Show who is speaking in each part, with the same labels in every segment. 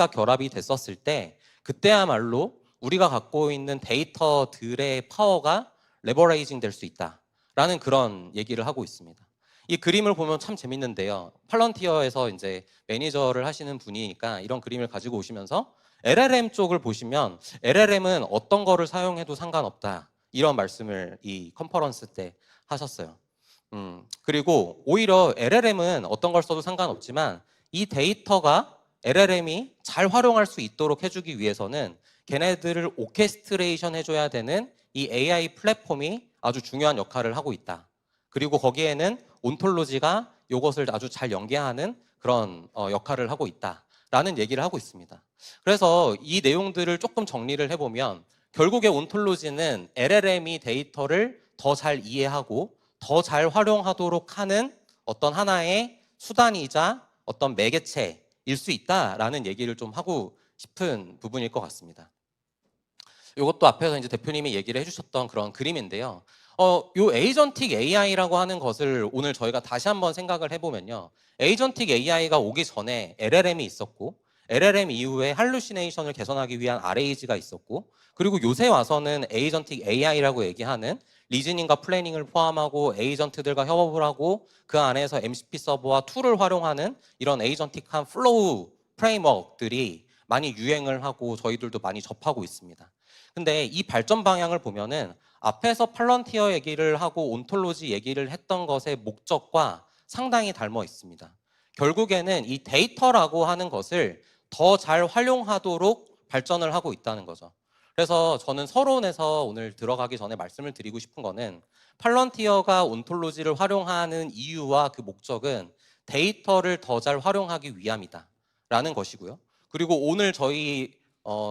Speaker 1: 결합이 됐었을 때 그때야말로 우리가 갖고 있는 데이터들의 파워가 레버레이징 될 수 있다라는 그런 얘기를 하고 있습니다. 이 그림을 보면 참 재밌는데요. 팔런티어에서 이제 매니저를 하시는 분이니까 이런 그림을 가지고 오시면서 LLM 쪽을 보시면 LLM은 어떤 거를 사용해도 상관없다. 이런 말씀을 이 컨퍼런스 때 하셨어요. 그리고 오히려 LLM은 어떤 걸 써도 상관없지만 이 데이터가 LLM이 잘 활용할 수 있도록 해주기 위해서는 걔네들을 오케스트레이션 해줘야 되는 이 AI 플랫폼이 아주 중요한 역할을 하고 있다. 그리고 거기에는 온톨로지가 이것을 아주 잘 연계하는 그런 역할을 하고 있다라는 얘기를 하고 있습니다. 그래서 이 내용들을 조금 정리를 해보면 결국에 온톨로지는 LLM이 데이터를 더 잘 이해하고 더 잘 활용하도록 하는 어떤 하나의 수단이자 어떤 매개체일 수 있다라는 얘기를 좀 하고 싶은 부분일 것 같습니다. 이것도 앞에서 이제 대표님이 얘기를 해주셨던 그런 그림인데요. 요 에이전틱 AI라고 하는 것을 오늘 저희가 다시 한번 생각을 해보면요. 에이전틱 AI가 오기 전에 LLM이 있었고, LLM 이후에 할루시네이션을 개선하기 위한 RAG가 있었고, 그리고 요새 와서는 에이전틱 AI라고 얘기하는 리즈닝과 플래닝을 포함하고 에이전트들과 협업을 하고 그 안에서 MCP 서버와 툴을 활용하는 이런 에이전틱한 플로우 프레임워크들이 많이 유행을 하고 저희들도 많이 접하고 있습니다. 근데 이 발전 방향을 보면은 앞에서 팔런티어 얘기를 하고 온톨로지 얘기를 했던 것의 목적과 상당히 닮아 있습니다. 결국에는 이 데이터라고 하는 것을 더 잘 활용하도록 발전을 하고 있다는 거죠. 그래서 저는 서론에서 오늘 들어가기 전에 말씀을 드리고 싶은 거는 팔런티어가 온톨로지를 활용하는 이유와 그 목적은 데이터를 더 잘 활용하기 위함이다 라는 것이고요. 그리고 오늘 저희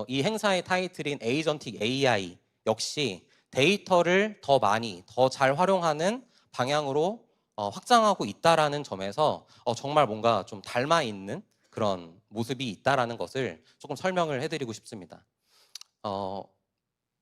Speaker 1: 이 행사의 타이틀인 에이전틱 AI 역시 데이터를 더 많이, 더 잘 활용하는 방향으로 확장하고 있다라는 점에서 정말 뭔가 좀 닮아 있는 그런 모습이 있다라는 것을 조금 설명을 해드리고 싶습니다.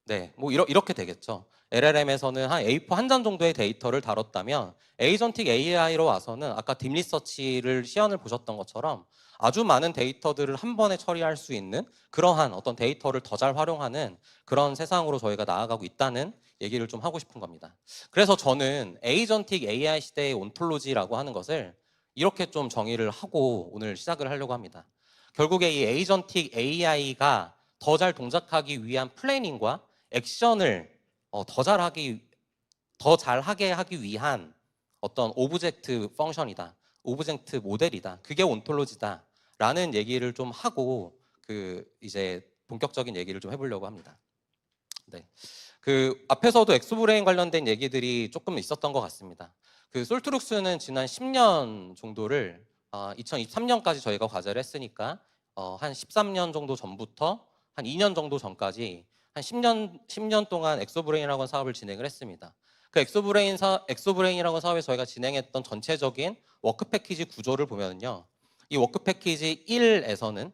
Speaker 1: 네, 뭐 이렇게 되겠죠. LLM에서는 한 A4 한 장 정도의 데이터를 다뤘다면 에이전틱 AI로 와서는 아까 딥리서치를 시연을 보셨던 것처럼 아주 많은 데이터들을 한 번에 처리할 수 있는 그러한 어떤 데이터를 더 잘 활용하는 그런 세상으로 저희가 나아가고 있다는 얘기를 좀 하고 싶은 겁니다. 그래서 저는 에이전틱 AI 시대의 온톨로지라고 하는 것을 이렇게 좀 정의를 하고 오늘 시작을 하려고 합니다. 결국에 이 에이전틱 AI가 더 잘 동작하기 위한 플래닝과 액션을 더 잘하게 하기 위한 어떤 오브젝트 펑션이다, 오브젝트 모델이다, 그게 온톨로지다라는 얘기를 좀 하고 이제 본격적인 얘기를 좀 해보려고 합니다. 네, 그 앞에서도 엑소브레인 관련된 얘기들이 조금 있었던 것 같습니다. 그 솔트룩스는 지난 10년 정도를 2023년까지 저희가 과제를 했으니까 한 13년 정도 전부터 한 2년 정도 전까지 한 10년 동안 엑소브레인이라고 하는 사업을 진행을 했습니다. 그 엑소브레인이라고 하는 사업에 저희가 진행했던 전체적인 워크 패키지 구조를 보면요. 이 워크 패키지 1에서는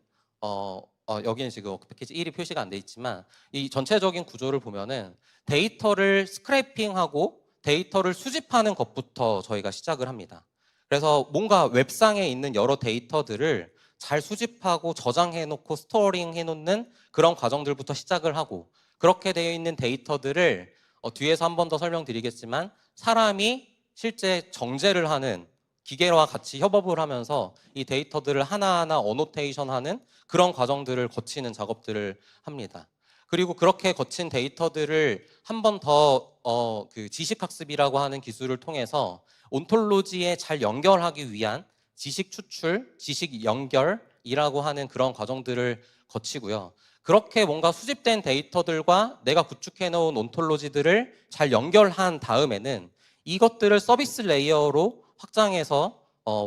Speaker 1: 여기는 지금 워크 패키지 1이 표시가 안 돼 있지만 이 전체적인 구조를 보면은 데이터를 스크래핑하고 데이터를 수집하는 것부터 저희가 시작을 합니다. 그래서 뭔가 웹상에 있는 여러 데이터들을 잘 수집하고 저장해 놓고 스토어링 해 놓는 그런 과정들부터 시작을 하고 그렇게 되어 있는 데이터들을 뒤에서 한 번 더 설명드리겠지만 사람이 실제 정제를 하는 기계와 같이 협업을 하면서 이 데이터들을 하나하나 어노테이션하는 그런 과정들을 거치는 작업들을 합니다. 그리고 그렇게 거친 데이터들을 한 번 더 그 지식학습이라고 하는 기술을 통해서 온톨로지에 잘 연결하기 위한 지식 추출, 지식 연결이라고 하는 그런 과정들을 거치고요. 그렇게 뭔가 수집된 데이터들과 내가 구축해 놓은 온톨로지들을 잘 연결한 다음에는 이것들을 서비스 레이어로 확장해서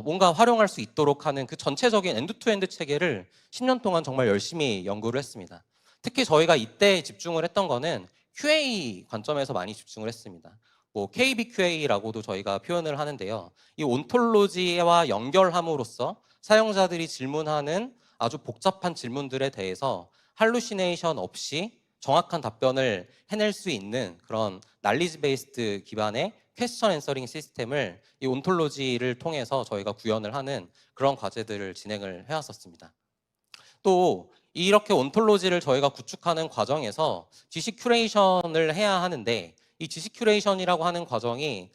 Speaker 1: 뭔가 활용할 수 있도록 하는 그 전체적인 엔드투엔드 체계를 10년 동안 정말 열심히 연구를 했습니다. 특히 저희가 이때 집중을 했던 거는 QA 관점에서 많이 집중을 했습니다. 뭐 KBQA라고도 저희가 표현을 하는데요. 이 온톨로지와 연결함으로써 사용자들이 질문하는 아주 복잡한 질문들에 대해서 할루시네이션 없이 정확한 답변을 해낼 수 있는 그런 날리지 베이스드 기반의 퀘스천 앤서링 시스템을 이 온톨로지를 통해서 저희가 구현을 하는 그런 과제들을 진행을 해왔었습니다. 또 이렇게 온톨로지를 저희가 구축하는 과정에서 지식 큐레이션을 해야 하는데, 이 지식 큐레이션이라고 하는 과정이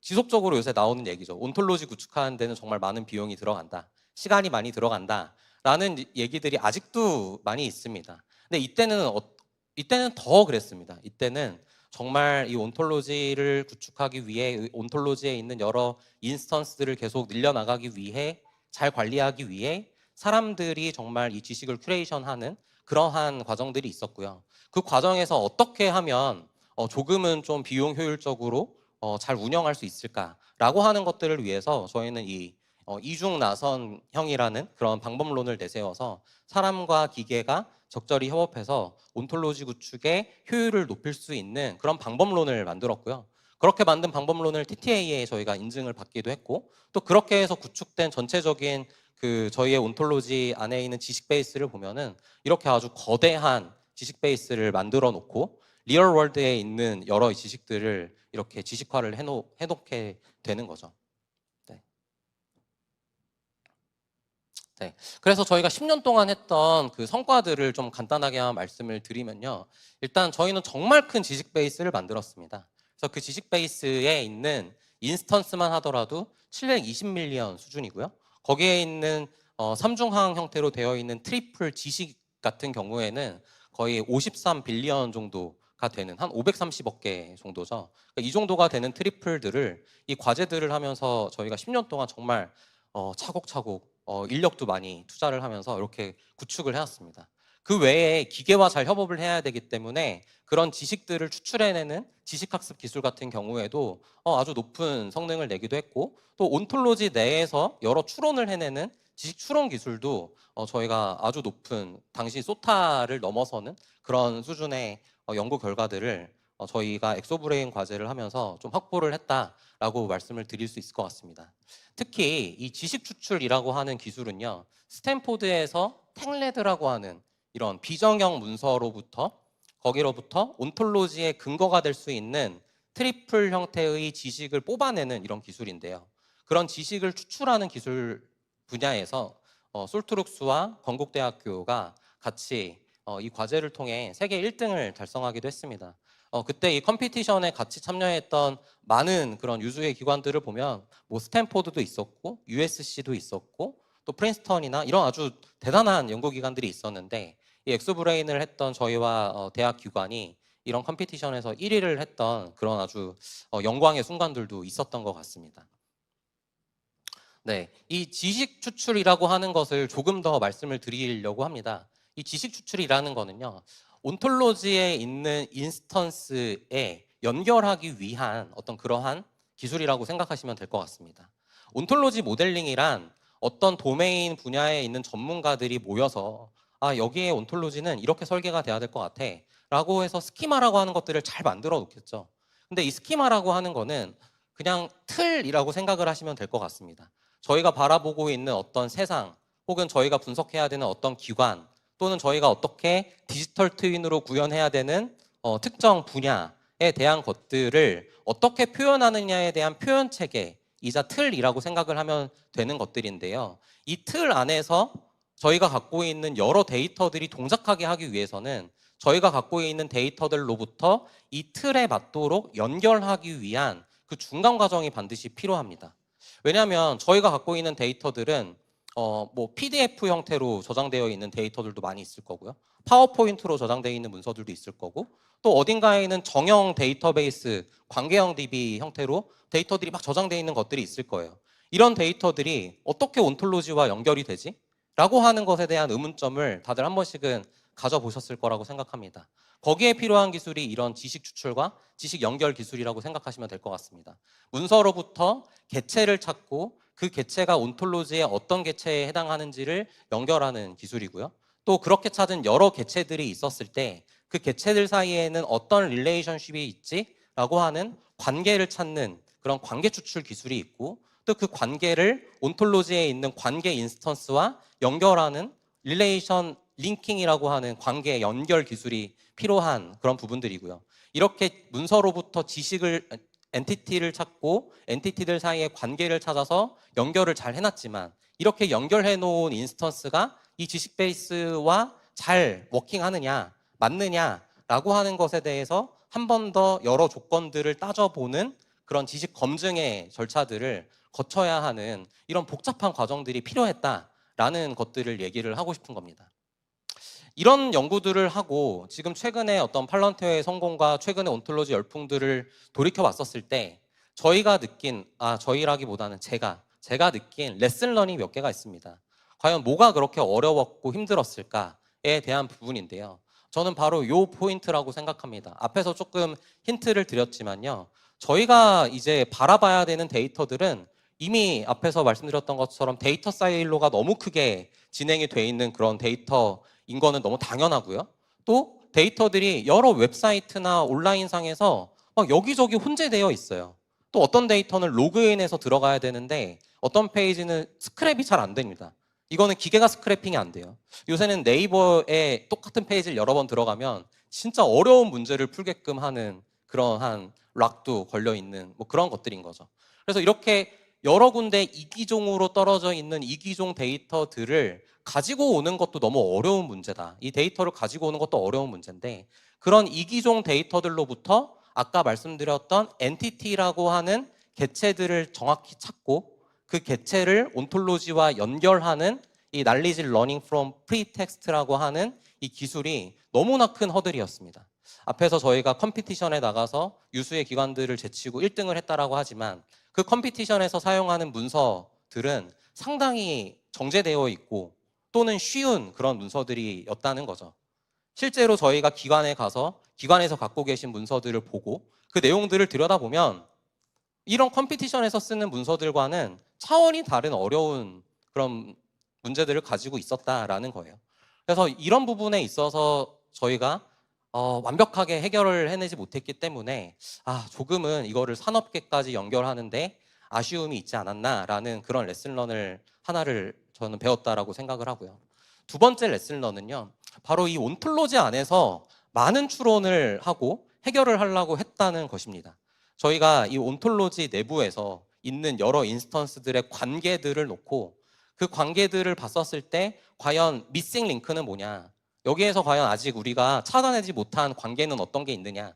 Speaker 1: 지속적으로 요새 나오는 얘기죠. 온톨로지 구축하는 데는 정말 많은 비용이 들어간다, 시간이 많이 들어간다라는 얘기들이 아직도 많이 있습니다. 근데 이때는 더 그랬습니다. 이때는 정말 이 온톨로지를 구축하기 위해, 온톨로지에 있는 여러 인스턴스들을 계속 늘려나가기 위해, 잘 관리하기 위해 사람들이 정말 이 지식을 큐레이션하는 그러한 과정들이 있었고요. 그 과정에서 어떻게 하면 조금은 좀 비용 효율적으로 잘 운영할 수 있을까라고 하는 것들을 위해서 저희는 이 이중 나선형이라는 그런 방법론을 내세워서 사람과 기계가 적절히 협업해서 온톨로지 구축의 효율을 높일 수 있는 그런 방법론을 만들었고요. 그렇게 만든 방법론을 TTA에 저희가 인증을 받기도 했고, 또 그렇게 해서 구축된 전체적인 저희의 온톨로지 안에 있는 지식 베이스를 보면은 이렇게 아주 거대한 지식 베이스를 만들어 놓고 리얼 월드에 있는 여러 지식들을 이렇게 지식화를 해놓게 되는 거죠. 네. 네. 그래서 저희가 10년 동안 했던 그 성과들을 좀 간단하게 말씀을 드리면요. 일단 저희는 정말 큰 지식 베이스를 만들었습니다. 그래서 그 지식 베이스에 있는 인스턴스만 하더라도 720밀리언 수준이고요. 거기에 있는 삼중항 형태로 되어 있는 트리플 지식 같은 경우에는 거의 53빌리언 정도가 되는, 한 530억 개 정도죠. 그러니까 이 정도가 되는 트리플들을, 이 과제들을 하면서 저희가 10년 동안 정말 차곡차곡 인력도 많이 투자를 하면서 이렇게 구축을 해왔습니다. 그 외에 기계와 잘 협업을 해야 되기 때문에 그런 지식들을 추출해내는 지식학습 기술 같은 경우에도 아주 높은 성능을 내기도 했고, 또 온톨로지 내에서 여러 추론을 해내는 지식 추론 기술도 저희가 아주 높은, 당시 소타를 넘어서는 그런 수준의 연구 결과들을 저희가 엑소브레인 과제를 하면서 좀 확보를 했다라고 말씀을 드릴 수 있을 것 같습니다. 특히 이 지식 추출이라고 하는 기술은요, 스탠포드에서 탱레드라고 하는 이런 비정형 문서로부터, 거기로부터 온톨로지의 근거가 될 수 있는 트리플 형태의 지식을 뽑아내는 이런 기술인데요. 그런 지식을 추출하는 기술 분야에서 솔트룩스와 건국대학교가 같이 이 과제를 통해 세계 1등을 달성하기도 했습니다. 그때 이 컴피티션에 같이 참여했던 많은 그런 유수의 기관들을 보면 뭐 스탠포드도 있었고 USC도 있었고 또 프린스턴이나 이런 아주 대단한 연구기관들이 있었는데, 이 엑소브레인을 했던 저희와 대학 기관이 이런 컴피티션에서 1위를 했던 그런 아주 영광의 순간들도 있었던 것 같습니다. 네, 이 지식 추출이라고 하는 것을 조금 더 말씀을 드리려고 합니다. 이 지식 추출이라는 거는요, 온톨로지에 있는 인스턴스에 연결하기 위한 어떤 그러한 기술이라고 생각하시면 될 것 같습니다. 온톨로지 모델링이란 어떤 도메인 분야에 있는 전문가들이 모여서 여기에 온톨로지는 이렇게 설계가 돼야 될 것 같아 라고 해서 스키마라고 하는 것들을 잘 만들어 놓겠죠. 근데 이 스키마라고 하는 거는 그냥 틀이라고 생각을 하시면 될 것 같습니다. 저희가 바라보고 있는 어떤 세상, 혹은 저희가 분석해야 되는 어떤 기관, 또는 저희가 어떻게 디지털 트윈으로 구현해야 되는 특정 분야에 대한 것들을 어떻게 표현하느냐에 대한 표현 체계이자 틀이라고 생각을 하면 되는 것들인데요. 이 틀 안에서 저희가 갖고 있는 여러 데이터들이 동작하게 하기 위해서는 저희가 갖고 있는 데이터들로부터 이 틀에 맞도록 연결하기 위한 그 중간 과정이 반드시 필요합니다. 왜냐하면 저희가 갖고 있는 데이터들은 뭐 PDF 형태로 저장되어 있는 데이터들도 많이 있을 거고요. 파워포인트로 저장되어 있는 문서들도 있을 거고, 또 어딘가에는 정형 데이터베이스, 관계형 DB 형태로 데이터들이 막 저장되어 있는 것들이 있을 거예요. 이런 데이터들이 어떻게 온톨로지와 연결이 되지? 라고 하는 것에 대한 의문점을 다들 한 번씩은 가져보셨을 거라고 생각합니다. 거기에 필요한 기술이 이런 지식 추출과 지식 연결 기술이라고 생각하시면 될 것 같습니다. 문서로부터 개체를 찾고 그 개체가 온톨로지의 어떤 개체에 해당하는지를 연결하는 기술이고요. 또 그렇게 찾은 여러 개체들이 있었을 때 그 개체들 사이에는 어떤 릴레이션십이 있지라고 하는 관계를 찾는 그런 관계 추출 기술이 있고, 또 그 관계를 온톨로지에 있는 관계 인스턴스와 연결하는 릴레이션 링킹이라고 하는 관계 연결 기술이 필요한 그런 부분들이고요. 이렇게 문서로부터 지식을, 엔티티를 찾고 엔티티들 사이의 관계를 찾아서 연결을 잘 해놨지만, 이렇게 연결해 놓은 인스턴스가 이 지식 베이스와 잘 워킹하느냐, 맞느냐라고 하는 것에 대해서 한 번 더 여러 조건들을 따져보는 그런 지식 검증의 절차들을 거쳐야 하는 이런 복잡한 과정들이 필요했다라는 것들을 얘기를 하고 싶은 겁니다. 이런 연구들을 하고 지금 최근에 어떤 팔런티어의 성공과 최근의 온톨로지 열풍들을 돌이켜 봤었을 때 저희가 느낀, 저희라기보다는 제가 느낀 레슨 러닝 몇 개가 있습니다. 과연 뭐가 그렇게 어려웠고 힘들었을까에 대한 부분인데요. 저는 바로 이 포인트라고 생각합니다. 앞에서 조금 힌트를 드렸지만요. 저희가 이제 바라봐야 되는 데이터들은 이미 앞에서 말씀드렸던 것처럼 데이터 사일로가 너무 크게 진행이 돼 있는 그런 데이터인 거는 너무 당연하고요. 또 데이터들이 여러 웹사이트나 온라인상에서 막 여기저기 혼재되어 있어요. 또 어떤 데이터는 로그인해서 들어가야 되는데 어떤 페이지는 스크랩이 잘 안 됩니다. 이거는 기계가 스크래핑이 안 돼요. 요새는 네이버에 똑같은 페이지를 여러 번 들어가면 진짜 어려운 문제를 풀게끔 하는 그러한 락도 걸려있는 뭐 그런 것들인 거죠. 그래서 이렇게 여러 군데 이기종으로 떨어져 있는 이기종 데이터들을 가지고 오는 것도 너무 어려운 문제다. 이 데이터를 가지고 오는 것도 어려운 문제인데 그런 이기종 데이터들로부터 아까 말씀드렸던 엔티티라고 하는 개체들을 정확히 찾고 그 개체를 온톨로지와 연결하는 이 knowledge learning from pretext라고 하는 이 기술이 너무나 큰 허들이었습니다. 앞에서 저희가 컴피티션에 나가서 유수의 기관들을 제치고 1등을 했다라고 하지만 그 컴피티션에서 사용하는 문서들은 상당히 정제되어 있고 또는 쉬운 그런 문서들이었다는 거죠. 실제로 저희가 기관에 가서 기관에서 갖고 계신 문서들을 보고 그 내용들을 들여다보면 이런 컴피티션에서 쓰는 문서들과는 차원이 다른 어려운 그런 문제들을 가지고 있었다라는 거예요. 그래서 이런 부분에 있어서 저희가 완벽하게 해결을 해내지 못했기 때문에 조금은 이거를 산업계까지 연결하는데 아쉬움이 있지 않았나라는 그런 레슨런을 하나를 저는 배웠다라고 생각을 하고요. 두 번째 레슨런은요. 바로 이 온톨로지 안에서 많은 추론을 하고 해결을 하려고 했다는 것입니다. 저희가 이 온톨로지 내부에서 있는 여러 인스턴스들의 관계들을 놓고 그 관계들을 봤었을 때 과연 미싱 링크는 뭐냐, 여기에서 과연 아직 우리가 찾아내지 못한 관계는 어떤 게 있느냐,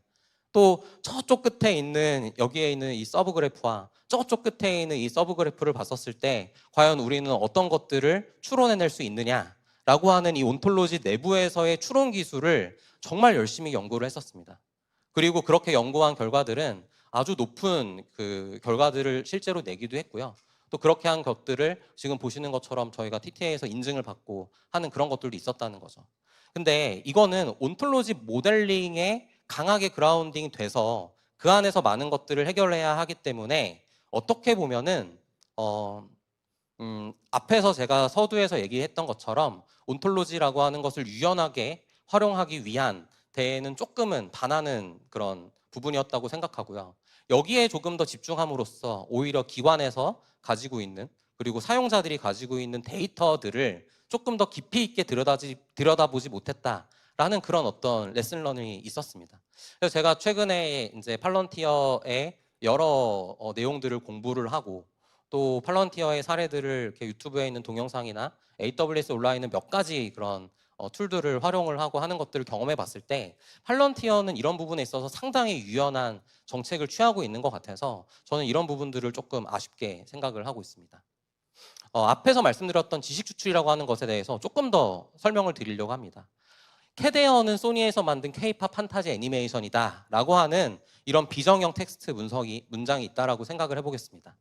Speaker 1: 또 저쪽 끝에 있는 여기에 있는 이 서브 그래프와 저쪽 끝에 있는 이 서브 그래프를 봤었을 때 과연 우리는 어떤 것들을 추론해낼 수 있느냐라고 하는 이 온톨로지 내부에서의 추론 기술을 정말 열심히 연구를 했었습니다. 그리고 그렇게 연구한 결과들은 아주 높은 그 결과들을 실제로 내기도 했고요. 또 그렇게 한 것들을 지금 보시는 것처럼 저희가 TTA에서 인증을 받고 하는 그런 것들도 있었다는 거죠. 근데 이거는 온톨로지 모델링에 강하게 그라운딩 돼서 그 안에서 많은 것들을 해결해야 하기 때문에 어떻게 보면은 앞에서 제가 서두에서 얘기했던 것처럼 온톨로지라고 하는 것을 유연하게 활용하기 위한 데에는 조금은 반하는 그런 부분이었다고 생각하고요. 여기에 조금 더 집중함으로써 오히려 기관에서 가지고 있는 그리고 사용자들이 가지고 있는 데이터들을 조금 더 깊이 있게 들여다보지 못했다라는 그런 어떤 레슨런이 있었습니다. 그래서 제가 최근에 이제 팔런티어의 여러 내용들을 공부를 하고 또 팔런티어의 사례들을 이렇게 유튜브에 있는 동영상이나 AWS에 올라 있는 몇 가지 그런 툴들을 활용을 하고 하는 것들을 경험해 봤을 때 팔런티어는 이런 부분에 있어서 상당히 유연한 정책을 취하고 있는 것 같아서 저는 이런 부분들을 조금 아쉽게 생각을 하고 있습니다. 앞에서 말씀드렸던 지식 추출이라고 하는 것에 대해서 조금 더 설명을 드리려고 합니다. 캐데어는 소니에서 만든 K-팝 판타지 애니메이션이다 라고 하는 이런 비정형 텍스트 문장이 있다라고 생각을 해보겠습니다.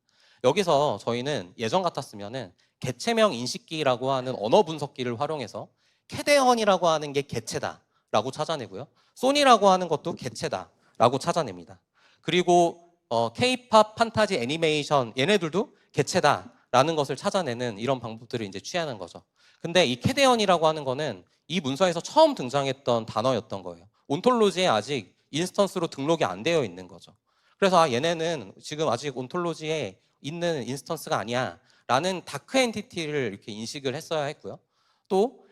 Speaker 1: 여기서 저희는 예전 같았으면은 개체명 인식기라고 하는 언어 분석기를 활용해서 캐데언이라고 하는 게 개체다 라고 찾아내고요. 소니라고 하는 것도 개체다 라고 찾아냅니다. 그리고 K-팝 판타지 애니메이션 얘네들도 개체다 라는 것을 찾아내는 이런 방법들을 이제 취하는 거죠. 근데 이 캐데언이라고 하는 거는 이 문서에서 처음 등장했던 단어였던 거예요. 온톨로지에 아직 인스턴스로 등록이 안 되어 있는 거죠. 그래서 얘네는 지금 아직 온톨로지에 있는 인스턴스가 아니야 라는 다크 엔티티를 이렇게 인식을 했어야 했고요. 또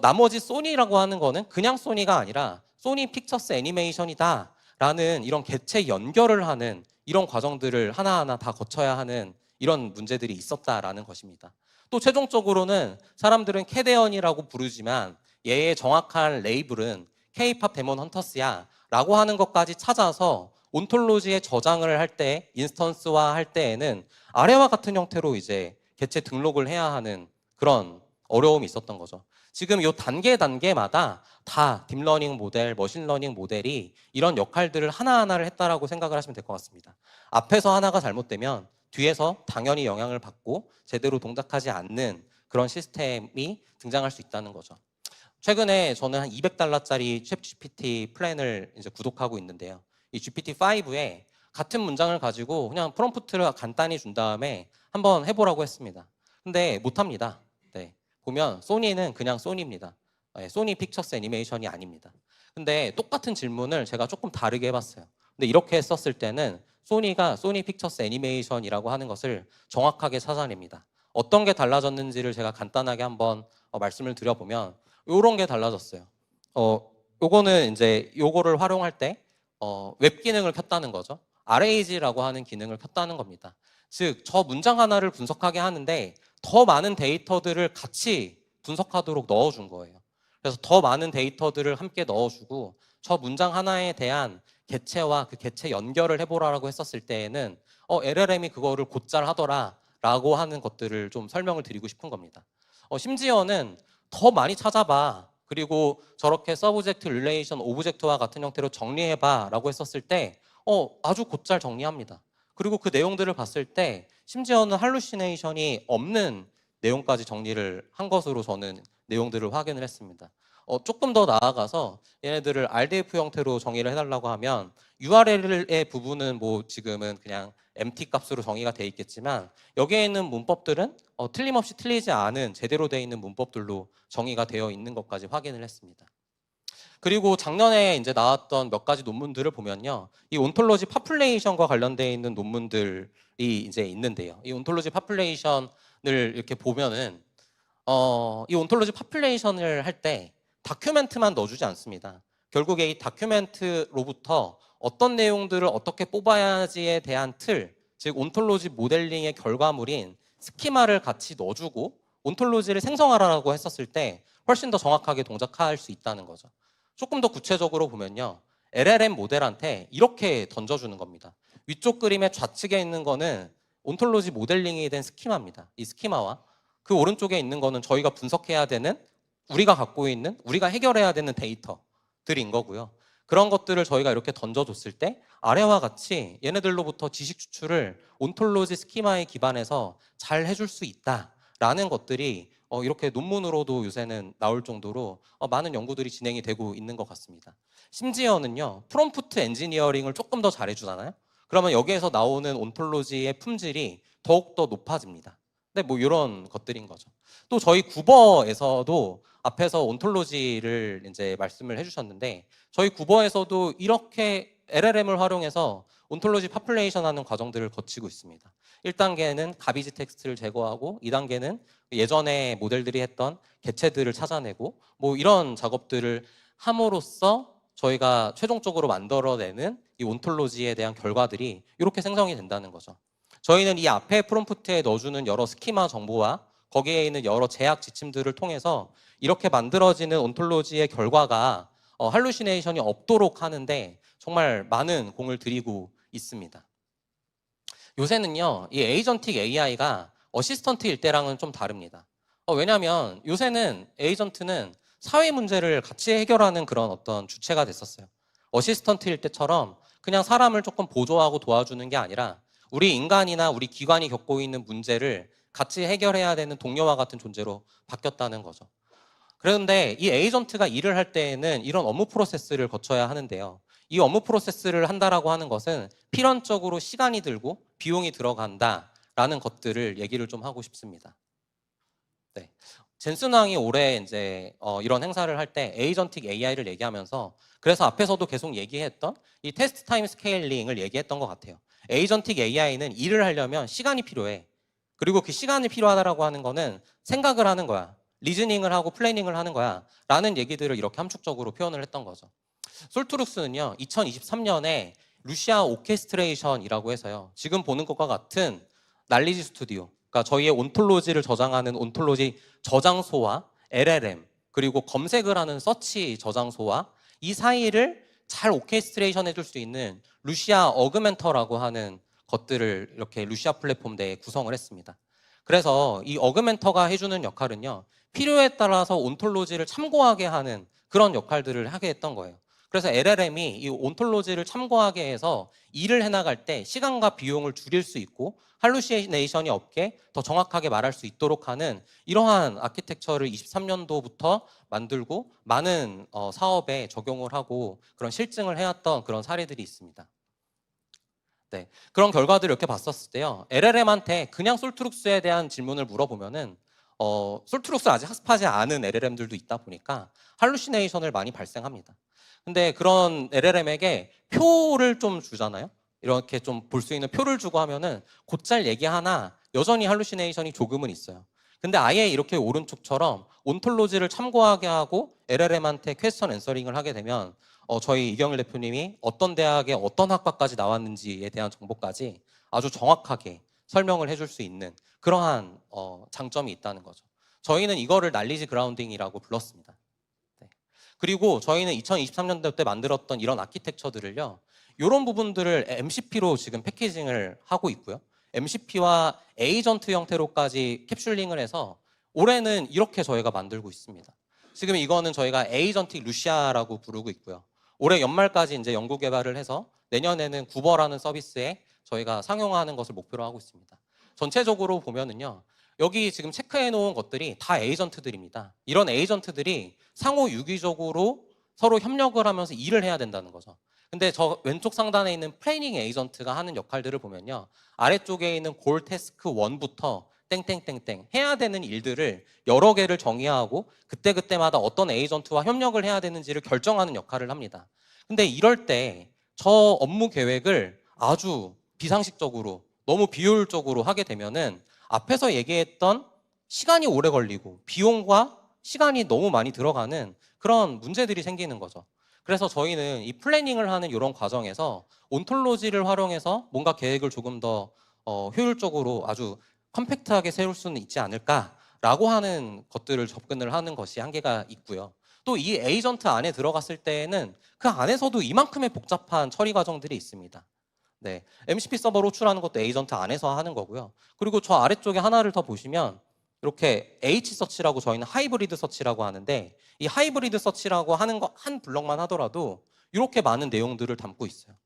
Speaker 1: 나머지 소니라고 하는 거는 그냥 소니가 아니라 소니 픽처스 애니메이션이다 라는 이런 개체 연결을 하는 이런 과정들을 하나하나 다 거쳐야 하는 이런 문제들이 있었다라는 것입니다. 또 최종적으로는 사람들은 캐대언이라고 부르지만 얘의 정확한 레이블은 K-팝 데몬 헌터스야 라고 하는 것까지 찾아서 온톨로지에 저장을 할 때, 인스턴스화 할 때에는 아래와 같은 형태로 이제 개체 등록을 해야 하는 그런 어려움이 있었던 거죠. 지금 이 단계마다 다 딥러닝 모델, 머신러닝 모델이 이런 역할들을 하나하나를 했다라고 생각을 하시면 될 것 같습니다. 앞에서 하나가 잘못되면 뒤에서 당연히 영향을 받고 제대로 동작하지 않는 그런 시스템이 등장할 수 있다는 거죠. 최근에 저는 한 $200짜리 챗 GPT 플랜을 이제 구독하고 있는데요. 이 GPT-5에 같은 문장을 가지고 그냥 프롬프트를 간단히 준 다음에 한번 해보라고 했습니다. 근데 못합니다. 네. 보면 소니는 그냥 소니입니다. 네, 소니 픽처스 애니메이션이 아닙니다. 근데 똑같은 질문을 제가 조금 다르게 해봤어요. 근데 이렇게 썼을 때는 소니가 소니 픽처스 애니메이션이라고 하는 것을 정확하게 찾아냅니다. 어떤 게 달라졌는지를 제가 간단하게 한번 말씀을 드려보면 요런 게 달라졌어요. 요거는 이제 요거를 활용할 때 웹 기능을 켰다는 거죠. RAG라고 하는 기능을 켰다는 겁니다. 즉, 저 문장 하나를 분석하게 하는데 더 많은 데이터들을 같이 분석하도록 넣어준 거예요. 그래서 더 많은 데이터들을 함께 넣어주고 저 문장 하나에 대한 개체와 그 개체 연결을 해보라고 했었을 때에는 LLM이 그거를 곧잘 하더라 라고 하는 것들을 좀 설명을 드리고 싶은 겁니다. 심지어는 더 많이 찾아봐. 그리고 저렇게 서브젝트, 릴레이션, 오브젝트와 같은 형태로 정리해봐 라고 했었을 때 아주 곧잘 정리합니다. 그리고 그 내용들을 봤을 때 심지어는 할루시네이션이 없는 내용까지 정리를 한 것으로 저는 내용들을 확인을 했습니다. 조금 더 나아가서 얘네들을 RDF 형태로 정의를 해달라고 하면 URL의 부분은 뭐 지금은 그냥 empty 값으로 정의가 돼 있겠지만 여기에 있는 문법들은 틀림없이 틀리지 않은 제대로 되어 있는 문법들로 정의가 되어 있는 것까지 확인을 했습니다. 그리고 작년에 이제 나왔던 몇 가지 논문들을 보면요. 이 온톨로지 파퓰레이션과 관련되어 있는 논문들이 이제 있는데요. 이 온톨로지 파퓰레이션을 이렇게 보면은 이 온톨로지 파퓰레이션을 할 때 다큐멘트만 넣어주지 않습니다. 결국에 이 다큐멘트로부터 어떤 내용들을 어떻게 뽑아야지에 대한 틀, 즉 온톨로지 모델링의 결과물인 스키마를 같이 넣어주고 온톨로지를 생성하라고 했었을 때 훨씬 더 정확하게 동작할 수 있다는 거죠. 조금 더 구체적으로 보면요. LLM 모델한테 이렇게 던져주는 겁니다. 위쪽 그림의 좌측에 있는 거는 온톨로지 모델링이 된 스키마입니다. 이 스키마와 그 오른쪽에 있는 거는 저희가 분석해야 되는 우리가 갖고 있는 우리가 해결해야 되는 데이터들인 거고요. 그런 것들을 저희가 이렇게 던져줬을 때 아래와 같이 얘네들로부터 지식 추출을 온톨로지 스키마에 기반해서 잘 해줄 수 있다라는 것들이 이렇게 논문으로도 요새는 나올 정도로 많은 연구들이 진행이 되고 있는 것 같습니다. 심지어는요, 프롬프트 엔지니어링을 조금 더 잘해주잖아요. 그러면 여기에서 나오는 온톨로지의 품질이 더욱더 높아집니다. 네, 뭐 이런 것들인 거죠. 또 저희 구버에서도 앞에서 온톨로지를 이제 말씀을 해주셨는데 저희 구버에서도 이렇게 LLM을 활용해서 온톨로지 파퓰레이션 하는 과정들을 거치고 있습니다. 1단계는 가비지 텍스트를 제거하고 2단계는 예전에 모델들이 했던 개체들을 찾아내고 뭐 이런 작업들을 함으로써 저희가 최종적으로 만들어내는 이 온톨로지에 대한 결과들이 이렇게 생성이 된다는 거죠. 저희는 이 앞에 프롬프트에 넣어주는 여러 스키마 정보와 거기에 있는 여러 제약 지침들을 통해서 이렇게 만들어지는 온톨로지의 결과가 할루시네이션이 없도록 하는데 정말 많은 공을 들이고 있습니다. 요새는요, 이 에이전틱 AI가 어시스턴트일 때랑은 좀 다릅니다. 왜냐하면 요새는 에이전트는 사회 문제를 같이 해결하는 그런 어떤 주체가 됐었어요. 어시스턴트일 때처럼 그냥 사람을 조금 보조하고 도와주는 게 아니라 우리 인간이나 우리 기관이 겪고 있는 문제를 같이 해결해야 되는 동료와 같은 존재로 바뀌었다는 거죠. 그런데 이 에이전트가 일을 할 때에는 이런 업무 프로세스를 거쳐야 하는데요. 이 업무 프로세스를 한다라고 하는 것은 필연적으로 시간이 들고 비용이 들어간다라는 것들을 얘기를 좀 하고 싶습니다. 네. 젠슨 왕이 올해 이제 이런 행사를 할 때 에이전틱 AI를 얘기하면서 그래서 앞에서도 계속 얘기했던 이 테스트 타임 스케일링을 얘기했던 것 같아요. 에이전틱 AI는 일을 하려면 시간이 필요해. 그리고 그 시간이 필요하다라고 하는 거는 생각을 하는 거야. 리즈닝을 하고 플래닝을 하는 거야. 라는 얘기들을 이렇게 함축적으로 표현을 했던 거죠. 솔트룩스는요, 2023년에 루시아 오케스트레이션이라고 해서요, 지금 보는 것과 같은 날리지 스튜디오, 그러니까 저희의 온톨로지를 저장하는 온톨로지 저장소와 LLM, 그리고 검색을 하는 서치 저장소와 이 사이를 잘 오케스트레이션 해줄 수 있는 루시아 어그멘터라고 하는 것들을 이렇게 루시아 플랫폼 내에 구성을 했습니다. 그래서 이 어그멘터가 해주는 역할은요, 필요에 따라서 온톨로지를 참고하게 하는 그런 역할들을 하게 했던 거예요. 그래서 LLM이 이 온톨로지를 참고하게 해서 일을 해나갈 때 시간과 비용을 줄일 수 있고 할루시네이션이 없게 더 정확하게 말할 수 있도록 하는 이러한 아키텍처를 23년도부터 만들고 많은 사업에 적용을 하고 그런 실증을 해왔던 그런 사례들이 있습니다. 네, 그런 결과들을 이렇게 봤었을 때요, LLM한테 그냥 솔트룩스에 대한 질문을 물어보면은 솔트룩스 아직 학습하지 않은 LLM들도 있다 보니까 할루시네이션을 많이 발생합니다. 근데 그런 LLM에게 표를 좀 주잖아요. 이렇게 좀 볼 수 있는 표를 주고 하면은 곧잘 얘기하나 여전히 할루시네이션이 조금은 있어요. 근데 아예 이렇게 오른쪽처럼 온톨로지를 참고하게 하고 LLM한테 퀘스천 앤서링을 하게 되면 저희 이경일 대표님이 어떤 대학에 어떤 학과까지 나왔는지에 대한 정보까지 아주 정확하게 설명을 해줄 수 있는 그러한 장점이 있다는 거죠. 저희는 이거를 날리지 그라운딩이라고 불렀습니다. 네. 그리고 저희는 2023년도 때 만들었던 이런 아키텍처들을요, 이런 부분들을 MCP로 지금 패키징을 하고 있고요. MCP와 에이전트 형태로까지 캡슐링을 해서 올해는 이렇게 저희가 만들고 있습니다. 지금 이거는 저희가 에이전틱 루시아라고 부르고 있고요. 올해 연말까지 이제 연구 개발을 해서 내년에는 구버라는 서비스에 저희가 상용화하는 것을 목표로 하고 있습니다. 전체적으로 보면은요, 여기 지금 체크해 놓은 것들이 다 에이전트들입니다. 이런 에이전트들이 상호 유기적으로 서로 협력을 하면서 일을 해야 된다는 거죠. 근데 저 왼쪽 상단에 있는 플래닝 에이전트가 하는 역할들을 보면요, 아래쪽에 있는 골 태스크 1부터 땡땡땡땡 해야 되는 일들을 여러 개를 정의하고 그때그때마다 어떤 에이전트와 협력을 해야 되는지를 결정하는 역할을 합니다. 근데 이럴 때 저 업무 계획을 아주 비상식적으로 너무 비효율적으로 하게 되면은 앞에서 얘기했던 시간이 오래 걸리고 비용과 시간이 너무 많이 들어가는 그런 문제들이 생기는 거죠. 그래서 저희는 이 플래닝을 하는 이런 과정에서 온톨로지를 활용해서 뭔가 계획을 조금 더 효율적으로 아주 컴팩트하게 세울 수는 있지 않을까라고 하는 것들을 접근을 하는 것이 한계가 있고요. 또 이 에이전트 안에 들어갔을 때에는 그 안에서도 이만큼의 복잡한 처리 과정들이 있습니다. 네, MCP 서버로 호출하는 것도 에이전트 안에서 하는 거고요. 그리고 저 아래쪽에 하나를 더 보시면 이렇게 H서치라고 저희는 하이브리드 서치라고 하는데 이 하이브리드 서치라고 하는 거 한 블럭만 하더라도 이렇게 많은 내용들을 담고 있어요.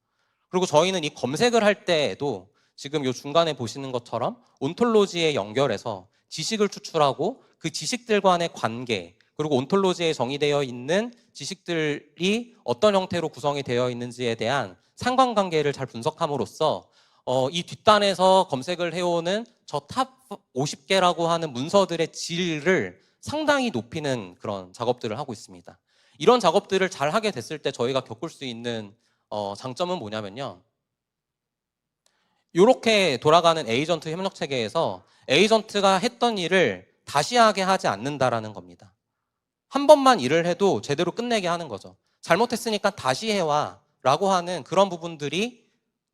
Speaker 1: 그리고 저희는 이 검색을 할 때에도 지금 이 중간에 보시는 것처럼 온톨로지에 연결해서 지식을 추출하고 그 지식들 간의 관계, 그리고 온톨로지에 정의되어 있는 지식들이 어떤 형태로 구성이 되어 있는지에 대한 상관관계를 잘 분석함으로써 이 뒷단에서 검색을 해오는 저 탑 50개라고 하는 문서들의 질을 상당히 높이는 그런 작업들을 하고 있습니다. 이런 작업들을 잘 하게 됐을 때 저희가 겪을 수 있는 장점은 뭐냐면요, 이렇게 돌아가는 에이전트 협력 체계에서 에이전트가 했던 일을 다시 하게 하지 않는다라는 겁니다. 한 번만 일을 해도 제대로 끝내게 하는 거죠. 잘못했으니까 다시 해와 라고 하는 그런 부분들이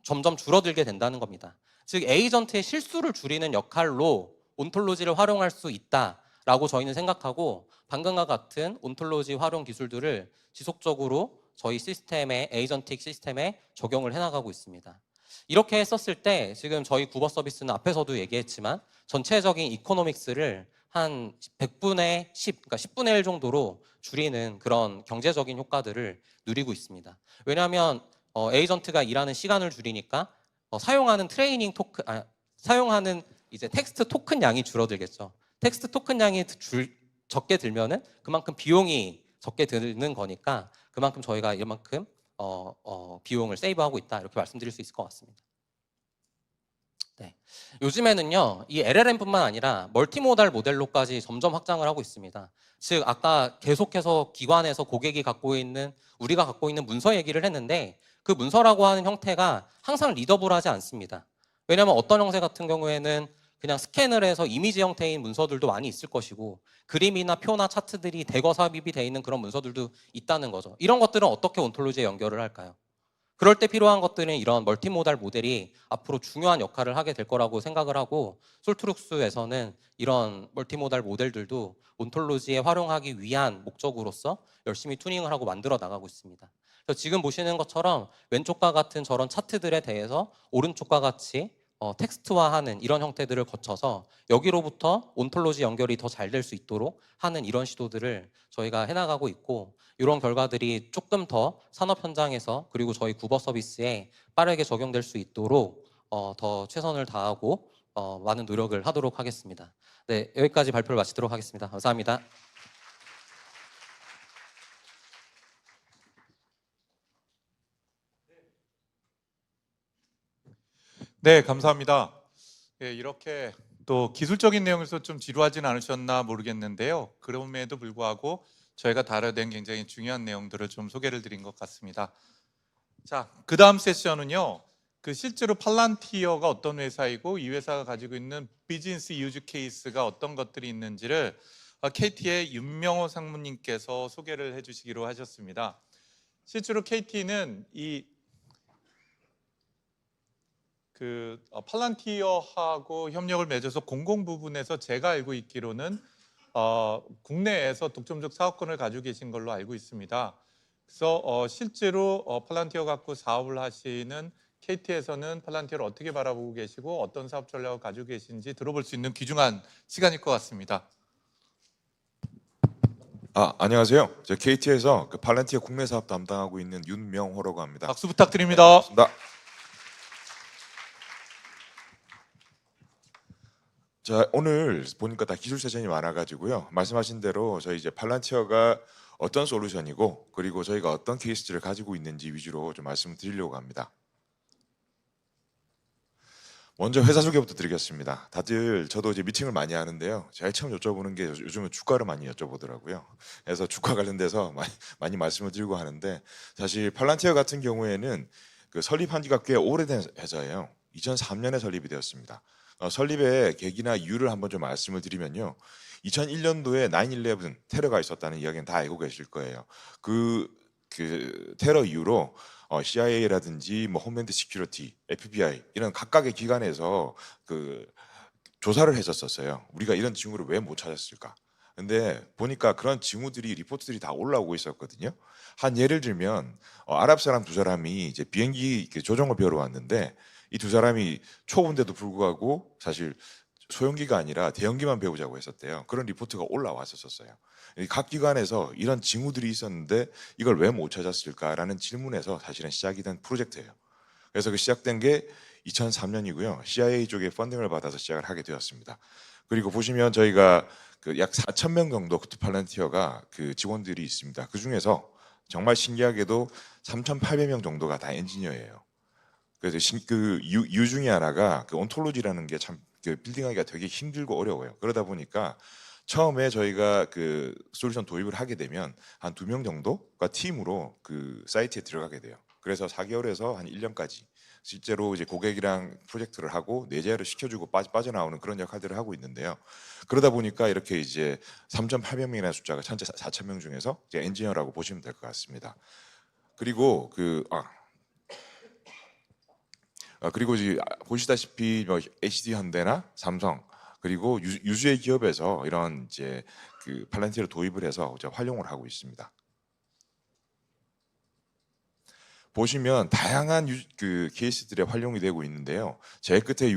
Speaker 1: 점점 줄어들게 된다는 겁니다. 즉 에이전트의 실수를 줄이는 역할로 온톨로지를 활용할 수 있다라고 저희는 생각하고 방금과 같은 온톨로지 활용 기술들을 지속적으로 저희 시스템에, 에이전틱 시스템에 적용을 해나가고 있습니다. 이렇게 했었을 때 지금 저희 구버 서비스는 앞에서도 얘기했지만 전체적인 이코노믹스를 한 100분의 10, 그러니까 10분의 1 정도로 줄이는 그런 경제적인 효과들을 누리고 있습니다. 왜냐하면 에이전트가 일하는 시간을 줄이니까 사용하는 트레이닝 토큰, 사용하는 이제 텍스트 토큰 양이 줄어들겠죠. 텍스트 토큰 양이 적게 들면은 그만큼 비용이 적게 드는 거니까 그만큼 저희가 이만큼 비용을 세이브하고 있다, 이렇게 말씀드릴 수 있을 것 같습니다. 네. 요즘에는요, 이 LLM뿐만 아니라 멀티모달 모델로까지 점점 확장을 하고 있습니다. 즉 아까 계속해서 기관에서 고객이 갖고 있는, 우리가 갖고 있는 문서 얘기를 했는데 그 문서라고 하는 형태가 항상 리더블하지 않습니다. 왜냐하면 어떤 형태 같은 경우에는 그냥 스캔을 해서 이미지 형태인 문서들도 많이 있을 것이고 그림이나 표나 차트들이 대거 삽입이 되어 있는 그런 문서들도 있다는 거죠. 이런 것들은 어떻게 온톨로지에 연결을 할까요? 그럴 때 필요한 것들은 이런 멀티모달 모델이 앞으로 중요한 역할을 하게 될 거라고 생각을 하고, 솔트룩스에서는 이런 멀티모달 모델들도 온톨로지에 활용하기 위한 목적으로서 열심히 튜닝을 하고 만들어 나가고 있습니다. 그래서 지금 보시는 것처럼 왼쪽과 같은 저런 차트들에 대해서 오른쪽과 같이 텍스트화하는 이런 형태들을 거쳐서 여기로부터 온톨로지 연결이 더 잘 될 수 있도록 하는 이런 시도들을 저희가 해나가고 있고, 이런 결과들이 조금 더 산업 현장에서 그리고 저희 구버 서비스에 빠르게 적용될 수 있도록 더 최선을 다하고 많은 노력을 하도록 하겠습니다. 네, 여기까지 발표를 마치도록 하겠습니다. 감사합니다.
Speaker 2: 네, 감사합니다. 예, 이렇게 또 기술적인 내용에서 좀 지루하진 않으셨나 모르겠는데요. 그럼에도 불구하고 저희가 다뤄낸 굉장히 중요한 내용들을 좀 소개를 드린 것 같습니다. 자, 그 다음 세션은요. 그 실제로 팔란티어가 어떤 회사이고 이 회사가 가지고 있는 비즈니스 유즈 케이스가 어떤 것들이 있는지를 KT의 윤명호 상무님께서 소개를 해주시기로 하셨습니다. 실제로 KT는 팔란티어하고 협력을 맺어서 공공 부분에서 제가 알고 있기로는 국내에서 독점적 사업권을 가지고 계신 걸로 알고 있습니다. 그래서 실제로 팔란티어 갖고 사업을 하시는 KT에서는 팔란티어를 어떻게 바라보고 계시고 어떤 사업 전략을 가지고 계신지 들어볼 수 있는 귀중한 시간일 것 같습니다.
Speaker 3: 안녕하세요. 저 KT에서 그 팔란티어 국내 사업 담당하고 있는 윤명호라고 합니다.
Speaker 2: 박수 부탁드립니다.
Speaker 3: 반갑습니다. 자, 오늘 보니까 다 기술 세션이 많아가지고요. 말씀하신 대로 저희 이제 팔란티어가 어떤 솔루션이고 그리고 저희가 어떤 케이스를 가지고 있는지 위주로 좀 말씀드리려고 합니다. 먼저 회사 소개부터 드리겠습니다. 다들 저도 이제 미팅을 많이 하는데요. 제일 처음 여쭤보는 게 요즘은 주가를 많이 여쭤보더라고요. 그래서 주가 관련돼서 많이 말씀을 드리고 하는데, 사실 팔란티어 같은 경우에는 그 설립한 지가 꽤 오래된 회사예요. 2003년에 설립이 되었습니다. 설립의 계기나 이유를 한번 좀 말씀을 드리면요. 2001년도에 9/11 테러가 있었다는 이야기는 다 알고 계실 거예요. 그 테러 이후로 CIA라든지 뭐 홈랜드 시큐리티, FBI 이런 각각의 기관에서 그 조사를 했었어요. 우리가 이런 징후를 왜 못 찾았을까? 근데 보니까 그런 징후들이 리포트들이 다 올라오고 있었거든요. 한 예를 들면 아랍 사람 두 사람이 이제 비행기 조종을 배우러 왔는데 이 두 사람이 초보인데도 불구하고 사실 소형기가 아니라 대형기만 배우자고 했었대요. 그런 리포트가 올라왔었어요. 각 기관에서 이런 징후들이 있었는데 이걸 왜 못 찾았을까라는 질문에서 사실은 시작이 된 프로젝트예요. 그래서 그 시작된 게 2003년이고요. CIA 쪽에 펀딩을 받아서 시작을 하게 되었습니다. 그리고 보시면 저희가 그 약 4천 명 정도 팔란티어가 그 직원들이 있습니다. 그 중에서 정말 신기하게도 3,800명 정도가 다 엔지니어예요. 그래서 그 이유 중에 하나가 그 온톨로지라는 게 참 그 빌딩하기가 되게 힘들고 어려워요. 그러다 보니까 처음에 저희가 그 솔루션 도입을 하게 되면 한 2명 정도가 팀으로 그 사이트에 들어가게 돼요. 그래서 4개월에서 한 1년까지 실제로 이제 고객이랑 프로젝트를 하고 내재를 시켜주고 빠져나오는 그런 역할들을 하고 있는데요. 그러다 보니까 이렇게 이제 3,800명이라는 숫자가 전체 4,000명 중에서 이제 엔지니어라고 보시면 될 것 같습니다. 그리고 그리고 이제 보시다시피 뭐 HD 현대나 삼성 그리고 유수의 기업에서 이런 이제 그 팔란티어를 도입을 해서 이제 활용을 하고 있습니다. 보시면 다양한 그 케이스들에 활용이 되고 있는데요. 제일 끝에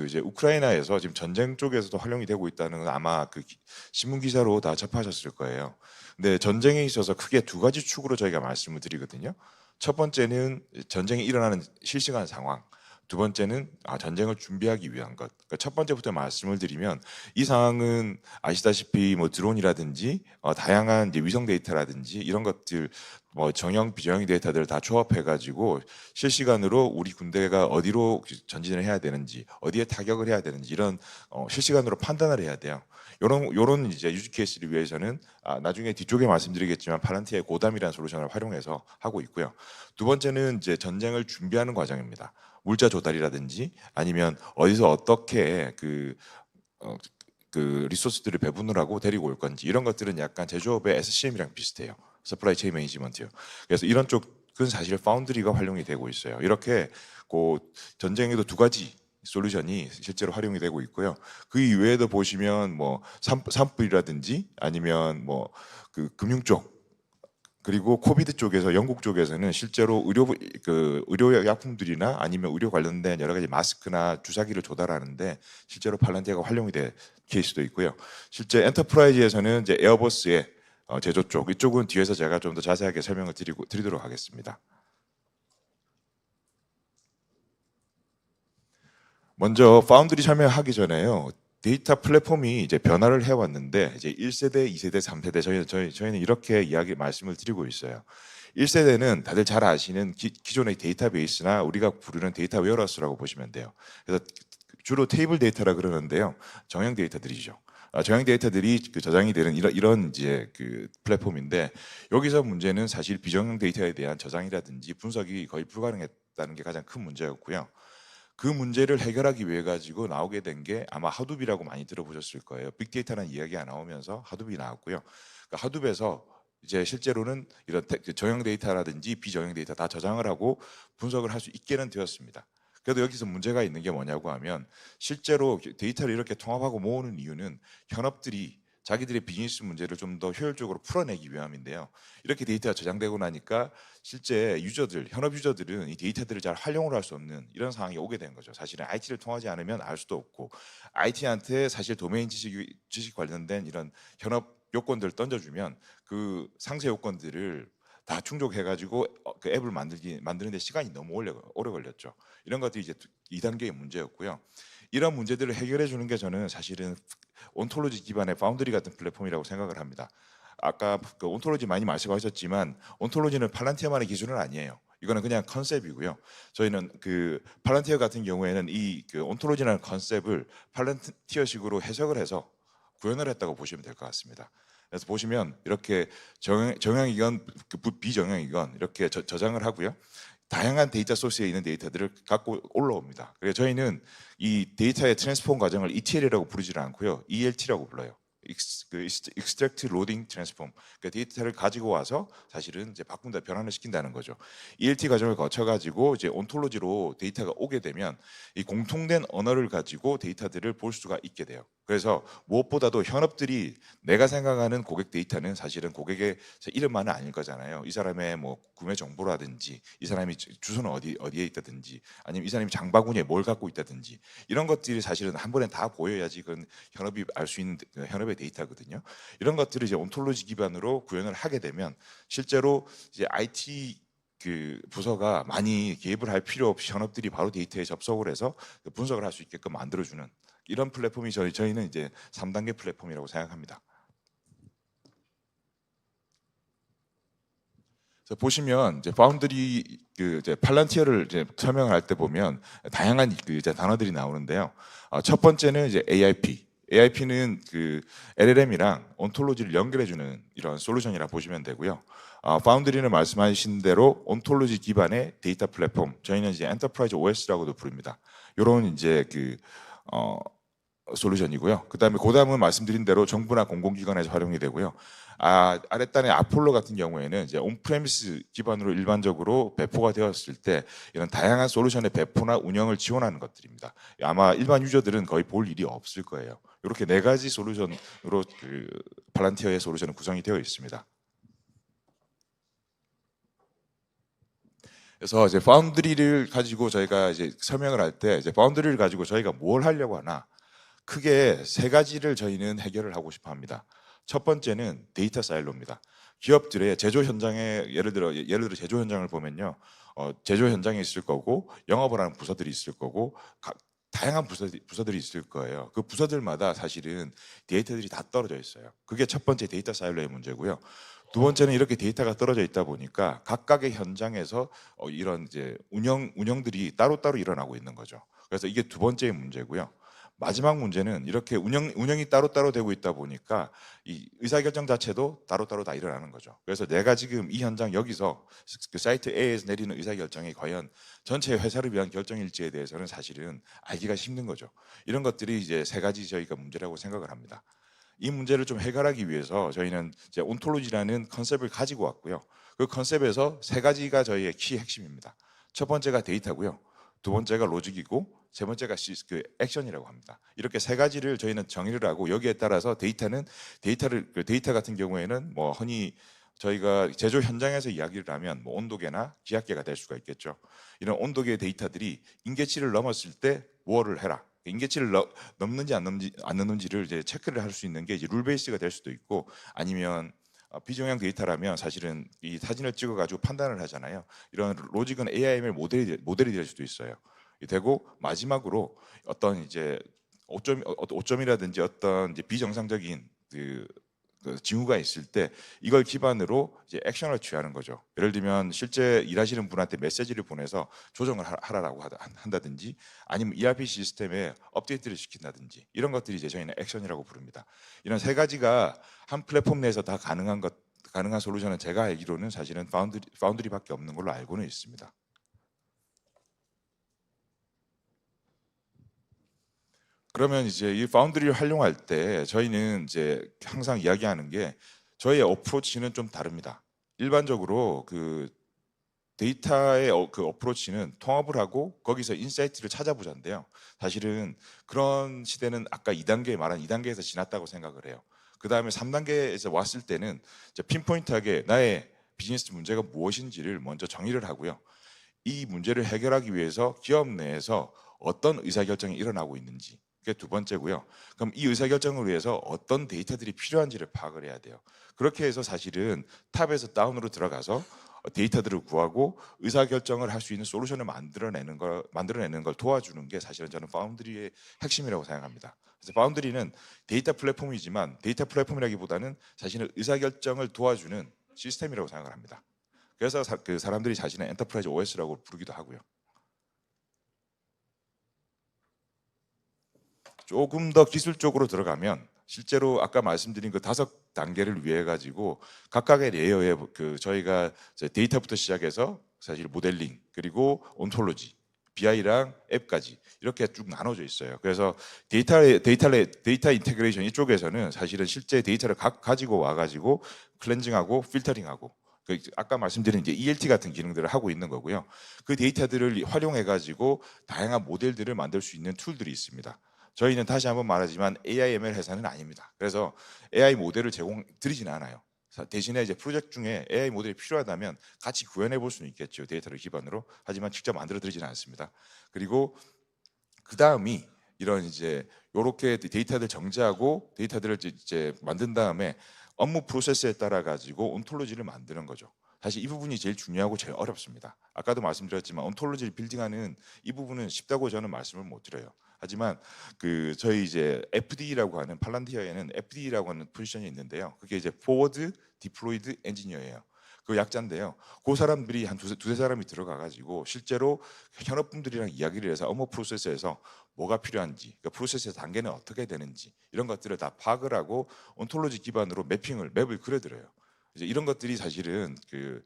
Speaker 3: 이제 우크라이나에서 지금 전쟁 쪽에서도 활용이 되고 있다는 건 아마 그 신문 기사로 다 접하셨을 거예요. 근데 전쟁에 있어서 크게 두 가지 축으로 저희가 말씀을 드리거든요. 첫 번째는 전쟁이 일어나는 실시간 상황. 두 번째는 전쟁을 준비하기 위한 것. 그러니까 첫 번째부터 말씀을 드리면 이 상황은 아시다시피 뭐 드론이라든지 다양한 이제 위성 데이터라든지 이런 것들 뭐 정형 비정형 데이터들을 다 조합해가지고 실시간으로 우리 군대가 어디로 전진을 해야 되는지 어디에 타격을 해야 되는지 이런 실시간으로 판단을 해야 돼요. 요런 이제 유즈 케이스를 위해서는 나중에 뒤쪽에 말씀드리겠지만 팔란티아의 고담이라는 솔루션을 활용해서 하고 있고요. 두 번째는 이제 전쟁을 준비하는 과정입니다. 물자 조달이라든지 아니면 어디서 어떻게 그 리소스들을 배분을 하고 데리고 올 건지 이런 것들은 약간 제조업의 SCM이랑 비슷해요. 서플라이 체인 매니지먼트요. 그래서 이런 쪽 그건 사실 파운드리가 활용이 되고 있어요. 이렇게 그 전쟁에도 두 가지 솔루션이 실제로 활용이 되고 있고요. 그 이외에도 보시면 뭐 산불이라든지 아니면 뭐 그 금융 쪽 그리고 코비드 쪽에서 영국 쪽에서는 실제로 의료 약품들이나 아니면 의료 관련된 여러 가지 마스크나 주사기를 조달하는데 실제로 팔란티아가 활용이 된 케이스도 있고요. 실제 엔터프라이즈에서는 이제 에어버스의 제조 쪽 이쪽은 뒤에서 제가 좀 더 자세하게 설명을 드리도록 하겠습니다. 먼저 파운드리 참여하기 전에요. 데이터 플랫폼이 이제 변화를 해왔는데 이제 1세대, 2세대, 3세대 저희는 이렇게 말씀을 드리고 있어요. 1세대는 다들 잘 아시는 기존의 데이터베이스나 우리가 부르는 데이터 웨어하우스라고 보시면 돼요. 그래서 주로 테이블 데이터라 그러는데요. 정형 데이터들이죠. 정형 데이터들이 저장이 되는 이런 이제 그 플랫폼인데 여기서 문제는 사실 비정형 데이터에 대한 저장이라든지 분석이 거의 불가능했다는 게 가장 큰 문제였고요. 그 문제를 해결하기 위해 가지고 나오게 된 게 아마 하둡이라고 많이 들어보셨을 거예요. 빅데이터라는 이야기가 나오면서 하둡이 나왔고요. 그 하둡에서 이제 실제로는 이런 정형 데이터라든지 비정형 데이터 다 저장을 하고 분석을 할 수 있게는 되었습니다. 그래도 여기서 문제가 있는 게 뭐냐고 하면 실제로 데이터를 이렇게 통합하고 모으는 이유는 현업들이 자기들의 비즈니스 문제를 좀 더 효율적으로 풀어내기 위함인데요. 이렇게 데이터가 저장되고 나니까 실제 현업 유저들은 이 데이터들을 잘 활용을 할 수 없는 이런 상황이 오게 된 거죠. 사실은 IT를 통하지 않으면 알 수도 없고 IT한테 사실 도메인 지식 관련된 이런 현업 요건들을 던져주면 그 상세 요건들을 다 충족해가지고 그 앱을 만드는데 시간이 너무 오래 걸렸죠. 이런 것들이 이제 2단계의 문제였고요. 이런 문제들을 해결해 주는 게 저는 사실은 온톨로지 기반의 파운드리 같은 플랫폼이라고 생각을 합니다. 아까 그 온톨로지 많이 말씀하셨지만 온톨로지는 팔란티어만의 기술은 아니에요. 이거는 그냥 컨셉이고요. 저희는 그 팔란티어 같은 경우에는 이 그 온톨로지라는 컨셉을 팔란티어식으로 해석을 해서 구현을 했다고 보시면 될 것 같습니다. 그래서 보시면 이렇게 정형이건 비정형이건 이렇게 저장을 하고요. 다양한 데이터 소스에 있는 데이터들을 갖고 올라옵니다. 그래서 저희는 이 데이터의 트랜스폼 과정을 ETL이라고 부르지는 않고요. ELT라고 불러요. Extract, Loading, Transform. 그러니까 데이터를 가지고 와서 사실은 이제 바꾼다, 변환을 시킨다는 거죠. ELT 과정을 거쳐가지고 이제 온톨로지로 데이터가 오게 되면 이 공통된 언어를 가지고 데이터들을 볼 수가 있게 돼요. 그래서 무엇보다도 현업들이 내가 생각하는 고객 데이터는 사실은 고객의 이름만은 아닐 거잖아요. 이 사람의 뭐 구매 정보라든지, 이 사람이 주소는 어디에 있다든지, 아니면 이 사람이 장바구니에 뭘 갖고 있다든지 이런 것들이 사실은 한 번에 다 보여야지 그건 현업이 알 수 있는 현업의 데이터거든요. 이런 것들을 이제 온톨로지 기반으로 구현을 하게 되면 실제로 이제 IT 그 부서가 많이 개입을 할 필요 없이 현업들이 바로 데이터에 접속을 해서 분석을 할 수 있게끔 만들어주는 이런 플랫폼이 저희는 이제 3단계 플랫폼이라고 생각합니다. 보시면 이제 파운드리 이제 팔란티어를 이제 설명할 때 보면 다양한 이제 단어들이 나오는데요. 첫 번째는 이제 AIP. AIP는 그 LLM이랑 온톨로지를 연결해주는 이런 솔루션이라 보시면 되고요. 파운드리는 말씀하신 대로 온톨로지 기반의 데이터 플랫폼. 저희는 이제 엔터프라이즈 OS라고도 부릅니다. 이런 이제 솔루션이고요. 그다음에 고다음은 말씀드린 대로 정부나 공공기관에서 활용이 되고요. 아랫단의 아폴로 같은 경우에는 이제 온프레미스 기반으로 일반적으로 배포가 되었을 때 이런 다양한 솔루션의 배포나 운영을 지원하는 것들입니다. 아마 일반 유저들은 거의 볼 일이 없을 거예요. 이렇게 네 가지 솔루션으로 그 팔란티어의 솔루션은 구성이 되어 있습니다. 그래서 이제 파운드리를 가지고 저희가 이제 설명을 할 때 이제 파운드리를 가지고 저희가 뭘 하려고 하나 크게 세 가지를 저희는 해결을 하고 싶어 합니다. 첫 번째는 데이터 사일로입니다. 기업들의 제조 현장에 예를 들어 제조 현장을 보면요. 제조 현장에 있을 거고 영업을 하는 부서들이 있을 거고 다양한 부서들이 있을 거예요. 그 부서들마다 사실은 데이터들이 다 떨어져 있어요. 그게 첫 번째 데이터 사일로의 문제고요. 두 번째는 이렇게 데이터가 떨어져 있다 보니까 각각의 현장에서 이런 이제 운영들이 따로따로 일어나고 있는 거죠. 그래서 이게 두 번째의 문제고요. 마지막 문제는 이렇게 운영이 따로따로 되고 있다 보니까 이 의사결정 자체도 따로따로 다 일어나는 거죠. 그래서 내가 지금 이 현장 여기서 그 사이트 A에서 내리는 의사결정이 과연 전체 회사를 위한 결정일지에 대해서는 사실은 알기가 힘든 거죠. 이런 것들이 이제 세 가지 저희가 문제라고 생각을 합니다. 이 문제를 좀 해결하기 위해서 저희는 이제 온톨로지라는 컨셉을 가지고 왔고요. 그 컨셉에서 세 가지가 저희의 키 핵심입니다. 첫 번째가 데이터고요. 두 번째가 로직이고 세 번째가 액션이라고 합니다. 이렇게 세 가지를 저희는 정의를 하고 여기에 따라서 데이터 같은 경우에는 뭐 흔히 저희가 제조 현장에서 이야기를 하면 뭐 온도계나 기압계가 될 수가 있겠죠. 이런 온도계 데이터들이 인계치를 넘었을 때 뭐를 해라. 인계치를 넘는지 안 넘는지를 이제 체크를 할 수 있는 게 이제 룰 베이스가 될 수도 있고 아니면 비정형 데이터라면 사실은 이 사진을 찍어가지고 판단을 하잖아요. 이런 로직은 AIML 모델이 될 수도 있어요. 되고 마지막으로 어떤 이제 오점이라든지 어떤 이제 비정상적인 그 징후가 있을 때 이걸 기반으로 이제 액션을 취하는 거죠. 예를 들면 실제 일하시는 분한테 메시지를 보내서 조정을 하라고 한다든지 아니면 ERP 시스템에 업데이트를 시킨다든지 이런 것들이 이제 저희는 액션이라고 부릅니다. 이런 세 가지가 한 플랫폼 내에서 다 가능한 솔루션은 제가 알기로는 사실은 파운드리밖에 없는 걸로 알고는 있습니다. 그러면 이제 이 파운드리를 활용할 때 저희는 이제 항상 이야기하는 게 저희의 어프로치는 좀 다릅니다. 일반적으로 그 데이터의 그 어프로치는 통합을 하고 거기서 인사이트를 찾아보자인데요. 사실은 그런 시대는 아까 2단계 말한 2단계에서 지났다고 생각을 해요. 그 다음에 3단계에서 왔을 때는 이제 핀포인트하게 나의 비즈니스 문제가 무엇인지를 먼저 정의를 하고요. 이 문제를 해결하기 위해서 기업 내에서 어떤 의사결정이 일어나고 있는지 그게 두 번째고요. 그럼 이 의사결정을 위해서 어떤 데이터들이 필요한지를 파악을 해야 돼요. 그렇게 해서 사실은 탑에서 다운으로 들어가서 데이터들을 구하고 의사결정을 할 수 있는 솔루션을 만들어내는 걸 도와주는 게 사실은 저는 파운드리의 핵심이라고 생각합니다. 그래서 파운드리는 데이터 플랫폼이지만 데이터 플랫폼이라기보다는 자신의 의사결정을 도와주는 시스템이라고 생각을 합니다. 그래서 그 사람들이 자신의 엔터프라이즈 OS라고 부르기도 하고요. 조금 더 기술적으로 들어가면 실제로 아까 말씀드린 그 5단계를 위해 가지고 각각의 레이어에 그 저희가 데이터부터 시작해서 사실 모델링 그리고 온톨로지, BI랑 앱까지 이렇게 쭉 나눠져 있어요. 그래서 데이터 인테그레이션 이쪽에서는 사실은 실제 데이터를 가지고 와가지고 클렌징하고 필터링하고 아까 말씀드린 이제 ELT 같은 기능들을 하고 있는 거고요. 그 데이터들을 활용해 가지고 다양한 모델들을 만들 수 있는 툴들이 있습니다. 저희는 다시 한번 말하지만 AI/ML 회사는 아닙니다. 그래서 AI 모델을 드리지는 않아요. 대신에 이제 프로젝트 중에 AI 모델이 필요하다면 같이 구현해 볼 수는 있겠죠. 데이터를 기반으로. 하지만 직접 만들어 드리지는 않습니다. 그리고 그 다음이 이런 이제 요렇게 데이터들 정제하고 데이터들을 이제 만든 다음에 업무 프로세스에 따라 가지고 온톨로지를 만드는 거죠. 사실 이 부분이 제일 중요하고 제일 어렵습니다. 아까도 말씀드렸지만 온톨로지를 빌딩하는 이 부분은 쉽다고 저는 말씀을 못 드려요. 하지만 그 저희 이제 FD라고 하는 팔란티어에는 FD라고 하는 포지션이 있는데요. 그게 이제 Forward Deployed Engineer예요. 그 약자인데요. 그 사람들이 한 두세 사람이 들어가 가지고 실제로 현업분들이랑 이야기를 해서 업무 프로세스에서 뭐가 필요한지, 그 프로세스의 단계는 어떻게 되는지 이런 것들을 다 파악을 하고 온톨로지 기반으로 맵을 그려드려요. 이제 이런 것들이 사실은 그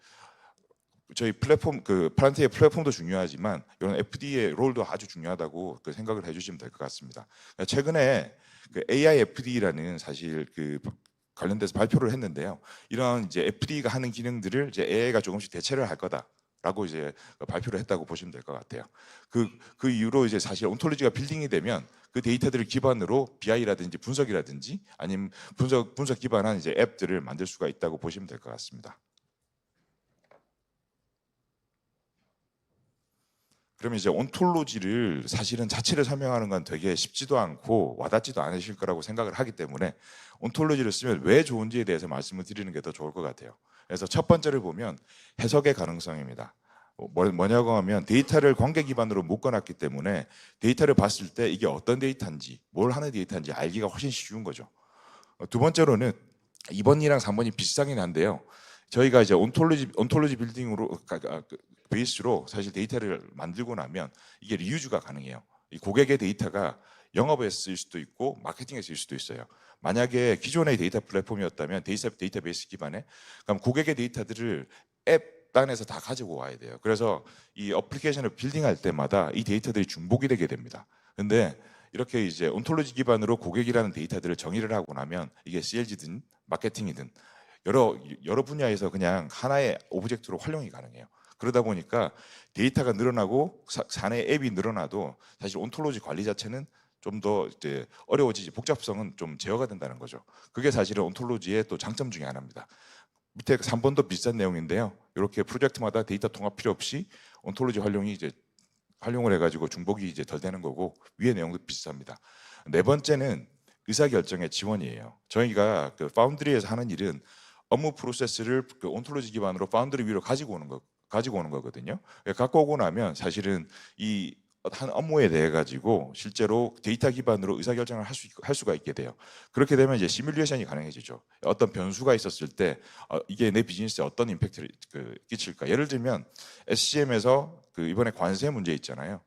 Speaker 3: 저희 플랫폼 그 플란티의 플랫폼도 중요하지만 이런 FD의 롤도 아주 중요하다고 그 생각을 해주시면 될 것 같습니다. 최근에 그 AI FD라는 사실 그 관련돼서 발표를 했는데요. 이런 이제 FD가 하는 기능들을 이제 AI가 조금씩 대체를 할 거다라고 이제 발표를 했다고 보시면 될 것 같아요. 그 이후로 이제 사실 온톨로지가 빌딩이 되면 그 데이터들을 기반으로 BI라든지 분석이라든지 아니면 분석 기반한 이제 앱들을 만들 수가 있다고 보시면 될 것 같습니다. 그러면 이제 온톨로지를 사실은 자체를 설명하는 건 되게 쉽지도 않고 와닿지도 않으실 거라고 생각을 하기 때문에 온톨로지를 쓰면 왜 좋은지에 대해서 말씀을 드리는 게 더 좋을 것 같아요. 그래서 첫 번째를 보면 해석의 가능성입니다. 뭐냐고 하면 데이터를 관계 기반으로 묶어놨기 때문에 데이터를 봤을 때 이게 어떤 데이터인지 뭘 하는 데이터인지 알기가 훨씬 쉬운 거죠. 두 번째로는 2번이랑 3번이 비슷하긴 한데요. 저희가 이제 온톨로지 빌딩으로 베이스로 사실 데이터를 만들고 나면 이게 리유즈가 가능해요. 이 고객의 데이터가 영업에 쓰일 수도 있고 마케팅에 쓰일 수도 있어요. 만약에 기존의 데이터 플랫폼이었다면 데이터베이스 기반에 그럼 고객의 데이터들을 앱 단에서 다 가지고 와야 돼요. 그래서 이 어플리케이션을 빌딩할 때마다 이 데이터들이 중복이 되게 됩니다. 근데 이렇게 이제 온톨로지 기반으로 고객이라는 데이터들을 정의를 하고 나면 이게 CLG든 마케팅이든 여러 분야에서 그냥 하나의 오브젝트로 활용이 가능해요. 그러다 보니까 데이터가 늘어나고 사내 앱이 늘어나도 사실 온톨로지 관리 자체는 좀 더 이제 어려워지지, 복잡성은 좀 제어가 된다는 거죠. 그게 사실은 온톨로지의 또 장점 중에 하나입니다. 밑에 3번도 비슷한 내용인데요. 이렇게 프로젝트마다 데이터 통합 필요 없이 온톨로지 활용을 해가지고 중복이 이제 덜 되는 거고, 위의 내용도 비슷합니다. 네 번째는 의사결정의 지원이에요. 저희가 그 파운드리에서 하는 일은 업무 프로세스를 그 온톨로지 기반으로 파운드리 위로 가지고 오는 거거든요. 갖고 오고 나면 사실은 이 한 업무에 대해 가지고 실제로 데이터 기반으로 의사결정을 할 수가 있게 돼요. 그렇게 되면 이제 시뮬레이션이 가능해지죠. 어떤 변수가 있었을 때 이게 내 비즈니스에 어떤 임팩트를 끼칠까. 예를 들면 SCM에서 그 이번에 관세 문제 있잖아요.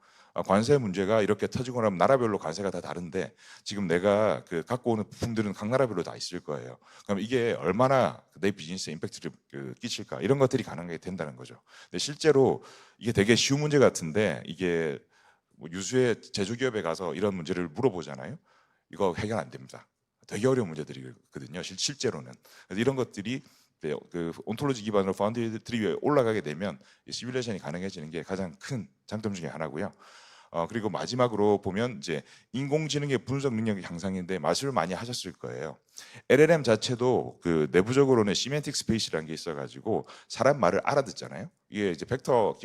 Speaker 3: 관세 문제가 이렇게 터지고 나면 나라별로 관세가 다 다른데, 지금 내가 그 갖고 오는 부품들은 각 나라별로 다 있을 거예요. 그럼 이게 얼마나 내 비즈니스에 임팩트를 끼칠까, 이런 것들이 가능하게 된다는 거죠. 근데 실제로 이게 되게 쉬운 문제 같은데, 이게 뭐 유수의 제조기업에 가서 이런 문제를 물어보잖아요. 이거 해결 안 됩니다. 되게 어려운 문제들이거든요. 실제로는. 그래서 이런 것들이 그 온톨로지 기반으로 파운드리 위에 올라가게 되면 시뮬레이션이 가능해지는 게 가장 큰 장점 중에 하나고요. 그리고 마지막으로 보면 이제 인공지능의 분석 능력이 향상인데 말씀을 많이 하셨을 거예요. LLM 자체도 그 내부적으로는 시멘틱 스페이스라는 게 있어가지고 사람 말을 알아듣잖아요. 이게 이제 벡터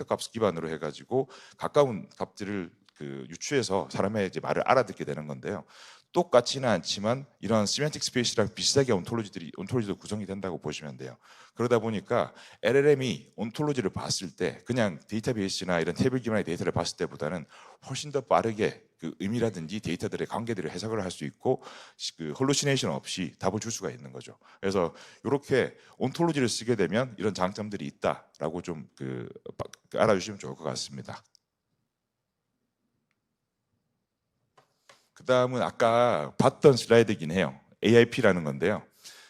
Speaker 3: 값 기반으로 해가지고 가까운 값들을 그 유추해서 사람의 이제 말을 알아듣게 되는 건데요. 똑같지는 않지만 이런 시멘틱 스페이스랑 비슷하게 온톨로지도 구성이 된다고 보시면 돼요. 그러다 보니까 LLM이 온톨로지를 봤을 때 그냥 데이터베이스나 이런 테이블 기반의 데이터를 봤을 때보다는 훨씬 더 빠르게 그 의미라든지 데이터들의 관계들을 해석을 할 수 있고, 그 홀루시네이션 없이 답을 줄 수가 있는 거죠. 그래서 이렇게 온톨로지를 쓰게 되면 이런 장점들이 있다라고 좀 알아주시면 좋을 것 같습니다. 그 다음은 아까 봤던 슬라이드이긴 해요. AIP라는 건데요.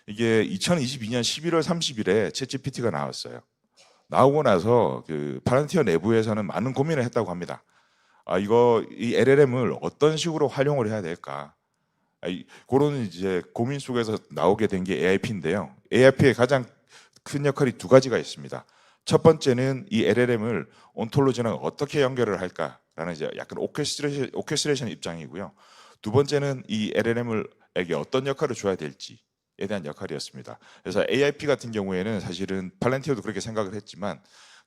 Speaker 3: 이게 2022년 11월 30일에 챗GPT가 나왔어요. 나오고 나서 그 파란티어 내부에서는 많은 고민을 했다고 합니다. 이 LLM을 어떤 식으로 활용을 해야 될까? 그런 이제 고민 속에서 나오게 된 게 AIP인데요. AIP의 가장 큰 역할이 두 가지가 있습니다. 첫 번째는 이 LLM을 온톨로지랑 어떻게 연결을 할까라는 이제 약간 오케스트레이션 입장이고요. 두 번째는 이 LLM에게 어떤 역할을 줘야 될지에 대한 역할이었습니다. 그래서 AIP 같은 경우에는 사실은 팔란티어도 그렇게 생각을 했지만,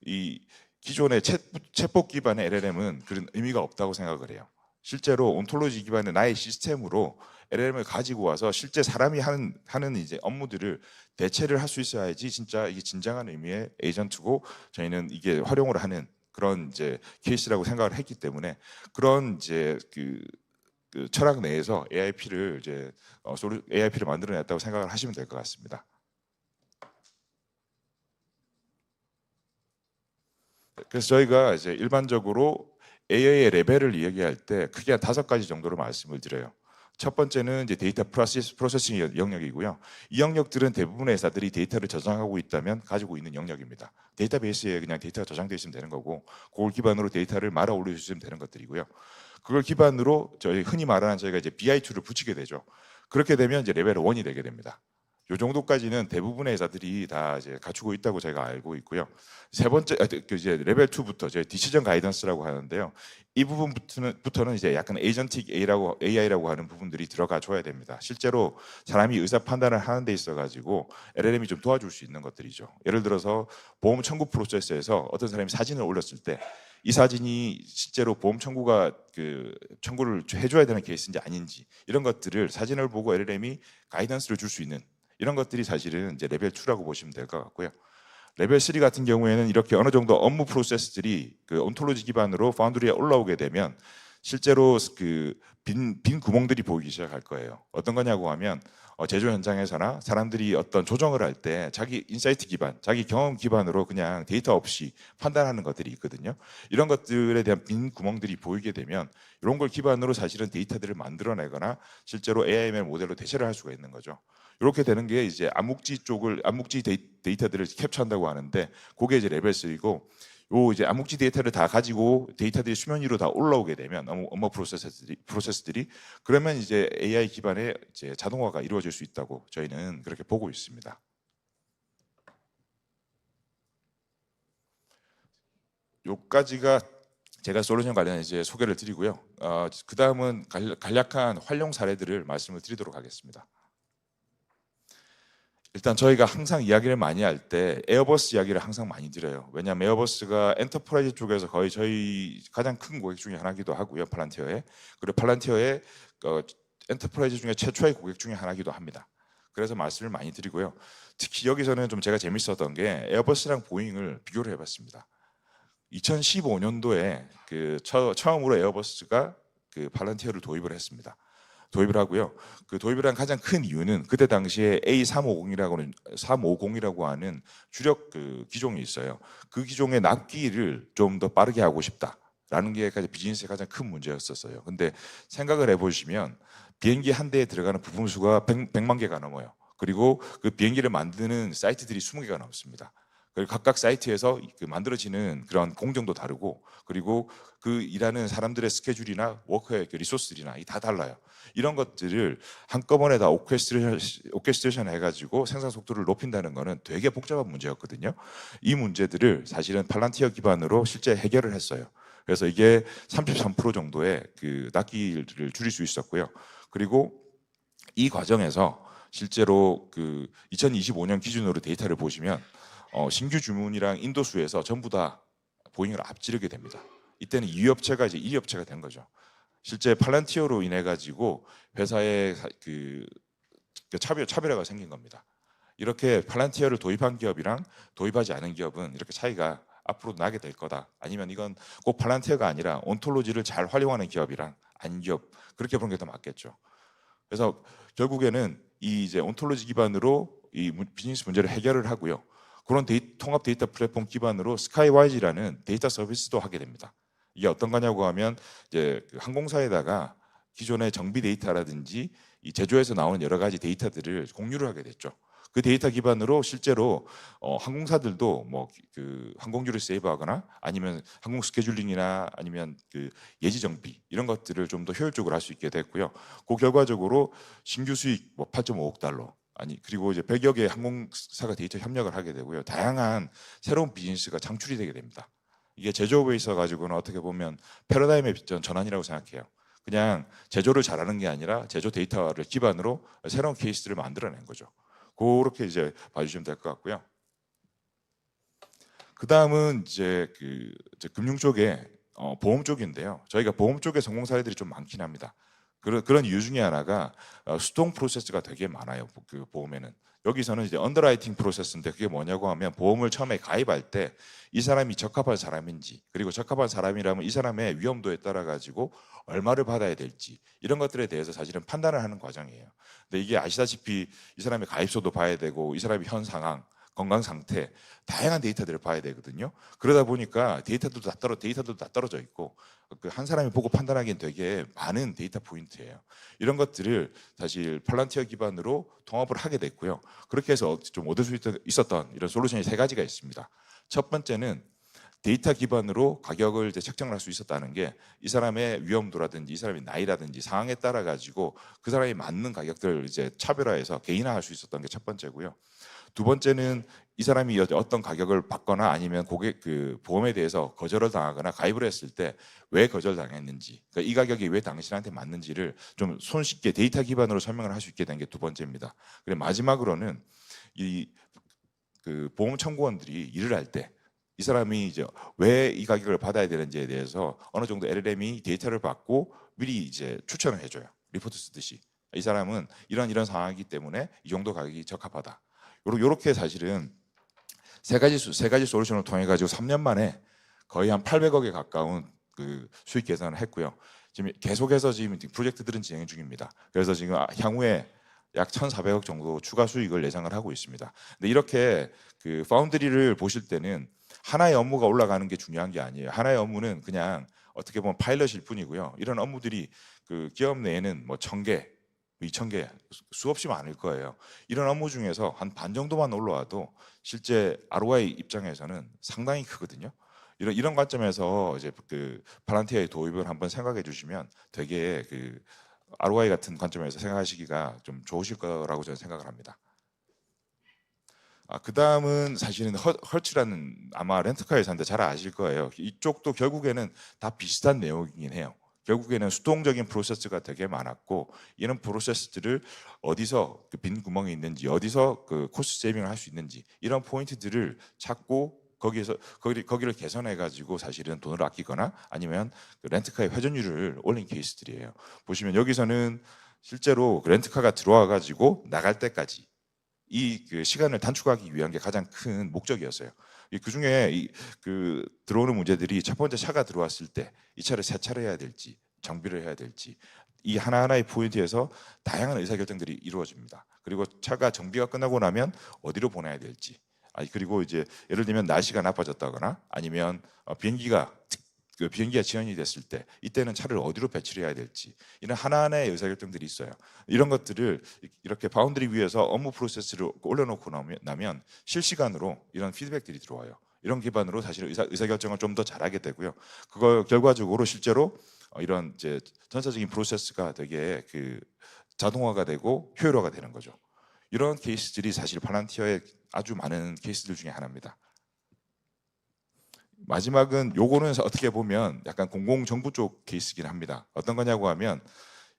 Speaker 3: 이 기존의 챗봇 기반의 LLM은 그런 의미가 없다고 생각을 해요. 실제로 온톨로지 기반의 나의 시스템으로 LLM을 가지고 와서 실제 사람이 하는 이제 업무들을 대체를 할 수 있어야지 진짜 이게 진정한 의미의 에이전트고, 저희는 이게 활용을 하는 그런 이제 케이스라고 생각을 했기 때문에, 그런 이제 그 철학 내에서 AIP를 만들어냈다고 생각을 하시면 될 것 같습니다. 그래서 저희가 이제 일반적으로 AI의 레벨을 이야기할 때 크게 한 5가지 정도로 말씀을 드려요. 첫 번째는 이제 데이터 프로세싱 영역이고요. 이 영역들은 대부분의 회사들이 데이터를 저장하고 있다면 가지고 있는 영역입니다. 데이터베이스에 그냥 데이터가 저장되어 있으면 되는 거고, 그걸 기반으로 데이터를 말아 올려주시면 되는 것들이고요. 그걸 기반으로 저희 흔히 말하는 저희가 이제 BI2를 붙이게 되죠. 그렇게 되면 이제 레벨 1이 되게 됩니다. 이 정도까지는 대부분의 회사들이 다 이제 갖추고 있다고 제가 알고 있고요. 세 번째, 이제 레벨 2부터 저희 디시전 가이던스라고 하는데요. 이 부분부터는 이제 약간 에이전틱 AI라고 하는 부분들이 들어가 줘야 됩니다. 실제로 사람이 의사 판단을 하는 데 있어 가지고 LLM이 좀 도와줄 수 있는 것들이죠. 예를 들어서 보험 청구 프로세스에서 어떤 사람이 사진을 올렸을 때 이 사진이 실제로 보험 청구가 청구를 해줘야 되는 케이스인지 아닌지, 이런 것들을 사진을 보고 LLM이 가이던스를 줄 수 있는 이런 것들이 사실은 이제 레벨 2라고 보시면 될 것 같고요. 레벨 3 같은 경우에는 이렇게 어느 정도 업무 프로세스들이 그 온톨로지 기반으로 파운드리에 올라오게 되면 실제로 빈 구멍들이 보이기 시작할 거예요. 어떤 거냐고 하면 제조 현장에서나 사람들이 어떤 조정을 할 때 자기 인사이트 기반, 자기 경험 기반으로 그냥 데이터 없이 판단하는 것들이 있거든요. 이런 것들에 대한 빈 구멍들이 보이게 되면 이런 걸 기반으로 사실은 데이터들을 만들어내거나 실제로 AIML 모델로 대체를 할 수가 있는 거죠. 이렇게 되는 게 이제 암묵지 데이터들을 캡처한다고 하는데, 그게 이제 레벨 3이고, 요 이제 암묵지 데이터를 다 가지고 데이터들이 수면 위로 다 올라오게 되면 업무 프로세스들이 그러면 이제 AI 기반의 이제 자동화가 이루어질 수 있다고 저희는 그렇게 보고 있습니다. 요까지가 제가 솔루션 관련 이제 소개를 드리고요. 그 다음은 간략한 활용 사례들을 말씀을 드리도록 하겠습니다. 일단 저희가 항상 이야기를 많이 할 때 에어버스 이야기를 항상 많이 드려요. 왜냐하면 에어버스가 엔터프라이즈 쪽에서 거의 저희 가장 큰 고객 중에 하나기도 하고요. 팔란티어에. 그리고 팔란티어의 엔터프라이즈 중에 최초의 고객 중에 하나기도 합니다. 그래서 말씀을 많이 드리고요. 특히 여기서는 좀 제가 재밌었던 게 에어버스랑 보잉을 비교를 해봤습니다. 2015년도에 처음으로 에어버스가 팔란티어를 도입을 했습니다. 도입을 하고요. 그 도입을 한 가장 큰 이유는 그때 당시에 A350이라고 하는 주력 기종이 있어요. 그 기종의 납기를 좀 더 빠르게 하고 싶다라는 게 비즈니스의 가장 큰 문제였었어요. 근데 생각을 해보시면 비행기 한 대에 들어가는 부품 수가 100만 개가 넘어요. 그리고 그 비행기를 만드는 사이트들이 20개가 넘습니다. 그리고 각각 사이트에서 만들어지는 그런 공정도 다르고, 그리고 그 일하는 사람들의 스케줄이나 워커의 리소스들이나 다 달라요. 이런 것들을 한꺼번에 다 오케스트레이션 해가지고 생산 속도를 높인다는 거는 되게 복잡한 문제였거든요. 이 문제들을 사실은 팔란티어 기반으로 실제 해결을 했어요. 그래서 이게 33% 정도의 납기를 줄일 수 있었고요. 그리고 이 과정에서 실제로 2025년 기준으로 데이터를 보시면 신규 주문이랑 인도수에서 전부 다 보잉을 앞지르게 됩니다. 이때는 2업체가 이제 1업체가 된 거죠. 실제 팔란티어로 인해 가지고 회사의 차별화가 생긴 겁니다. 이렇게 팔란티어를 도입한 기업이랑 도입하지 않은 기업은 이렇게 차이가 앞으로 나게 될 거다. 아니면 이건 꼭 팔란티어가 아니라 온톨로지를 잘 활용하는 기업이랑 아닌 기업, 그렇게 보는 게 더 맞겠죠. 그래서 결국에는 이 이제 온톨로지 기반으로 이 비즈니스 문제를 해결을 하고요. 그런 통합 데이터 플랫폼 기반으로 스카이와이즈라는 데이터 서비스도 하게 됩니다. 이게 어떤 거냐고 하면 이제 항공사에다가 기존의 정비 데이터라든지 이 제조에서 나오는 여러 가지 데이터들을 공유를 하게 됐죠. 그 데이터 기반으로 실제로 항공사들도 뭐 항공료를 세이브하거나 아니면 항공 스케줄링이나 아니면 예지 정비 이런 것들을 좀 더 효율적으로 할 수 있게 됐고요. 그 결과적으로 신규 수익 뭐 8.5억 달러 그리고 이제 100여 개의 항공사가 데이터 협력을 하게 되고요. 다양한 새로운 비즈니스가 창출이 되게 됩니다. 이게 제조업에 있어 가지고는 어떻게 보면 패러다임의 전환이라고 생각해요. 그냥 제조를 잘하는 게 아니라 제조 데이터를 기반으로 새로운 케이스들을 만들어낸 거죠. 그렇게 이제 봐주시면 될 것 같고요. 그 다음은 이제 금융 쪽에 보험 쪽인데요. 저희가 보험 쪽에 성공 사례들이 좀 많긴 합니다. 그런 이유 중에 하나가 수동 프로세스가 되게 많아요. 보험에는 여기서는 이제 언더라이팅 프로세스인데 그게 뭐냐고 하면 보험을 처음에 가입할 때 이 사람이 적합한 사람인지, 그리고 적합한 사람이라면 이 사람의 위험도에 따라 가지고 얼마를 받아야 될지 이런 것들에 대해서 사실은 판단을 하는 과정이에요. 근데 이게 아시다시피 이 사람의 가입소도 봐야 되고 이 사람의 현 상황, 건강 상태, 다양한 데이터들을 봐야 되거든요. 그러다 보니까 데이터도 다 떨어져 있고 한 사람이 보고 판단하기엔 되게 많은 데이터 포인트예요. 이런 것들을 사실 팔란티어 기반으로 통합을 하게 됐고요. 그렇게 해서 좀 얻을 수 있었던 이런 솔루션이 3가지가 있습니다. 첫 번째는 데이터 기반으로 가격을 이제 책정을 할 수 있었다는 게 이 사람의 위험도라든지 이 사람의 나이라든지 상황에 따라 가지고 그 사람이 맞는 가격들을 이제 차별화해서 개인화할 수 있었던 게 첫 번째고요. 두 번째는 이 사람이 어떤 가격을 받거나 아니면 보험에 대해서 거절을 당하거나 가입을 했을 때 왜 거절당했는지, 그러니까 이 가격이 왜 당신한테 맞는지를 좀 손쉽게 데이터 기반으로 설명을 할 수 있게 된 게 두 번째입니다. 그리고 마지막으로는 이 보험 청구원들이 일을 할 때 이 사람이 이제 왜 이 가격을 받아야 되는지에 대해서 어느 정도 LLM이 데이터를 받고 미리 이제 추천을 해줘요. 리포트 쓰듯이 이 사람은 이런 상황이기 때문에 이 정도 가격이 적합하다. 요렇게 사실은 세 가지 솔루션을 통해 가지고 3년 만에 거의 한 800억에 가까운 수익 계산을 했고요. 지금 계속해서 지금 프로젝트들은 진행 중입니다. 그래서 지금 향후에 약 1,400억 정도 추가 수익을 예상을 하고 있습니다. 근데 이렇게 파운드리를 보실 때는 하나의 업무가 올라가는 게 중요한 게 아니에요. 하나의 업무는 그냥 어떻게 보면 파일럿일 뿐이고요. 이런 업무들이 기업 내에는 뭐 1,000개, 2,000개 수없이 많을 거예요. 이런 업무 중에서 한 반 정도만 올라와도 실제 ROI 입장에서는 상당히 크거든요. 이런 관점에서 이제 그 팔란티아의 도입을 한번 생각해 주시면 되게 그 ROI 같은 관점에서 생각하시기가 좀 좋으실 거라고 저는 생각을 합니다. 그 다음은 사실은 헐츠라는 아마 렌트카 회사인데 잘 아실 거예요. 이쪽도 결국에는 다 비슷한 내용이긴 해요. 결국에는 수동적인 프로세스가 되게 많았고 이런 프로세스들을 어디서 그 빈 구멍이 있는지 어디서 그 코스트 세이빙을 할 수 있는지 이런 포인트들을 찾고 거기에서 거기를 개선해 가지고 사실은 돈을 아끼거나 아니면 그 렌트카의 회전율을 올린 케이스들이에요. 보시면 여기서는 실제로 그 렌트카가 들어와 가지고 나갈 때까지 이 그 시간을 단축하기 위한 게 가장 큰 목적이었어요. 그 중에 그 들어오는 문제들이 첫 번째 차가 들어왔을 때 이 차를 세차를 해야 될지 정비를 해야 될지 이 하나하나의 포인트에서 다양한 의사결정들이 이루어집니다. 그리고 차가 정비가 끝나고 나면 어디로 보내야 될지 그리고 이제 예를 들면 날씨가 나빠졌다거나 아니면 비행기가 지연이 됐을 때 이때는 차를 어디로 배치를 해야 될지 이런 하나하나의 의사결정들이 있어요. 이런 것들을 이렇게 바운드리 위에서 업무 프로세스를 올려놓고 나면 실시간으로 이런 피드백들이 들어와요. 이런 기반으로 사실 의사결정을 좀 더 잘하게 되고요. 그거 결과적으로 실제로 이런 이제 전체적인 프로세스가 되게 그 자동화가 되고 효율화가 되는 거죠. 이런 케이스들이 사실 팔란티어의 아주 많은 케이스들 중에 하나입니다. 마지막은 요거는 어떻게 보면 약간 공공정부 쪽 케이스긴 합니다. 어떤 거냐고 하면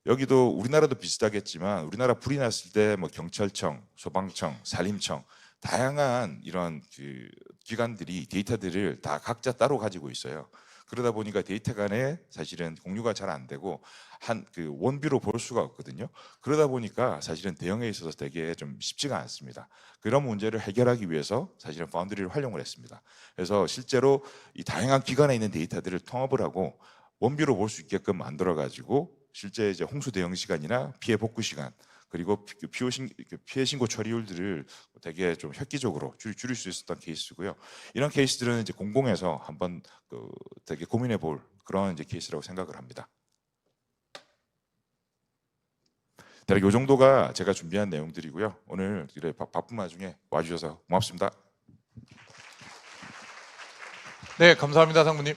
Speaker 3: 여기도 우리나라도 비슷하겠지만 우리나라 불이 났을 때 뭐 경찰청, 소방청, 산림청 다양한 이런 그 기관들이 데이터들을 다 각자 따로 가지고 있어요. 그러다 보니까 데이터 간에 사실은 공유가 잘 안 되고 한 그 원뷰로 볼 수가 없거든요. 그러다 보니까 사실은 대응에 있어서 되게 좀 쉽지가 않습니다. 그런 문제를 해결하기 위해서 사실은 파운드리를 활용을 했습니다. 그래서 실제로 이 다양한 기관에 있는 데이터들을 통합을 하고 원뷰로 볼 수 있게끔 만들어 가지고 실제 이제 홍수 대응 시간이나 피해 복구 시간 그리고 피해 신고 처리율들을 되게 좀 획기적으로 줄일 수 있었던 케이스고요. 이런 케이스들은 이제 공공에서 한번 그 되게 고민해 볼 그런 이제 케이스라고 생각을 합니다. 대략 요 정도가 제가 준비한 내용들이고요. 오늘 이래 바쁜 와중에 와주셔서 고맙습니다.
Speaker 2: 네, 감사합니다, 상무님.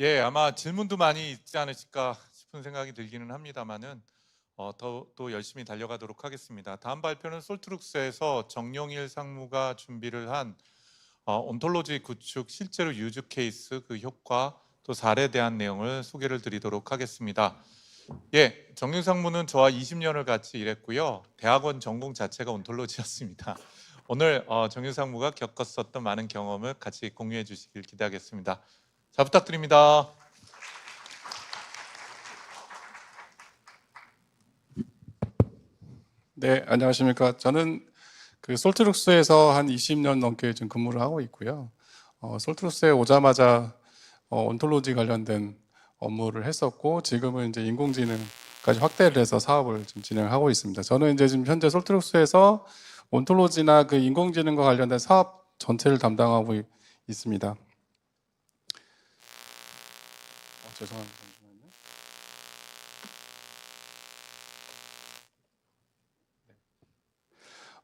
Speaker 2: 예, 아마 질문도 많이 있지 않으실까 싶은 생각이 들기는 합니다만은 또 열심히 달려가도록 하겠습니다. 다음 발표는 솔트룩스에서 정용일 상무가 준비를 한 온톨로지 구축 실제로 유즈 케이스 그 효과 또 사례에 대한 내용을 소개를 드리도록 하겠습니다. 예, 정윤 상무는 저와 20년을 같이 일했고요. 대학원 전공 자체가 온톨로지였습니다. 오늘 정윤 상무가 겪었었던 많은 경험을 같이 공유해 주시길 기대하겠습니다. 잘 부탁드립니다.
Speaker 4: 네, 안녕하십니까. 저는 그 솔트룩스에서 한 20년 넘게 지금 근무를 하고 있고요. 솔트룩스에 오자마자 온톨로지 관련된 업무를 했었고 지금은 이제 인공지능까지 확대를 해서 사업을 지금 진행하고 있습니다. 저는 이제 지금 현재 솔트룩스에서 온톨로지나 그 인공지능과 관련된 사업 전체를 담당하고 있습니다. 죄송합니다. 잠시만요.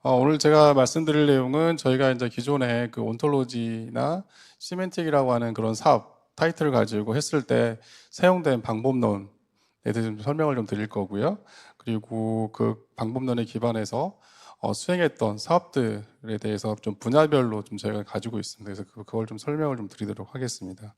Speaker 4: 오늘 제가 말씀드릴 내용은 저희가 이제 기존에 그 온톨로지나 시멘틱이라고 하는 그런 사업 타이틀을 가지고 했을 때 사용된 방법론에 대해서 좀 설명을 좀 드릴 거고요. 그리고 그 방법론에 기반해서 수행했던 사업들에 대해서 좀 분야별로 좀 저희가 가지고 있습니다. 그래서 그걸 좀 설명을 좀 드리도록 하겠습니다.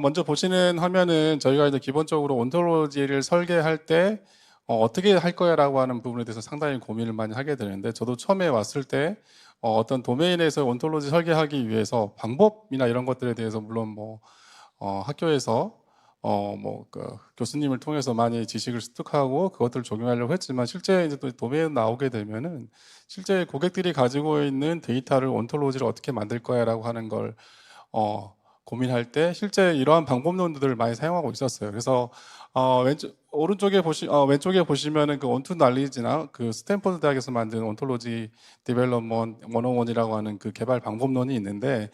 Speaker 4: 먼저 보시는 화면은 저희가 이제 기본적으로 온톨로지를 설계할 때 어떻게 할 거야라고 하는 부분에 대해서 상당히 고민을 많이 하게 되는데 저도 처음에 왔을 때 어떤 도메인에서 온톨로지 설계하기 위해서 방법이나 이런 것들에 대해서 물론 뭐 학교에서 그 교수님을 통해서 많이 지식을 습득하고 그것들을 적용하려고 했지만 실제 이제 또 도메인 나오게 되면은 실제 고객들이 가지고 있는 데이터를 온톨로지를 어떻게 만들 거야라고 하는 걸 고민할 때 실제 이러한 방법론들을 많이 사용하고 있었어요. 그래서 왼쪽에 보시면은 그 온투 날리지나 그 스탠포드 대학에서 만든 온톨로지 디벨롭먼트 101이라고 하는 그 개발 방법론이 있는데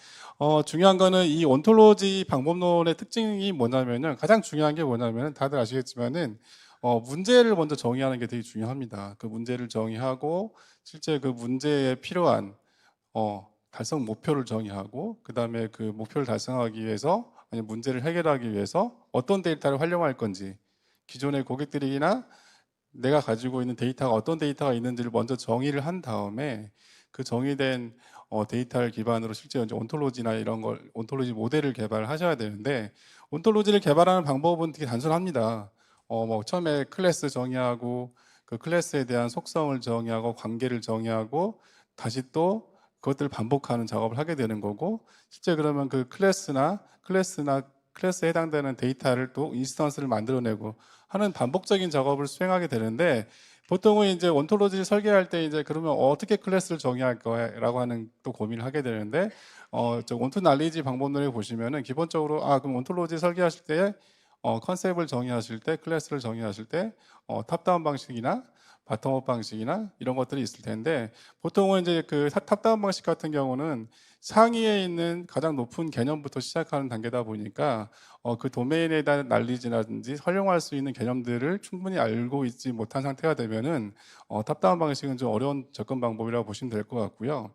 Speaker 4: 중요한 거는 이 온톨로지 방법론의 특징이 뭐냐면은 가장 중요한 게 뭐냐면은 다들 아시겠지만은 문제를 먼저 정의하는 게 되게 중요합니다. 그 문제를 정의하고 실제 그 문제에 필요한 달성 목표를 정의하고 그다음에 그 목표를 달성하기 위해서 아니 문제를 해결하기 위해서 어떤 데이터를 활용할 건지 기존의 고객들이나 내가 가지고 있는 데이터가 어떤 데이터가 있는지를 먼저 정의를 한 다음에 그 정의된 데이터를 기반으로 실제 이제 온톨로지나 이런 걸 온톨로지 모델을 개발하셔야 되는데 온톨로지를 개발하는 방법은 되게 단순합니다. 뭐 처음에 클래스 정의하고 그 클래스에 대한 속성을 정의하고 관계를 정의하고 다시 또 그것들을 반복하는 작업을 하게 되는 거고 실제 그러면 그 클래스에 해당되는 데이터를 또 인스턴스를 만들어내고 하는 반복적인 작업을 수행하게 되는데 보통은 이제 온톨로지를 설계할 때 이제 그러면 어떻게 클래스를 정의할 거야라고 하는 또 고민을 하게 되는데 저 온토 날리지 방법론에 보시면은 기본적으로 그럼 온톨로지 설계하실 때 컨셉을 정의하실 때 클래스를 정의하실 때 탑다운 방식이나 바텀업 방식이나 이런 것들이 있을 텐데 보통은 이제 그 탑다운 방식 같은 경우는 상위에 있는 가장 높은 개념부터 시작하는 단계다 보니까 그 도메인에 대한 난리지라든지 활용할 수 있는 개념들을 충분히 알고 있지 못한 상태가 되면은 탑다운 방식은 좀 어려운 접근 방법이라고 보시면 될 것 같고요.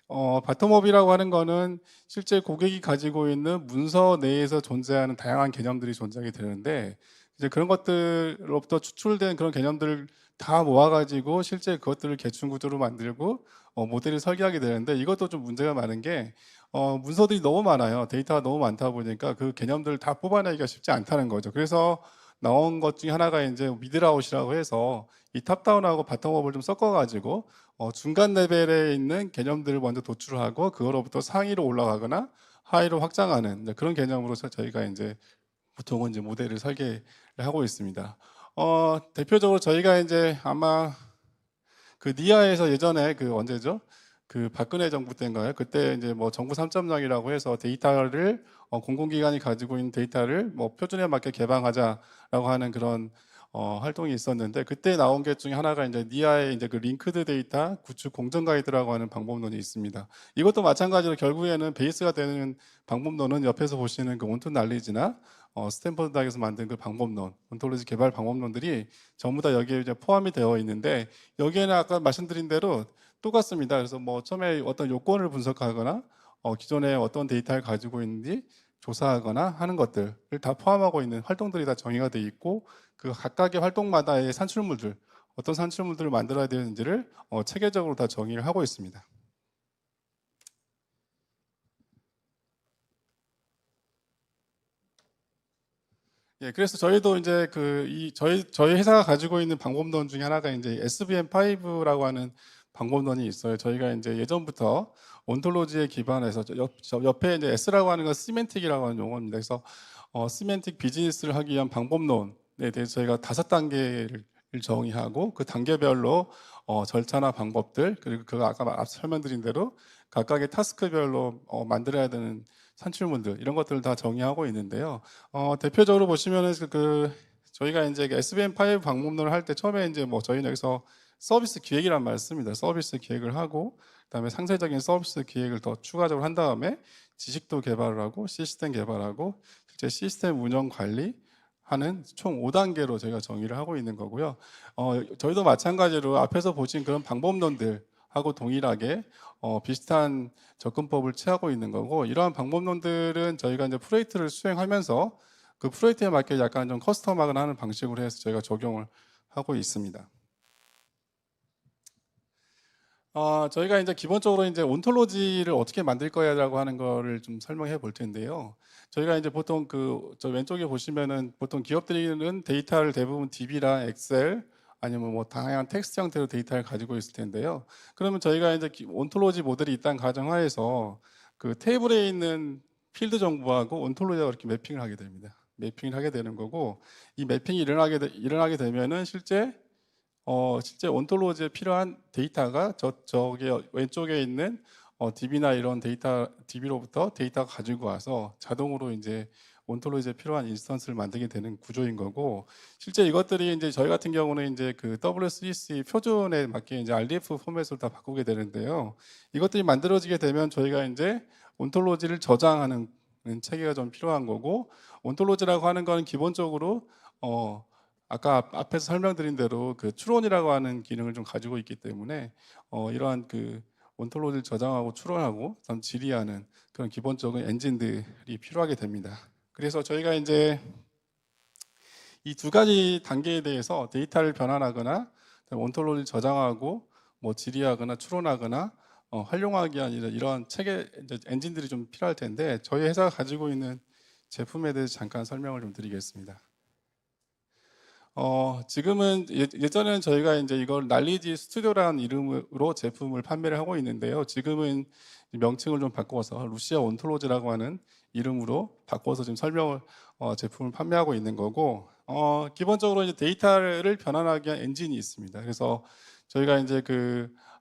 Speaker 4: 바텀업이라고 하는 거는 실제 고객이 가지고 있는 문서 내에서 존재하는 다양한 개념들이 존재하게 되는데 이제 그런 것들로부터 추출된 그런 개념들을 다 모아가지고 실제 그것들을 계층 구조로 만들고 모델을 설계하게 되는데 이것도 좀 문제가 많은 게 문서들이 너무 많아요. 데이터가 너무 많다 보니까 그 개념들을 다 뽑아내기가 쉽지 않다는 거죠. 그래서 나온 것 중에 하나가 이제 미드라웃이라고 해서 이 탑다운하고 바텀업을 좀 섞어가지고 중간 레벨에 있는 개념들을 먼저 도출하고 그거로부터 상위로 올라가거나 하위로 확장하는 그런 개념으로 저희가 이제 보통은 이제 모델을 설계를 하고 있습니다. 대표적으로 저희가 이제 아마 그 니아에서 예전에 그 언제죠? 그 박근혜 정부 때인가요? 그때 이제 뭐 정부 3.0이라고 해서 데이터를 공공기관이 가지고 있는 데이터를 뭐 표준에 맞게 개방하자라고 하는 그런 활동이 있었는데 그때 나온 게 중에 하나가 이제 니아의 이제 그 링크드 데이터 구축 공정 가이드라고 하는 방법론이 있습니다. 이것도 마찬가지로 결국에는 베이스가 되는 방법론은 옆에서 보시는 그 온톤 날리지나 스탠퍼드 대학에서 만든 그 방법론, 온톨로지 개발 방법론들이 전부 다 여기에 이제 포함이 되어 있는데 여기에는 아까 말씀드린 대로 똑같습니다. 그래서 뭐 처음에 어떤 요건을 분석하거나 기존에 어떤 데이터를 가지고 있는지 조사하거나 하는 것들을 다 포함하고 있는 활동들이 다 정의가 되어 있고 그 각각의 활동마다의 산출물들 어떤 산출물들을 만들어야 되는지를 체계적으로 다 정의를 하고 있습니다. 예, 그래서 저희도 이제 저희 회사가 가지고 있는 방법론 중에 하나가 이제 SVM5라고 하는 방법론이 있어요. 저희가 이제 예전부터 온톨로지에 기반해서 옆에 이제 S라고 하는 건 시멘틱이라고 하는 용어입니다. 그래서 시멘틱 비즈니스를 하기 위한 방법론에 대해서 저희가 5단계를 정의하고 그 단계별로 절차나 방법들 그리고 그 아까 앞서 설명드린 대로 각각의 타스크별로 만들어야 되는 산출물들 이런 것들을 다 정의하고 있는데요. 대표적으로 보시면은 저희가 이제 SVM5 방법론을 할 때 처음에 이제 뭐 저희는 여기서 서비스 기획이란 말을 씁니다. 서비스 기획을 하고 그다음에 상세적인 서비스 기획을 더 추가적으로 한 다음에 지식도 개발을 하고 시스템 개발하고 실제 시스템 운영 관리하는 총 5단계로 저희가 정의를 하고 있는 거고요. 저희도 마찬가지로 앞에서 보신 그런 방법론들하고 동일하게 비슷한 접근법을 취하고 있는 거고 이러한 방법론들은 저희가 이제 프로젝트를 수행하면서 그 프로젝트에 맞게 약간 좀 커스텀하거나 하는 방식으로 해서 저희가 적용을 하고 있습니다. 저희가 이제 기본적으로 이제 온톨로지를 어떻게 만들 거야라고 하는 거를 좀 설명해 볼 텐데요. 저희가 이제 보통 저 왼쪽에 보시면은 보통 기업들은 데이터를 대부분 DB랑 엑셀 아니면 뭐 다양한 텍스트 형태로 데이터를 가지고 있을 텐데요. 그러면 저희가 이제 온톨로지 모델이 있다는 가정하에서 그 테이블에 있는 필드 정보하고 온톨로지하고 이렇게 매핑을 하게 됩니다. 매핑을 하게 되는 거고 이 매핑이 일어나게 되면은 실제 온톨로지에 필요한 데이터가 저기 왼쪽에 있는 DB나 이런 DB로부터 데이터가 가지고 와서 자동으로 이제 온톨로지에 필요한 인스턴스를 만들게 되는 구조인 거고 실제 이것들이 이제 저희 같은 경우는 이제 그 W3C 표준에 맞게 이제 RDF 포맷으로 다 바꾸게 되는데요. 이것들이 만들어지게 되면 저희가 이제 온톨로지를 저장하는 체계가 좀 필요한 거고 온톨로지라고 하는 거는 기본적으로 아까 앞에서 설명드린 대로 그 추론이라고 하는 기능을 좀 가지고 있기 때문에 이러한 그 온톨로지를 저장하고 추론하고 그다음 질의하는 그런 기본적인 엔진들이 필요하게 됩니다. 그래서 저희가 이제 이 두 가지 단계에 대해서 데이터를 변환하거나 온톨로지를 저장하고 뭐 질의하거나 추론하거나 활용하기 위한 이런 체계 이제 엔진들이 좀 필요할 텐데 저희 회사가 가지고 있는 제품에 대해서 잠깐 설명을 좀 드리겠습니다. 지금은 예전에는 저희가 이제 이걸 날리지 스튜디오라는 이름으로 제품을 판매를 하고 있는데요. 지금은 명칭을 좀 바꿔서 루시아 온톨로지라고 하는 이름으로 바꿔서 지금 제품을 판매하고 있는 거고, 기본적으로 이제 데이터를 변환하기 위한 엔진이 있습니다. 그래서 저희가 이제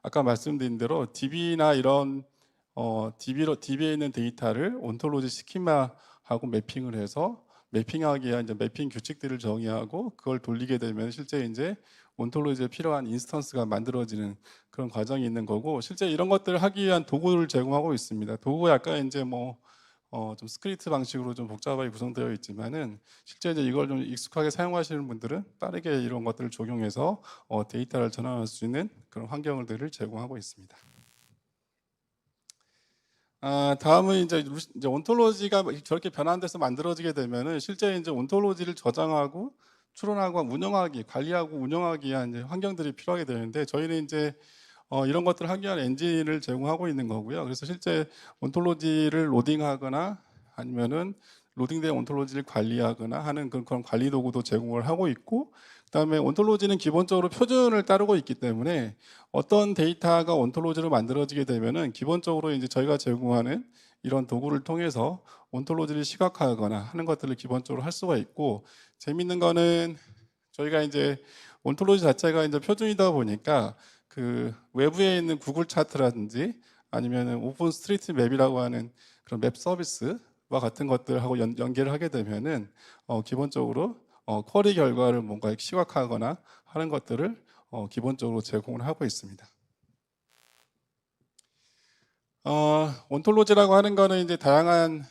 Speaker 4: 아까 말씀드린 대로 DB나 이런 DB에 있는 데이터를 온톨로지 스키마하고 매핑을 해서 매핑하기 위한 이제 매핑 규칙들을 정의하고 그걸 돌리게 되면 실제 이제 온톨로지에 필요한 인스턴스가 만들어지는 그런 과정이 있는 거고, 실제 이런 것들을 하기 위한 도구를 제공하고 있습니다. 도구가 약간 이제 좀 스크립트 방식으로 좀 복잡하게 구성되어 있지만은 실제 이제 이걸 좀 익숙하게 사용하시는 분들은 빠르게 이런 것들을 적용해서 데이터를 전환할 수 있는 그런 환경들을 제공하고 있습니다. 다음은 이제 온톨로지가 저렇게 변환돼서 만들어지게 되면은 실제 이제 온톨로지를 저장하고 추론하고 운영하기, 관리하고 운영하기 위한 이제 환경들이 필요하게 되는데 저희는 이제 이런 것들을 하기 위한 엔진을 제공하고 있는 거고요. 그래서 실제 온톨로지를 로딩하거나 아니면은 로딩된 온톨로지를 관리하거나 하는 그런 관리 도구도 제공을 하고 있고, 그다음에 온톨로지는 기본적으로 표준을 따르고 있기 때문에 어떤 데이터가 온톨로지로 만들어지게 되면은 기본적으로 이제 저희가 제공하는 이런 도구를 통해서 온톨로지를 시각화하거나 하는 것들을 기본적으로 할 수가 있고, 재밌는 거는 저희가 이제 온톨로지 자체가 이제 표준이다 보니까 외부에 있는 구글 차트라든지 아니면 오픈 스트리트 맵이라고 하는 그런 맵 서비스와 같은 것들하고 연계를 하게 되면은 기본적으로 쿼리 결과를 뭔가 시각화하거나 하는 것들을 기본적으로 제공을 하고 있습니다. 온톨로지라고 하는 거는 이제 다양한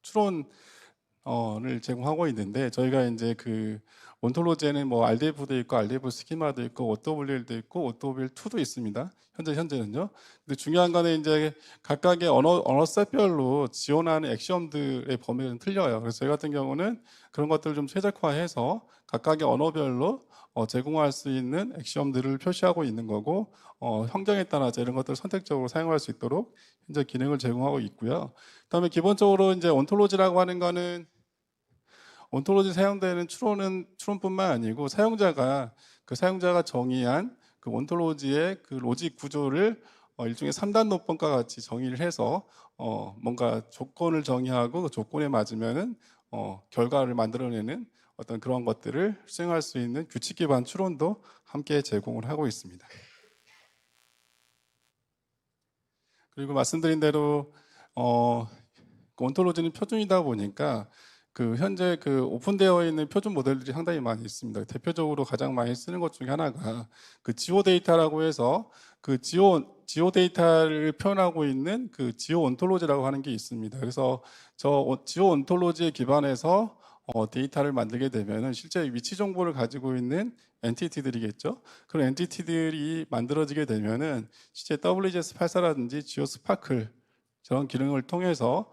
Speaker 4: 추론을 제공하고 있는데 저희가 이제 온톨로지에는 뭐 RDF도 있고 RDF 스키마도 있고 OWL도 있고 OWL2도 있습니다. 현재는요. 근데 중요한 거는 이제 각각의 언어 셋별로 지원하는 액션들의 범위는 틀려요. 그래서 저희 같은 경우는 그런 것들을 좀 최적화해서 각각의 언어별로 제공할 수 있는 액션들을 표시하고 있는 거고, 환경에 따라서 이런 것들을 선택적으로 사용할 수 있도록 현재 기능을 제공하고 있고요. 그다음에 기본적으로 이제 온톨로지라고 하는 거는 온톨로지 사용되는 추론뿐만 아니고 사용자가 정의한 온톨로지의 로직 구조를 일종의 3단 노법과 같이 정의를 해서 뭔가 조건을 정의하고 그 조건에 맞으면은 결과를 만들어내는 어떤 그런 것들을 수행할 수 있는 규칙 기반 추론도 함께 제공을 하고 있습니다. 그리고 말씀드린 대로 온톨로지는 표준이다 보니까 현재 오픈되어 있는 표준 모델들이 상당히 많이 있습니다. 대표적으로 가장 많이 쓰는 것 중에 하나가 지오 데이터라고 해서 지오 데이터를 표현하고 있는 지오 온톨로지라고 하는 게 있습니다. 그래서 지오 온톨로지에 기반해서 데이터를 만들게 되면은 실제 위치 정보를 가지고 있는 엔티티들이겠죠. 그런 엔티티들이 만들어지게 되면은 실제 WGS84라든지 지오스파클 저런 기능을 통해서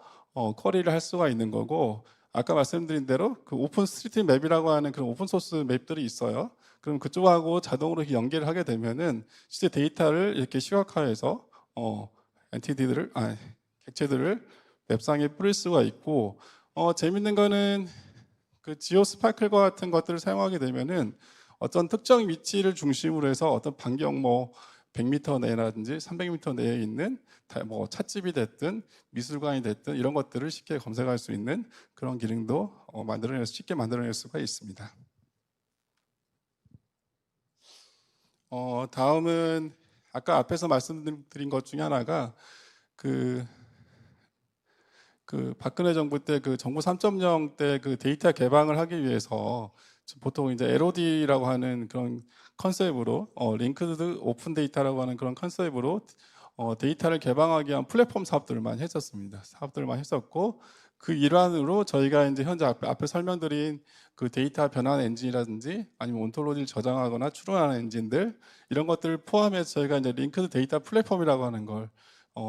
Speaker 4: 쿼리를 할 수가 있는 거고, 아까 말씀드린 대로 오픈 스트리트 맵이라고 하는 그런 오픈 소스 맵들이 있어요. 그럼 그쪽하고 자동으로 이렇게 연계를 하게 되면은 실제 데이터를 이렇게 시각화해서 객체들을 맵상에 뿌릴 수가 있고, 재밌는 거는 지오 스파클과 같은 것들을 사용하게 되면은 어떤 특정 위치를 중심으로 해서 어떤 반경 100m 내라든지 300m 내에 있는 찻집이 됐든 미술관이 됐든 이런 것들을 쉽게 검색할 수 있는 그런 기능도 쉽게 만들어낼 수가 있습니다. 다음은 아까 앞에서 말씀드린 것 중에 하나가 박근혜 정부 때 정부 3.0 때 데이터 개방을 하기 위해서 보통 이제 LOD라고 하는 그런 컨셉으로 링크드 오픈 데이터라고 하는 그런 컨셉으로 데이터를 개방하기 위한 플랫폼 사업들을 많이 했었습니다. 사업들을 많이 했었고, 그 일환으로 저희가 이제 현재 앞에 설명드린 그 데이터 변환 엔진이라든지 아니면 온톨로지를 저장하거나 추론하는 엔진들 이런 것들을 포함해서 저희가 이제 링크드 데이터 플랫폼이라고 하는 걸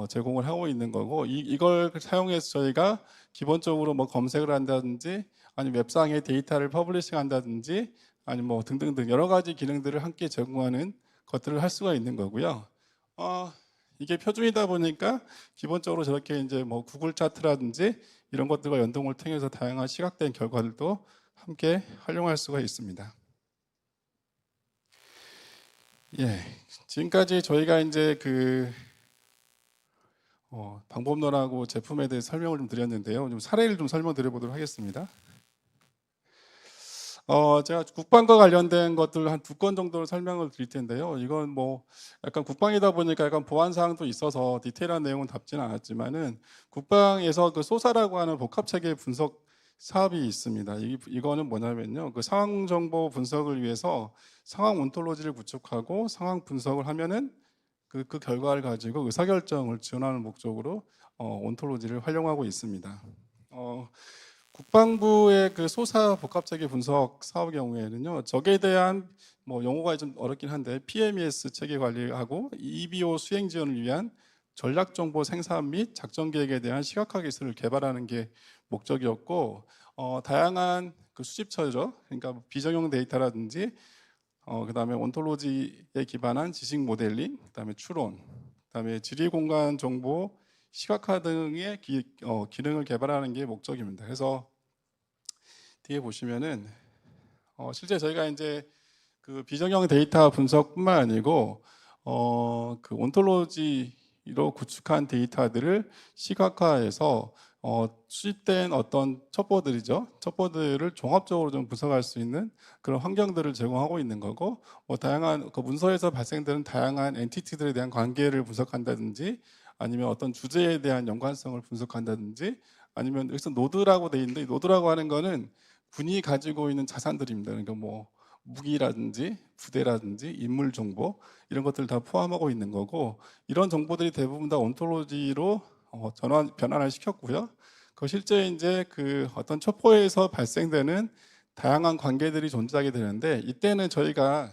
Speaker 4: 제공을 하고 있는 거고 이걸 사용해서 저희가 기본적으로 뭐 검색을 한다든지 아니면 웹상에 데이터를 퍼블리싱 한다든지 아니면 뭐 등등등 여러 가지 기능들을 함께 제공하는 것들을 할 수가 있는 거고요. 이게 표준이다 보니까 기본적으로 저렇게 이제 뭐 구글 차트라든지 이런 것들과 연동을 통해서 다양한 시각된 결과들도 함께 활용할 수가 있습니다. 예, 지금까지 저희가 이제 그 방법론하고 제품에 대해 설명을 좀 드렸는데요. 좀 사례를 좀 설명드려 보도록 하겠습니다. 제가 국방과 관련된 것들 한 2건 정도를 설명을 드릴 텐데요. 이건 뭐 약간 국방이다 보니까 약간 보안 사항도 있어서 디테일한 내용은 답지는 않았지만은 국방에서 그 소사라고 하는 복합 체계 분석 사업이 있습니다. 이거는 뭐냐면요. 그 상황 정보 분석을 위해서 상황 온톨로지를 구축하고 상황 분석을 하면은 그 결과를 가지고 의사결정을 지원하는 목적으로 온톨로지를 활용하고 있습니다. 국방부의 그 소사 복합체계 분석 사업 경우에는요, 적에 대한 뭐 용어가 좀 어렵긴 한데 PMES 체계 관리하고 EBO 수행 지원을 위한 전략 정보 생산 및 작전 계획에 대한 시각화 기술을 개발하는 게 목적이었고, 다양한 그 수집처죠. 그러니까 비정형 데이터라든지, 그다음에 온톨로지에 기반한 지식 모델링, 그다음에 추론, 그다음에 지리 공간 정보 시각화 등의 기능을 개발하는 게 목적입니다. 그래서 뒤에 보시면은 실제 저희가 이제 그 비정형 데이터 분석뿐만 아니고 그 온톨로지로 구축한 데이터들을 시각화해서 수집된 어떤 첩보들이죠. 첩보들을 종합적으로 좀 분석할 수 있는 그런 환경들을 제공하고 있는 거고, 다양한 그 문서에서 발생되는 다양한 엔티티들에 대한 관계를 분석한다든지, 아니면 어떤 주제에 대한 연관성을 분석한다든지, 아니면 여기서 노드라고 돼 있는데, 이 노드라고 하는 거는 군이 가지고 있는 자산들입니다. 그러니까 뭐 무기라든지 부대라든지 인물 정보 이런 것들을 다 포함하고 있는 거고, 이런 정보들이 대부분 다 온톨로지로 변환을 시켰고요. 그 실제 이제 그 어떤 첩보에서 발생되는 다양한 관계들이 존재하게 되는데, 이때는 저희가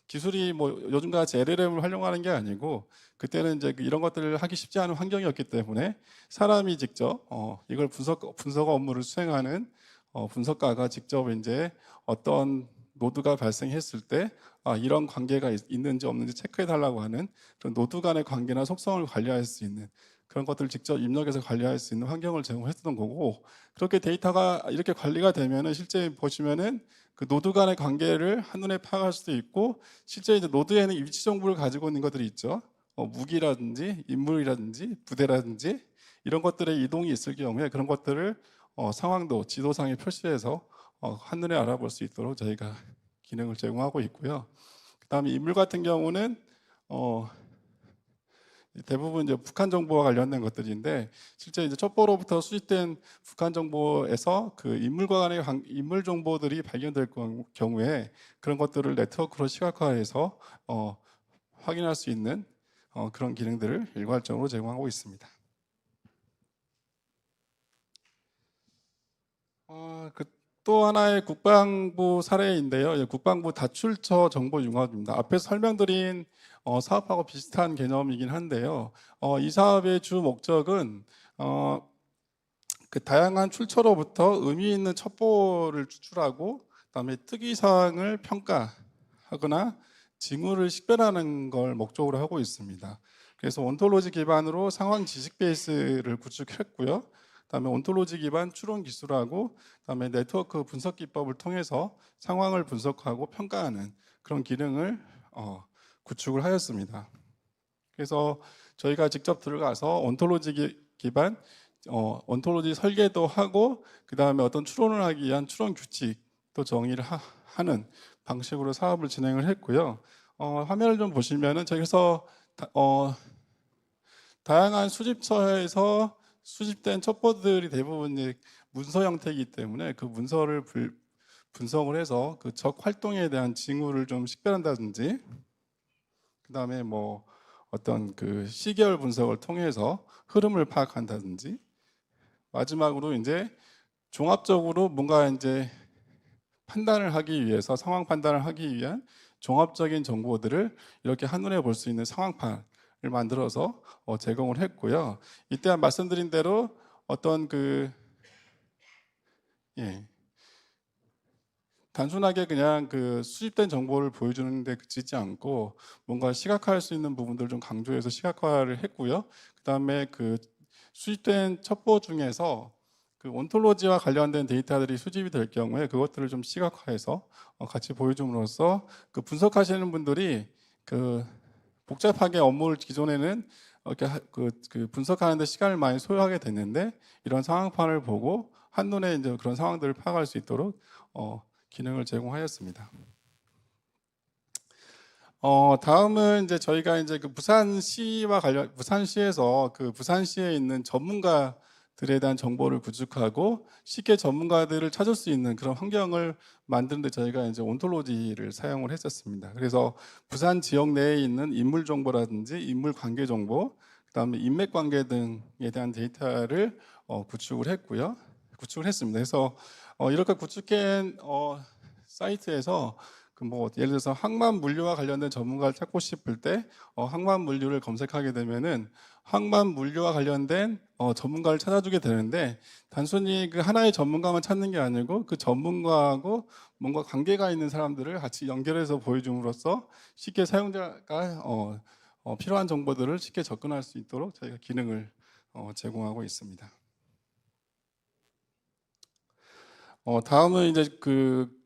Speaker 4: 기술이 뭐 요즘같이 LLM을 활용하는 게 아니고, 그때는 이제 이런 것들을 하기 쉽지 않은 환경이었기 때문에 사람이 직접 이걸 분석 업무를 수행하는 분석가가 직접 이제 어떤 노드가 발생했을 때 이런 관계가 있는지 없는지 체크해 달라고 하는 그런 노드 간의 관계나 속성을 관리할 수 있는 그런 것들을 직접 입력해서 관리할 수 있는 환경을 제공했던 거고, 그렇게 데이터가 이렇게 관리가 되면은 실제 보시면은 그 노드 간의 관계를 한눈에 파악할 수도 있고, 실제 이제 노드에는 위치 정보를 가지고 있는 것들이 있죠. 무기라든지 인물이라든지 부대라든지 이런 것들의 이동이 있을 경우에 그런 것들을 상황도 지도상에 표시해서 한눈에 알아볼 수 있도록 저희가 기능을 제공하고 있고요. 그다음에 인물 같은 경우는 대부분 이제 북한 정보와 관련된 것들인데, 실제 이제 첩보로부터 수집된 북한 정보에서 그 인물과 간의 인물 정보들이 발견될 경우에 그런 것들을 네트워크로 시각화해서 확인할 수 있는 그런 기능들을 일괄적으로 제공하고 있습니다. 또 하나의 국방부 사례인데요. 국방부 다출처 정보융합입니다. 앞에서 설명드린 사업하고 비슷한 개념이긴 한데요. 이 사업의 주 목적은 그 다양한 출처로부터 의미 있는 첩보를 추출하고, 그다음에 특이사항을 평가하거나 징후를 식별하는 걸 목적으로 하고 있습니다. 그래서 온톨로지 기반으로 상황 지식 베이스를 구축했고요. 그다음에 온톨로지 기반 추론 기술하고, 그다음에 네트워크 분석 기법을 통해서 상황을 분석하고 평가하는 그런 기능을 구축을 하였습니다. 그래서 저희가 직접 들어가서 온톨로지 기반 온톨로지 설계도 하고, 그다음에 어떤 추론을 하기 위한 추론 규칙도 정의를 하는 방식으로 사업을 진행을 했고요. 화면을 좀 보시면은 저기서 다양한 수집처에서 수집된 첩보들이 대부분 문서 형태이기 때문에 그 문서를 분석을 해서 그 적 활동에 대한 징후를 좀 식별한다든지, 그다음에 뭐 어떤 그 시계열 분석을 통해서 흐름을 파악한다든지, 마지막으로 이제 종합적으로 뭔가 이제 판단을 하기 위해서 상황 판단을 하기 위한 종합적인 정보들을 이렇게 한눈에 볼 수 있는 상황판을 만들어서 제공을 했고요. 이때 말씀드린 대로 어떤 예, 단순하게 그냥 수집된 정보를 보여주는 데 그치지 않고 뭔가 시각화할 수 있는 부분들을 좀 강조해서 시각화를 했고요. 그다음에 수집된 첩보 중에서 온톨로지와 관련된 데이터들이 수집이 될 경우에 그것들을 좀 시각화해서 같이 보여줌으로써 분석하시는 분들이 복잡하게 업무를 기존에는 이렇게 분석하는 데 시간을 많이 소요하게 됐는데 이런 상황판을 보고 한눈에 이제 그런 상황들을 파악할 수 있도록 기능을 제공하였습니다. 다음은 이제 저희가 이제 부산시에서 부산시에 있는 전문가들에 대한 정보를 구축하고 쉽게 전문가들을 찾을 수 있는 그런 환경을 만드는데 저희가 이제 온톨로지를 사용을 했었습니다. 그래서 부산 지역 내에 있는 인물 정보라든지 인물 관계 정보, 그다음에 인맥 관계 등에 대한 데이터를 구축을 했습니다. 그래서 이렇게 구축한 사이트에서 예를 들어서 항만 물류와 관련된 전문가를 찾고 싶을 때 항만 물류를 검색하게 되면은 항만 물류와 관련된 전문가를 찾아주게 되는데 단순히 하나의 전문가만 찾는 게 아니고 그 전문가하고 뭔가 관계가 있는 사람들을 같이 연결해서 보여줌으로써 쉽게 사용자가 필요한 정보들을 쉽게 접근할 수 있도록 저희가 기능을 제공하고 있습니다. 다음은 이제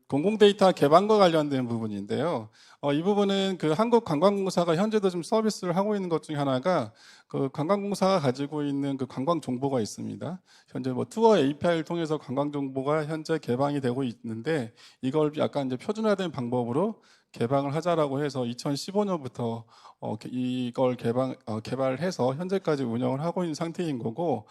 Speaker 4: 공공 데이터 개방과 관련된 부분인데요. 이 부분은 한국관광공사가 현재도 좀 서비스를 하고 있는 것 중에 하나가 관광공사가 가지고 있는 관광 정보가 있습니다. 현재 투어 API를 통해서 관광 정보가 현재 개방이 되고 있는데 이걸 약간 이제 표준화된 방법으로 개방을 하자라고 해서 2015년부터 이걸 개발을 해서 현재까지 운영을 하고 있는 상태인 거고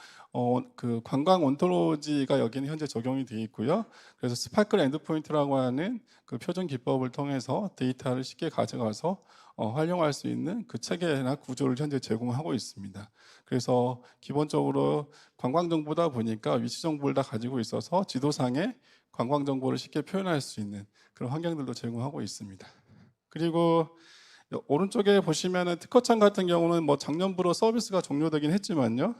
Speaker 4: 관광 온톨로지가 여기는 현재 적용이 되어 있고요. 그래서 스파클 엔드포인트라고 하는 표준 기법을 통해서 데이터를 쉽게 가져가서 활용할 수 있는 체계나 구조를 현재 제공하고 있습니다. 그래서 기본적으로 관광 정보다 보니까 위치 정보를 다 가지고 있어서 지도상에 관광 정보를 쉽게 표현할 수 있는 그런 환경들도 제공하고 있습니다. 그리고 오른쪽에 보시면은 특허청 같은 경우는 작년부로 서비스가 종료되긴 했지만요.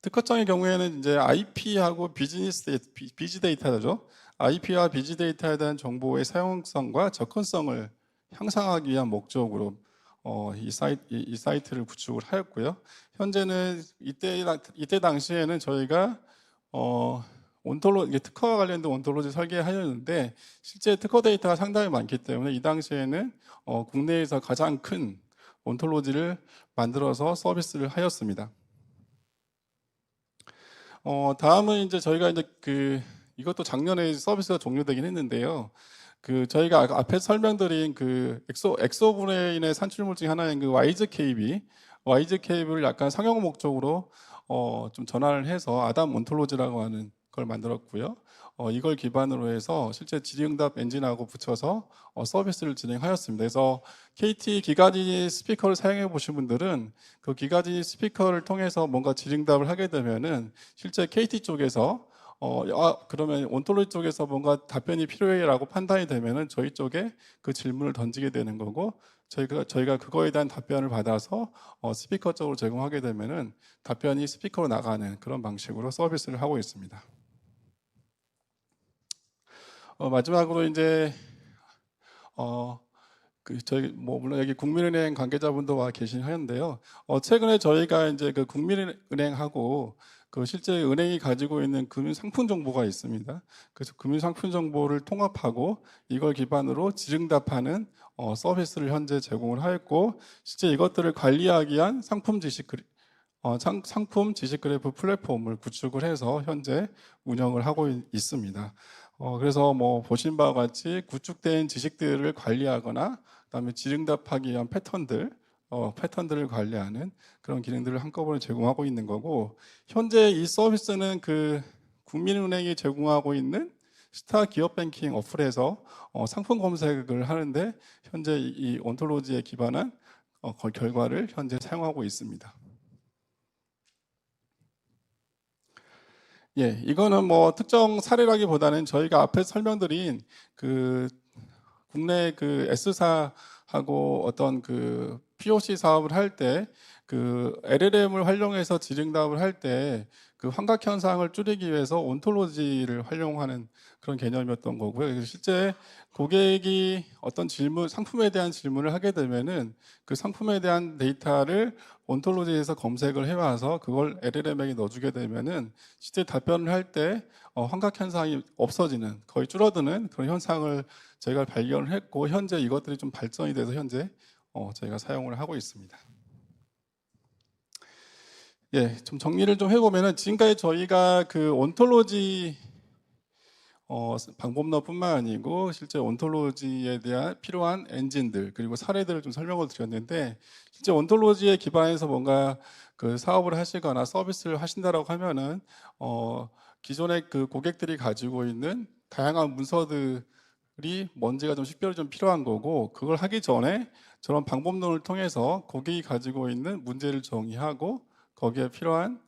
Speaker 4: 특허청의 경우에는 이제 IP하고 비즈 데이터죠. IP와 비즈 데이터에 대한 정보의 사용성과 접근성을 향상하기 위한 목적으로 이 사이트를 구축을 하였고요. 현재는 이때 당시에는 저희가 특허와 관련된 온톨로지 설계하였는데 실제 특허 데이터가 상당히 많기 때문에 이 당시에는 국내에서 가장 큰 온톨로지를 만들어서 서비스를 하였습니다. 다음은 이제 저희가 이제 이것도 작년에 서비스가 종료되긴 했는데요. 저희가 앞에 설명드린 엑소분해 인의 산출물 중 하나인 와이즈 케이블을 약간 상용 목적으로 좀 전환을 해서 아담 온톨로지라고 하는 걸 만들었고요. 이걸 기반으로 해서 실제 질의응답 엔진하고 붙여서 서비스를 진행하였습니다. 그래서 KT 기가지 스피커를 사용해 보신 분들은 기가지 스피커를 통해서 뭔가 질의응답을 하게 되면은 실제 KT 쪽에서 그러면 온톨로지 쪽에서 뭔가 답변이 필요해라고 판단이 되면은 저희 쪽에 질문을 던지게 되는 거고 저희가 그거에 대한 답변을 받아서 스피커 쪽으로 제공하게 되면은 답변이 스피커로 나가는 그런 방식으로 서비스를 하고 있습니다. 마지막으로 이제 저희 물론 여기 국민은행 관계자분도 와 계신 하는데요. 최근에 저희가 이제 국민은행하고 실제 은행이 가지고 있는 금융 상품 정보가 있습니다. 그래서 금융 상품 정보를 통합하고 이걸 기반으로 질응답하는 서비스를 현재 제공을 하였고 실제 이것들을 관리하기 위한 상품 지식 그래프 플랫폼을 구축을 해서 현재 운영을 하고 있습니다. 그래서 보신 바와 같이 구축된 지식들을 관리하거나 그다음에 질응답하기 위한 패턴들을 관리하는 그런 기능들을 한꺼번에 제공하고 있는 거고 현재 이 서비스는 국민은행이 제공하고 있는 스타 기업 뱅킹 어플에서 상품 검색을 하는데 현재 이 온톨로지에 기반한 결과를 현재 사용하고 있습니다. 예, 이거는 뭐 특정 사례라기보다는 저희가 앞에 설명드린 그 국내 그 S사하고 어떤 그 POC 사업을 할 때 그 LLM을 활용해서 지ring답을 할 때 그 환각 현상을 줄이기 위해서 온톨로지를 활용하는 그런 개념이었던 거고요. 그래서 실제 고객이 어떤 질문, 상품에 대한 질문을 하게 되면은 그 상품에 대한 데이터를 온톨로지에서 검색을 해와서 그걸 LLM에게 넣어주게 되면은 실제 답변을 할 때 환각 현상이 없어지는, 거의 줄어드는 그런 현상을 저희가 발견을 했고, 현재 이것들이 좀 발전이 돼서 현재 저희가 사용을 하고 있습니다. 예, 좀 정리를 좀 해보면은 지금까지 저희가 그 온톨로지 방법론뿐만 아니고 실제 온톨로지에 대한 필요한 엔진들 그리고 사례들을 좀 설명을 드렸는데, 실제 온톨로지에 기반해서 뭔가 그 사업을 하시거나 서비스를 하신다라고 하면은 기존의 그 고객들이 가지고 있는 다양한 문서들이 뭔지가 좀 식별이 좀 필요한 거고, 그걸 하기 전에 저런 방법론을 통해서 고객이 가지고 있는 문제를 정의하고 거기에 필요한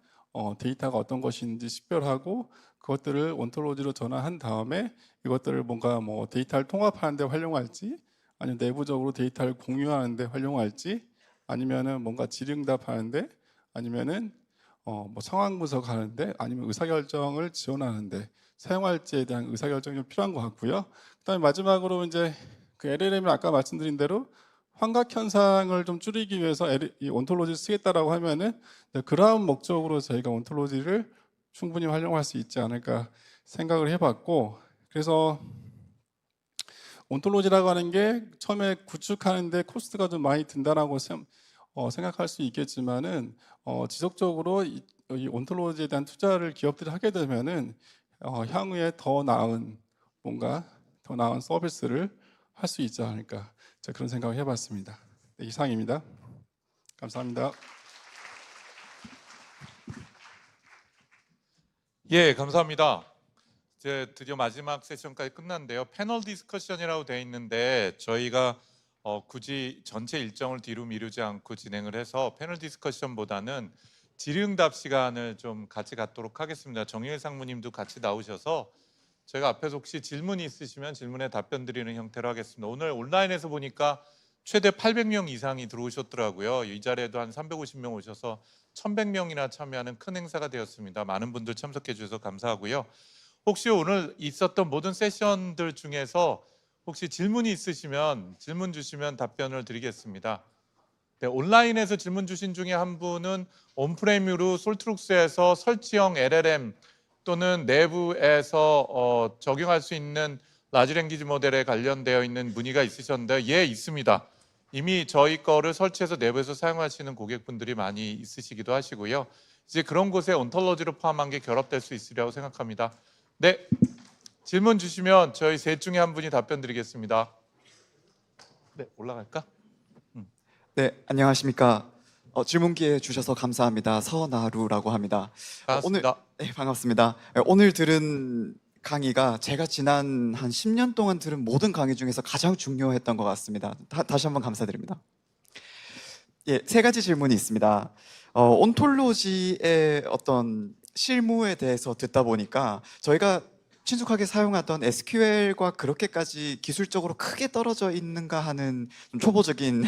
Speaker 4: 데이터가 어떤 것인지 식별하고 그것들을 온톨로지로 전환한 다음에 이것들을 뭔가 뭐 데이터를 통합하는 데 활용할지, 아니면 내부적으로 데이터를 공유하는 데 활용할지, 아니면은 뭔가 질의응답하는데, 아니면은 뭐 상황 분석하는데, 아니면 의사결정을 지원하는데 사용할지에 대한 의사결정이 좀 필요한 것 같고요. 그다음에 마지막으로 이제 그 LLM이 아까 말씀드린 대로 환각 현상을 좀 줄이기 위해서 이 온톨로지를 쓰겠다라고 하면은 그러한 목적으로 저희가 온톨로지를 충분히 활용할 수 있지 않을까 생각을 해봤고, 그래서 온톨로지라고 하는 게 처음에 구축하는데 코스트가 좀 많이 든다라고 생각할 수 있겠지만은 지속적으로 이 온톨로지에 대한 투자를 기업들이 하게 되면은 향후에 더 나은 뭔가 더 나은 서비스를 할 수 있지 않을까, 그런 생각을 해봤습니다. 네, 이상입니다. 감사합니다.
Speaker 2: 예, 감사합니다. 이제 드디어 마지막 세션까지 끝났는데요. 패널 디스커션이라고 되어 있는데 저희가 굳이 전체 일정을 뒤로 미루지 않고 진행을 해서 패널 디스커션보다는 질의응답 시간을 좀 같이 갖도록 하겠습니다. 정일 상무님도 같이 나오셔서 저희가 앞에서 혹시 질문이 있으시면 질문에 답변 드리는 형태로 하겠습니다. 오늘 온라인에서 보니까 최대 800명 이상이 들어오셨더라고요. 이 자리에도 한 350명 오셔서 1100명이나 참여하는 큰 행사가 되었습니다. 많은 분들 참석해 주셔서 감사하고요. 혹시 오늘 있었던 모든 세션들 중에서 혹시 질문이 있으시면 질문 주시면 답변을 드리겠습니다. 네, 온라인에서 질문 주신 중에 한 분은 온프레임으로 솔트룩스에서 설치형 LLM 또는 내부에서 적용할 수 있는 라지 랭귀지 모델에 관련되어 있는 문의가 있으셨는데, 예, 있습니다. 이미 저희 거를 설치해서 내부에서 사용하시는 고객분들이 많이 있으시기도 하시고요. 이제 그런 곳에 온톨로지를 포함한 게 결합될 수 있으리라고 생각합니다. 네, 질문 주시면 저희 셋 중에 한 분이 답변 드리겠습니다. 네, 올라갈까?
Speaker 5: 네, 안녕하십니까. 질문 기회 주셔서 감사합니다. 서나루라고 합니다.
Speaker 2: 반갑습니다.
Speaker 5: 네, 반갑습니다. 오늘 들은 강의가 제가 지난 한 10년 동안 들은 모든 강의 중에서 가장 중요했던 것 같습니다. 다시 한번 감사드립니다. 예, 세 가지 질문이 있습니다. 온톨로지의 어떤 실무에 대해서 듣다 보니까 저희가 친숙하게 사용하던 SQL과 그렇게까지 기술적으로 크게 떨어져 있는가 하는 좀 초보적인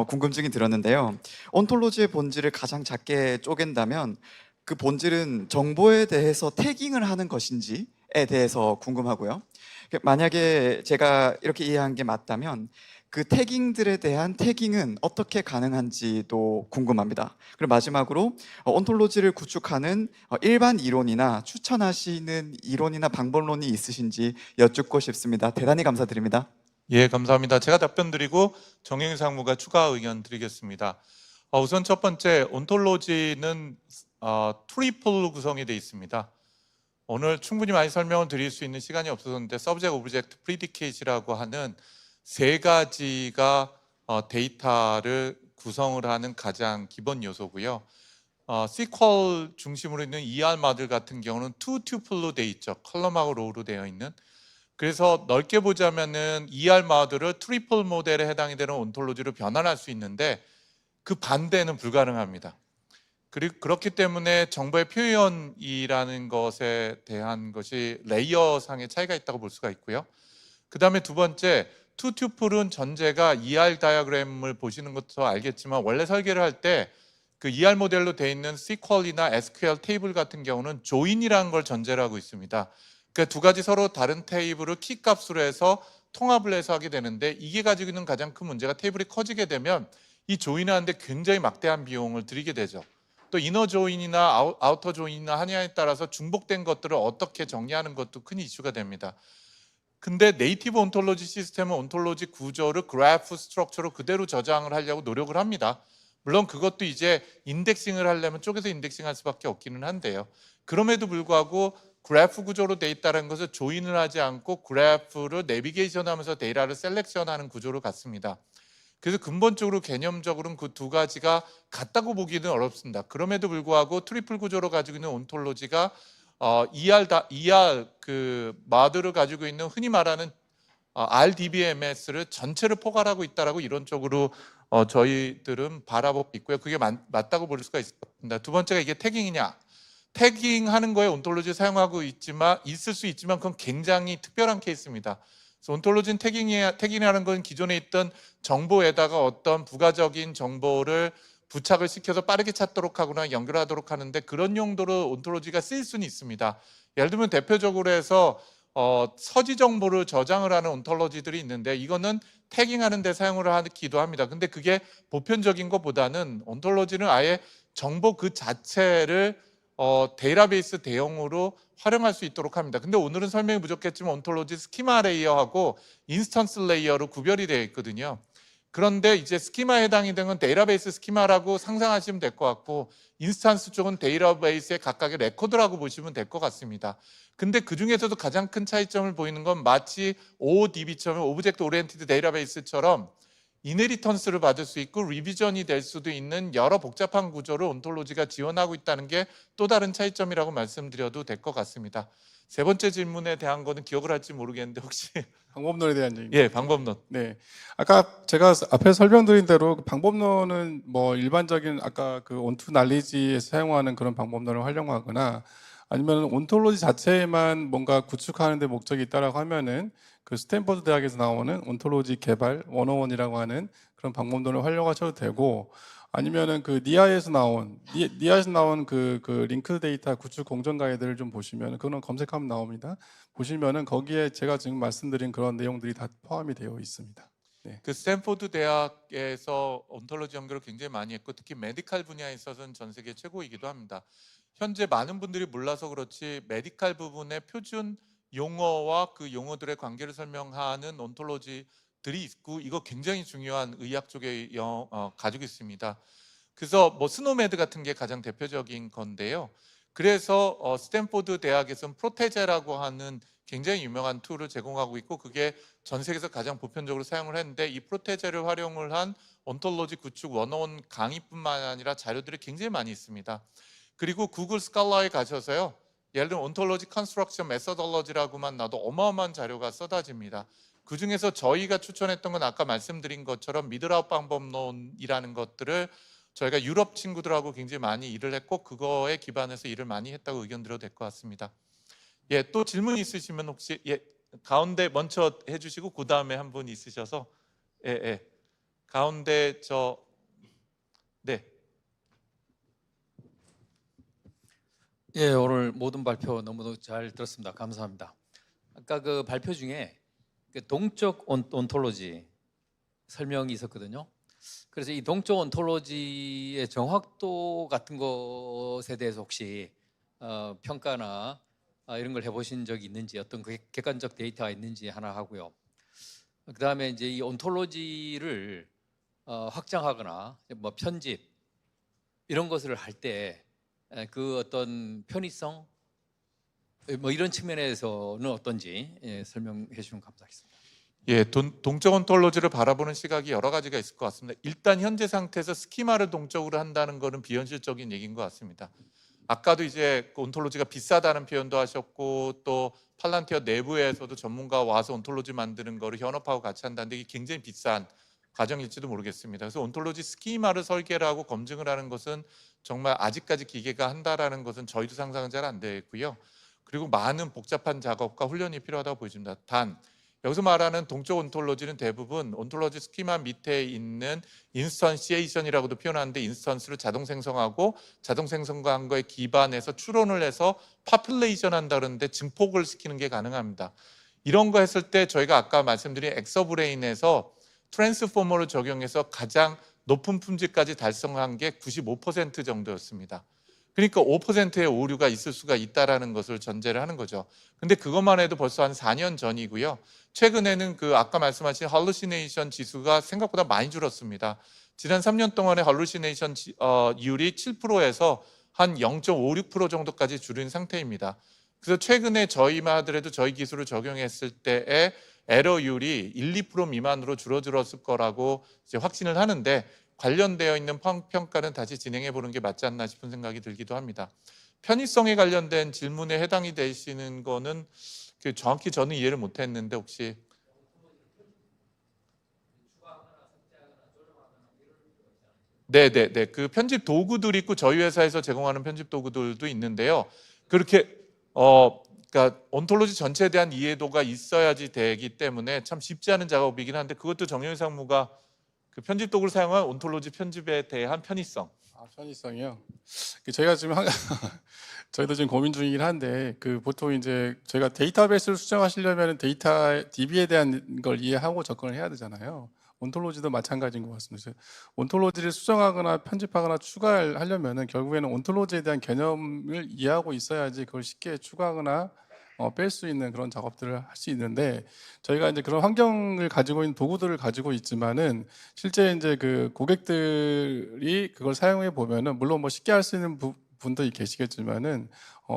Speaker 5: 궁금증이 들었는데요. 온톨로지의 본질을 가장 작게 쪼갠다면 그 본질은 정보에 대해서 태깅을 하는 것인지에 대해서 궁금하고요. 만약에 제가 이렇게 이해한 게 맞다면 그 태깅들에 대한 태깅은 어떻게 가능한지도 궁금합니다. 그리고 마지막으로 온톨로지를 구축하는 일반 이론이나 추천하시는 이론이나 방법론이 있으신지 여쭙고 싶습니다. 대단히 감사드립니다.
Speaker 2: 예, 감사합니다. 제가 답변 드리고 정영희 상무가 추가 의견 드리겠습니다. 우선 첫 번째, 온톨로지는 트리플로 구성이 되어 있습니다. 오늘 충분히 많이 설명을 드릴 수 있는 시간이 없었는데 서브젝트, 오브젝트, 프리디케이트라고 하는 세 가지가 데이터를 구성을 하는 가장 기본 요소고요. SQL 중심으로 있는 ER 모델 같은 경우는 투 튜플로 되어 있죠. 컬럼하고 로우로 되어 있는. 그래서 넓게 보자면은 ER 모델을 트리플 모델에 해당이 되는 온톨로지로 변환할 수 있는데 그 반대는 불가능합니다. 그리고 그렇기 때문에 정보의 표현이라는 것에 대한 것이 레이어상의 차이가 있다고 볼 수가 있고요. 그 다음에 두 번째, 투튜플은 전제가 ER 다이어그램을 보시는 것도 알겠지만 원래 설계를 할 때 그 ER 모델로 돼 있는 SQL이나 SQL 테이블 같은 경우는 조인이라는 걸 전제로 하고 있습니다. 그러니까 두 가지 서로 다른 테이블을 키 값으로 해서 통합을 해서 하게 되는데, 이게 가지고 있는 가장 큰 문제가 테이블이 커지게 되면 이 조인하는데 굉장히 막대한 비용을 들이게 되죠. 또 이너 조인이나 아우터 조인이나 하냐에 따라서 중복된 것들을 어떻게 정리하는 것도 큰 이슈가 됩니다. 근데 네이티브 온톨로지 시스템은 온톨로지 구조를 그래프 스트럭처로 그대로 저장을 하려고 노력을 합니다. 물론 그것도 이제 인덱싱을 하려면 쪼개서 인덱싱할 수밖에 없기는 한데요. 그럼에도 불구하고 그래프 구조로 돼 있다는 것을 조인을 하지 않고 그래프를 내비게이션하면서 데이터를 셀렉션하는 구조로 갔습니다. 그래서 근본적으로 개념적으로는 그 두 가지가 같다고 보기는 어렵습니다. 그럼에도 불구하고 트리플 구조로 가지고 있는 온톨로지가 ER 그 마드를 가지고 있는 흔히 말하는 RDBMS를 전체를 포괄하고 있다라고 이론적으로 저희들은 바라보고 있고요. 그게 맞다고 볼 수가 있습니다. 두 번째가 이게 태깅이냐? 태깅하는 거에 온톨로지 사용하고 있을 수 있지만 그건 굉장히 특별한 케이스입니다. 그래서 온톨로지는 태깅이라는 건 기존에 있던 정보에다가 어떤 부가적인 정보를 부착을 시켜서 빠르게 찾도록 하거나 연결하도록 하는데, 그런 용도로 온톨로지가 쓰일 수는 있습니다. 예를 들면 대표적으로 해서 서지 정보를 저장을 하는 온톨로지들이 있는데, 이거는 태깅하는 데 사용을 하기도 합니다. 근데 그게 보편적인 것보다는 온톨로지는 아예 정보 그 자체를 데이터베이스 대용으로 활용할 수 있도록 합니다. 근데 오늘은 설명이 부족했지만 온톨로지 스키마 레이어하고 인스턴스 레이어로 구별이 되어 있거든요. 그런데 이제 스키마에 해당이 되는 건 데이터베이스 스키마라고 상상하시면 될 것 같고, 인스턴스 쪽은 데이터베이스의 각각의 레코드라고 보시면 될 것 같습니다. 근데 그 중에서도 가장 큰 차이점을 보이는 건 마치 OODB처럼 오브젝트 오리엔티드 데이터베이스처럼 이네리턴스를 받을 수 있고 리비전이 될 수도 있는 여러 복잡한 구조를 온톨로지가 지원하고 있다는 게 또 다른 차이점이라고 말씀드려도 될 것 같습니다. 세 번째 질문에 대한 거는 기억을 할지 모르겠는데 혹시
Speaker 4: 방법론에 대한 얘기입니다.
Speaker 2: 예, 방법론.
Speaker 4: 네, 아까 제가 앞에 설명드린 대로 그 방법론은 뭐 일반적인 아까 그 온투 날리지에서 사용하는 그런 방법론을 활용하거나, 아니면 온톨로지 자체에만 뭔가 구축하는 데 목적이 있다라고 하면은 그 스탠퍼드 대학에서 나오는 온톨로지 개발 101이라고 하는 그런 방법론을 활용하셔도 되고, 아니면은 그 니아에서 나온 그 링크 데이터 구축 공정 가이드를 좀 보시면, 그거는 검색하면 나옵니다. 보시면은 거기에 제가 지금 말씀드린 그런 내용들이 다 포함이 되어 있습니다.
Speaker 2: 그 스탠포드 대학에서 온톨로지 연구를 굉장히 많이 했고, 특히 메디칼 분야에 있어서는 전 세계 최고이기도 합니다. 현재 많은 분들이 몰라서 그렇지 메디칼 부분의 표준 용어와 그 용어들의 관계를 설명하는 온톨로지들이 있고, 이거 굉장히 중요한 의학 쪽에 가지고 있습니다. 그래서 뭐 스노메드 같은 게 가장 대표적인 건데요. 그래서 스탠포드 대학에서는 프로테제라고 하는 굉장히 유명한 툴을 제공하고 있고, 그게 전 세계에서 가장 보편적으로 사용을 했는데, 이 프로테제를 활용을 한 온톨로지 구축 101 강의뿐만 아니라 자료들이 굉장히 많이 있습니다. 그리고 구글 스칼라에 가셔서요, 예를 들면 온톨로지 컨스트럭션 메서덜러지라고만 나도 어마어마한 자료가 쏟아집니다. 그 중에서 저희가 추천했던 건 아까 말씀드린 것처럼 미들아웃 방법론이라는 것들을 저희가 유럽 친구들하고 굉장히 많이 일을 했고, 그거에 기반해서 일을 많이 했다고 의견 드려도 될 것 같습니다. 예, 또 질문 있으시면 혹시 가운데 먼저 해주시고 그 다음에 한 분 있으셔서 가운데 네.
Speaker 6: 예, 오늘 모든 발표 너무도 잘 들었습니다. 감사합니다. 아까 그 발표 중에 그 동적 온톨로지 설명이 있었거든요. 그래서 이 동적 온톨로지의 정확도 같은 것에 대해서 혹시 평가나 이런 걸 해보신 적이 있는지, 어떤 객관적 데이터가 있는지 하나 하고요. 그 다음에 이제 이 온톨로지를 확장하거나 뭐 편집 이런 것을 할 때 그 어떤 편의성 뭐 이런 측면에서는 어떤지 설명해 주시면 감사하겠습니다.
Speaker 2: 예, 동적 온톨로지를 바라보는 시각이 여러 가지가 있을 것 같습니다. 일단 현재 상태에서 스키마를 동적으로 한다는 것은 비현실적인 얘기인 것 같습니다. 아까도 이제 그 온톨로지가 비싸다는 표현도 하셨고, 또 팔란티어 내부에서도 전문가 와서 온톨로지 만드는 거를 현업하고 같이 한다는데 이게 굉장히 비싼 과정일지도 모르겠습니다. 그래서 온톨로지 스키마를 설계를 하고 검증을 하는 것은 정말 아직까지 기계가 한다라는 것은 저희도 상상은 잘 안 되고요. 그리고 많은 복잡한 작업과 훈련이 필요하다고 보여집니다. 단 여기서 말하는 동적 온톨로지는 대부분 온톨로지 스키마 밑에 있는 인스턴시에이션이라고도 표현하는데 인스턴스를 자동 생성하고 자동 생성한 거에 기반해서 추론을 해서 파퓰레이션 한다 그러는데 증폭을 시키는 게 가능합니다. 이런 거 했을 때 저희가 아까 말씀드린 엑서브레인에서 트랜스포머를 적용해서 가장 높은 품질까지 달성한 게 95% 정도였습니다. 그러니까 5%의 오류가 있을 수가 있다라는 것을 전제를 하는 거죠. 근데 그것만 해도 벌써 한 4년 전이고요. 최근에는 그 아까 말씀하신 hallucination 지수가 생각보다 많이 줄었습니다. 지난 3년 동안에 hallucination 이율이 7%에서 한 0.56% 정도까지 줄인 상태입니다. 그래서 최근에 저희만 하더라도 저희 기술을 적용했을 때의 에러율이 1~2% 미만으로 줄어들었을 거라고 이제 확신을 하는데 관련되어 있는 평가는 다시 진행해 보는 게 맞지 않나 싶은 생각이 들기도 합니다. 편의성에 관련된 질문에 해당이 되시는 거는 정확히 저는 이해를 못했는데 혹시 네네네 그 편집 도구들이 있고 저희 회사에서 제공하는 편집 도구들도 있는데요. 그렇게 그러니까 온톨로지 전체에 대한 이해도가 있어야지 되기 때문에 참 쉽지 않은 작업이긴 한데 그것도 정영희 상무가 그 편집 도구를 사용한 온톨로지 편집에 대한 편의성.
Speaker 4: 편의성이요. 저희가 지금 저희도 지금 고민 중이긴 한데 그 보통 이제 저희가 데이터베이스를 수정하시려면 데이터 DB에 대한 걸 이해하고 접근을 해야 되잖아요. 온톨로지도 마찬가지인 것 같습니다. 온톨로지를 수정하거나 편집하거나 추가하려면은 결국에는 온톨로지에 대한 개념을 이해하고 있어야지 그걸 쉽게 추가하거나 뺄 수 있는 그런 작업들을 할 수 있는데 저희가 이제 그런 환경을 가지고 있는 도구들을 가지고 있지만은 실제 이제 그 고객들이 그걸 사용해 보면은 물론 뭐 쉽게 할 수 있는 분도 계시겠지만은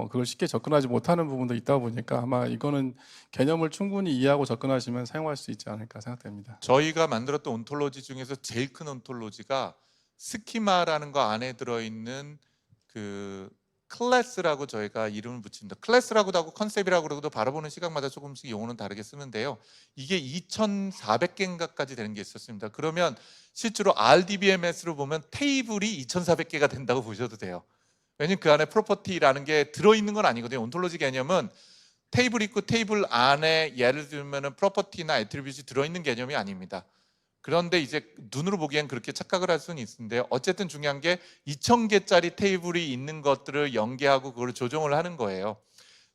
Speaker 4: 그걸 쉽게 접근하지 못하는 부분도 있다 보니까 아마 이거는 개념을 충분히 이해하고 접근하시면 사용할 수 있지 않을까 생각됩니다.
Speaker 2: 저희가 만들었던 온톨로지 중에서 제일 큰 온톨로지가 스키마라는 거 안에 들어있는 그 클래스라고 저희가 이름을 붙입니다. 클래스라고도 하고 컨셉이라고 그러고도 바라보는 시각마다 조금씩 용어는 다르게 쓰는데요. 이게 2,400개인가까지 되는 게 있었습니다. 그러면 실제로 RDBMS로 보면 테이블이 2,400개가 된다고 보셔도 돼요. 왜냐면 그 안에 프로퍼티라는 게 들어있는 건 아니거든요. 온톨로지 개념은 테이블 있고 테이블 안에 예를 들면 프로퍼티나 애트리뷰트이 들어있는 개념이 아닙니다. 그런데 이제 눈으로 보기엔 그렇게 착각을 할 수는 있는데요. 어쨌든 중요한 게 2,000개짜리 테이블이 있는 것들을 연계하고 그걸 조정을 하는 거예요.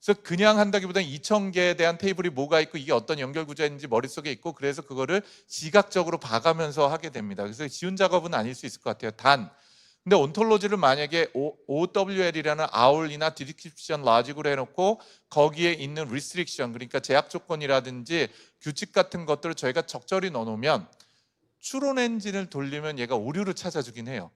Speaker 2: 그래서 그냥 한다기보다는 2,000개에 대한 테이블이 뭐가 있고 이게 어떤 연결 구조인지 머릿속에 있고 그래서 그거를 시각적으로 봐가면서 하게 됩니다. 그래서 쉬운 작업은 아닐 수 있을 것 같아요. 근데 온톨로지를 만약에 OWL이라는 아울이나 디스크립션 로직으로 해놓고 거기에 있는 리스트릭션 그러니까 제약 조건이라든지 규칙 같은 것들을 저희가 적절히 넣어놓으면 추론 엔진을 돌리면 얘가 오류를 찾아주긴 해요.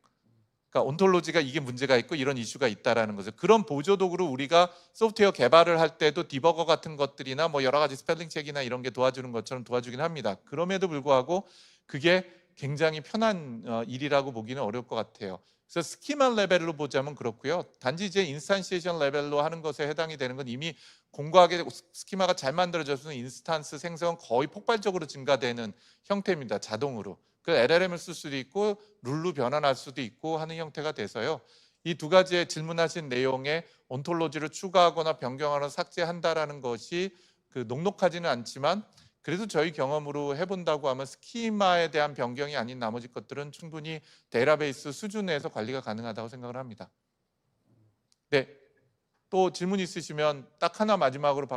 Speaker 2: 그러니까 온톨로지가 이게 문제가 있고 이런 이슈가 있다라는 거죠. 그런 보조 도구로 우리가 소프트웨어 개발을 할 때도 디버거 같은 것들이나 뭐 여러 가지 스펠링 책이나 이런 게 도와주는 것처럼 도와주긴 합니다. 그럼에도 불구하고 그게 굉장히 편한 일이라고 보기는 어려울 것 같아요. 그래서 스키마 레벨로 보자면 그렇고요. 단지 이제 인스탄시에이션 레벨로 하는 것에 해당이 되는 건 이미 공고하게 스키마가 잘 만들어져서 인스탄스 생성은 거의 폭발적으로 증가되는 형태입니다. 자동으로. 그 LLM을 쓸 수도 있고 룰로 변환할 수도 있고 하는 형태가 돼서요. 이 두 가지의 질문하신 내용에 온톨로지를 추가하거나 변경하거나 삭제한다라는 것이 그 녹록하지는 않지만 그래도 저희 경험으로 해본다고 하면 스키마에 대한 변경이 아닌 나머지 것들은 충분히 데이터베이스 수준에서 관리가 가능하다고 생각을 합니다. 네, 또 질문 있으시면 딱 하나 마지막으로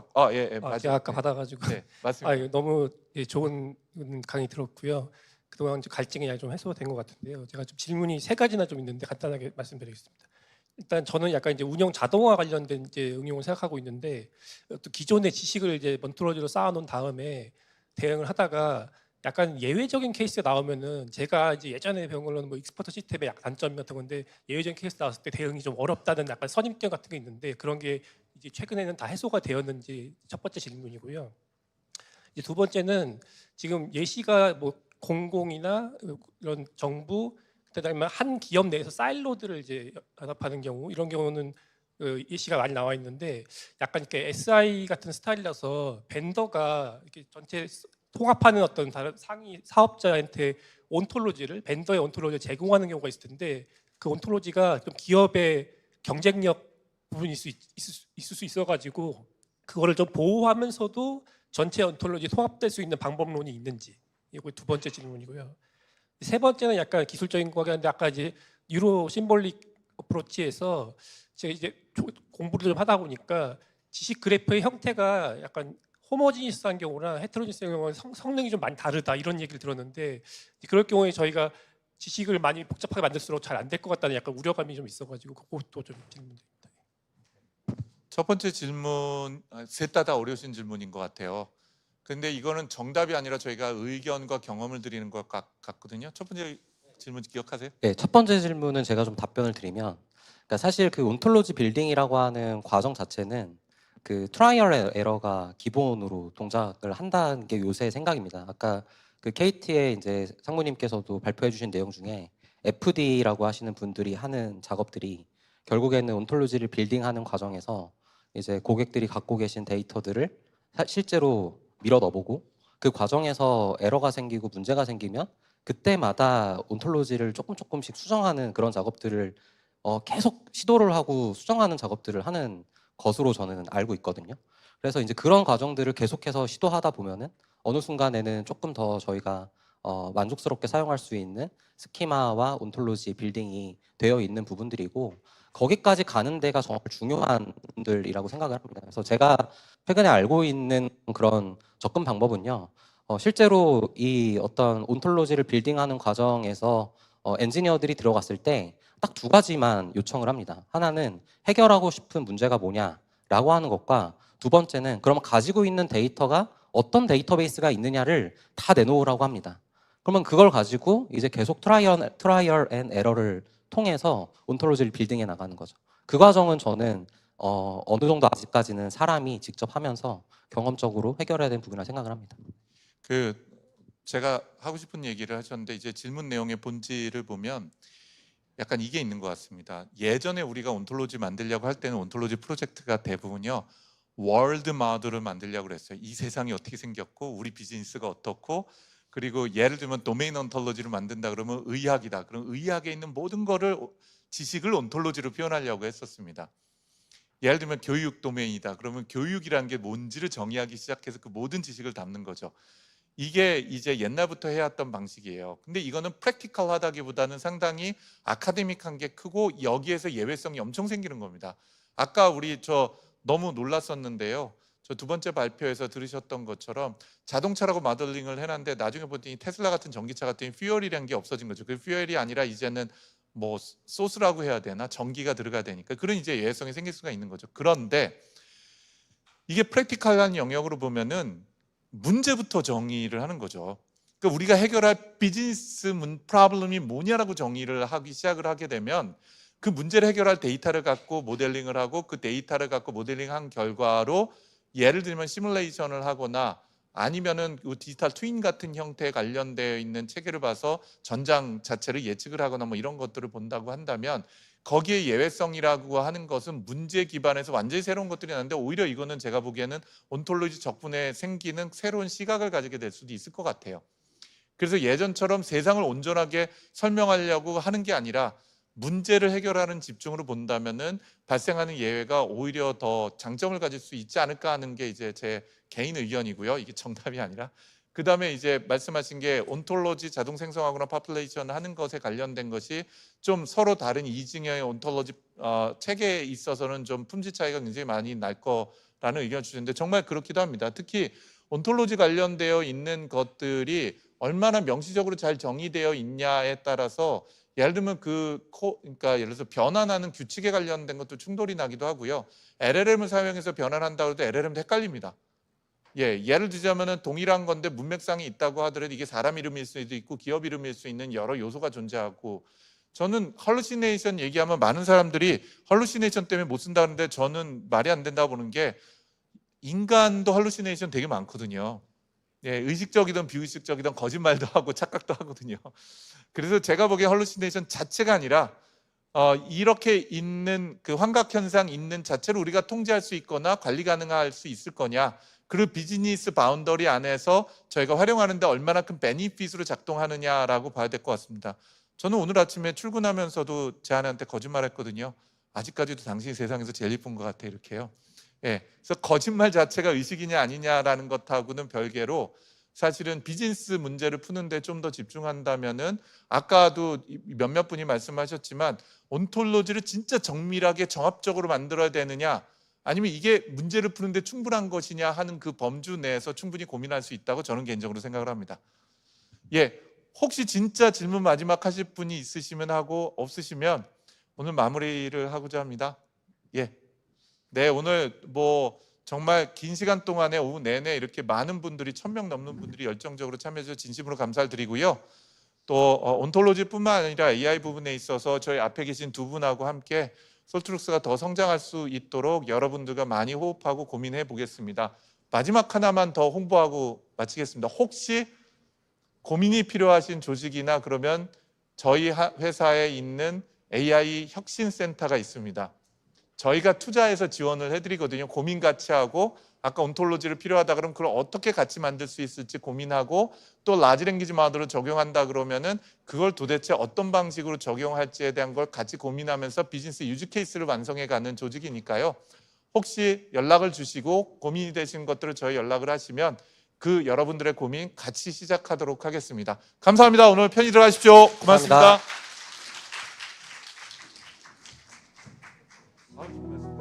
Speaker 7: 제가 아까 받아가지고
Speaker 2: 네, 맞습니다.
Speaker 7: 너무 좋은 강의 들었고요. 그동안 갈증이 좀 해소된 것 같은데요. 제가 좀 질문이 3가지나 좀 있는데 간단하게 말씀드리겠습니다. 일단 저는 약간 이제 운영 자동화 관련된 이제 응용을 생각하고 있는데 또 기존의 지식을 이제 온톨로지로 쌓아놓은 다음에 대응을 하다가 약간 예외적인 케이스가 나오면은 제가 이제 예전에 배운 걸로는 뭐 익스퍼트 시스템의 약 단점 같은 건데 예외적인 케이스 나왔을 때 대응이 좀 어렵다는 약간 선입견 같은 게 있는데 그런 게 이제 최근에는 다 해소가 되었는지 첫 번째 질문이고요. 이제 두 번째는 지금 예시가 뭐 공공이나 이런 정부 그다음에 한 기업 내에서 사일로드를 이제 연합하는 경우 이런 경우는 예시가 많이 나와 있는데 약간 이렇게 SI 같은 스타일이라서 벤더가 이렇게 전체 통합하는 어떤 다른 상위 사업자한테 온톨로지를 벤더의 온톨로지를 제공하는 경우가 있을 텐데 그 온톨로지가 좀 기업의 경쟁력 부분이 있을 수 있어가지고 그거를 좀 보호하면서도 전체 온톨로지 통합될 수 있는 방법론이 있는지 이거 두 번째 질문이고요. 세 번째는 약간 기술적인 거긴 한데 아까 이제 뉴로 심볼릭 어프로치에서 제가 이제 공부를 좀 하다 보니까 지식 그래프의 형태가 약간 호모지니스한 경우나 헤테로지니스한 경우는 성능이 좀 많이 다르다 이런 얘기를 들었는데 그럴 경우에 저희가 지식을 많이 복잡하게 만들수록 잘 안 될 것 같다는 약간 우려감이 좀 있어가지고 그것도 좀 질문드립니다.
Speaker 2: 첫 번째 질문 셋 다 어려우신 질문인 것 같아요. 근데 이거는 정답이 아니라 저희가 의견과 경험을 드리는 것 같거든요. 첫 번째 질문 기억하세요?
Speaker 1: 네, 첫 번째 질문은 제가 좀 답변을 드리면, 그러니까 사실 그 온톨로지 빌딩이라고 하는 과정 자체는 그 트라이얼 에러가 기본으로 동작을 한다는 게 요새 생각입니다. 아까 그 KT의 이제 상무님께서도 발표해주신 내용 중에 FD라고 하시는 분들이 하는 작업들이 결국에는 온톨로지를 빌딩하는 과정에서 이제 고객들이 갖고 계신 데이터들을 실제로 밀어 넣어보고 그 과정에서 에러가 생기고 문제가 생기면 그때마다 온톨로지를 조금씩 수정하는 그런 작업들을 계속 시도를 하고 수정하는 작업들을 하는 것으로 저는 알고 있거든요. 그래서 이제 그런 과정들을 계속해서 시도하다 보면은 어느 순간에는 조금 더 저희가 만족스럽게 사용할 수 있는 스키마와 온톨로지 빌딩이 되어 있는 부분들이고 거기까지 가는 데가 정말 중요한 분들이라고 생각을 합니다. 그래서 제가 최근에 알고 있는 그런 접근 방법은요. 실제로 이 어떤 온톨로지를 빌딩하는 과정에서 엔지니어들이 들어갔을 때 딱 두 가지만 요청을 합니다. 하나는 해결하고 싶은 문제가 뭐냐라고 하는 것과 두 번째는 그러면 가지고 있는 데이터가 어떤 데이터베이스가 있느냐를 다 내놓으라고 합니다. 그러면 그걸 가지고 이제 계속 트라이얼 앤 에러를 통해서 온톨로지를 빌딩해 나가는 거죠. 그 과정은 저는 어느 정도 아직까지는 사람이 직접 하면서 경험적으로 해결해야 되는 부분이라 생각을 합니다.
Speaker 2: 제가 하고 싶은 얘기를 하셨는데 이제 질문 내용의 본질을 보면 약간 이게 있는 것 같습니다. 예전에 우리가 온톨로지 만들려고 할 때는 온톨로지 프로젝트가 대부분요 월드 모델을 만들려고 그랬어요. 이 세상이 어떻게 생겼고 우리 비즈니스가 어떻고 그리고 예를 들면 도메인 온톨로지를 만든다 그러면 의학이다. 그럼 의학에 있는 모든 거를 지식을 온톨로지로 표현하려고 했었습니다. 예를 들면 교육 도메인이다. 그러면 교육이라는 게 뭔지를 정의하기 시작해서 그 모든 지식을 담는 거죠. 이게 이제 옛날부터 해왔던 방식이에요. 근데 이거는 프랙티컬하다기보다는 상당히 아카데믹한 게 크고 여기에서 예외성이 엄청 생기는 겁니다. 아까 우리 너무 놀랐었는데요. 저 두 번째 발표에서 들으셨던 것처럼 자동차라고 모델링을 해놨는데 나중에 보더니 테슬라 같은 전기차 같은 퓨얼이라는 게 없어진 거죠. 그 퓨얼이 아니라 이제는 뭐 소스라고 해야 되나 전기가 들어가야 되니까 그런 이제 예외성이 생길 수가 있는 거죠. 그런데 이게 프랙티컬한 영역으로 보면은 문제부터 정의를 하는 거죠. 그러니까 우리가 해결할 비즈니스 프로블럼이 뭐냐라고 정의를 하기 시작을 하게 되면 그 문제를 해결할 데이터를 갖고 모델링을 하고 그 데이터를 갖고 모델링한 결과로 예를 들면 시뮬레이션을 하거나 아니면은 디지털 트윈 같은 형태에 관련되어 있는 체계를 봐서 전장 자체를 예측을 하거나 뭐 이런 것들을 본다고 한다면 거기에 예외성이라고 하는 것은 문제 기반에서 완전히 새로운 것들이 나는데 오히려 이거는 제가 보기에는 온톨로지 덕분에 생기는 새로운 시각을 가지게 될 수도 있을 것 같아요. 그래서 예전처럼 세상을 온전하게 설명하려고 하는 게 아니라 문제를 해결하는 집중으로 본다면은 발생하는 예외가 오히려 더 장점을 가질 수 있지 않을까 하는 게 이제 제 개인 의견이고요. 이게 정답이 아니라. 그 다음에 이제 말씀하신 게 온톨로지 자동 생성하거나 파퓰레이션 하는 것에 관련된 것이 좀 서로 다른 이중의 온톨로지 체계에 있어서는 좀 품질 차이가 굉장히 많이 날 거라는 의견을 주셨는데 정말 그렇기도 합니다. 특히 온톨로지 관련되어 있는 것들이 얼마나 명시적으로 잘 정의되어 있냐에 따라서 예를 들면 그러니까 예를 들어서 변환하는 규칙에 관련된 것도 충돌이 나기도 하고요. LLM을 사용해서 변환한다고 해도 LLM도 헷갈립니다. 예를 들자면은 동일한 건데 문맥상이 있다고 하더라도 이게 사람 이름일 수도 있고 기업 이름일 수 있는 여러 요소가 존재하고 저는 헐루시네이션 얘기하면 많은 사람들이 헐루시네이션 때문에 못 쓴다는데 저는 말이 안 된다고 보는 게 인간도 헐루시네이션 되게 많거든요. 의식적이든 비의식적이든 거짓말도 하고 착각도 하거든요. 그래서 제가 보기에 헐루시네이션 자체가 아니라 이렇게 있는 그 환각 현상 있는 자체를 우리가 통제할 수 있거나 관리 가능할 수 있을 거냐 그 비즈니스 바운더리 안에서 저희가 활용하는데 얼마나 큰 베니핏으로 작동하느냐라고 봐야 될 것 같습니다. 저는 오늘 아침에 출근하면서도 제 아내한테 거짓말했거든요. 아직까지도 당신이 세상에서 제일 예쁜 것 같아 이렇게요. 예, 그래서 거짓말 자체가 의식이냐 아니냐라는 것하고는 별개로 사실은 비즈니스 문제를 푸는데 좀 더 집중한다면은 아까도 몇몇 분이 말씀하셨지만 온톨로지를 진짜 정밀하게 정합적으로 만들어야 되느냐 아니면 이게 문제를 푸는데 충분한 것이냐 하는 그 범주 내에서 충분히 고민할 수 있다고 저는 개인적으로 생각을 합니다. 예, 혹시 진짜 질문 마지막 하실 분이 있으시면 하고 없으시면 오늘 마무리를 하고자 합니다. 예, 네, 오늘 뭐 정말 긴 시간 동안에 오후 내내 이렇게 많은 분들이 1000명 넘는 분들이 열정적으로 참여해 주셔서 진심으로 감사를 드리고요. 또 온톨로지뿐만 아니라 AI 부분에 있어서 저희 앞에 계신 두 분하고 함께 솔트룩스가 더 성장할 수 있도록 여러분들과 많이 호흡하고 고민해 보겠습니다. 마지막 하나만 더 홍보하고 마치겠습니다. 혹시 고민이 필요하신 조직이나 그러면 저희 회사에 있는 AI 혁신센터가 있습니다. 저희가 투자해서 지원을 해드리거든요. 고민 같이 하고 아까 온톨로지를 필요하다 그러면 그걸 어떻게 같이 만들 수 있을지 고민하고 또 라지 랭귀지 모델을 적용한다 그러면은 그걸 도대체 어떤 방식으로 적용할지에 대한 걸 같이 고민하면서 비즈니스 유즈 케이스를 완성해 가는 조직이니까요. 혹시 연락을 주시고 고민이 되신 것들을 저희 연락을 하시면 그 여러분들의 고민 같이 시작하도록 하겠습니다. 감사합니다. 오늘 편히 들어가십시오. 고맙습니다.
Speaker 1: 감사합니다.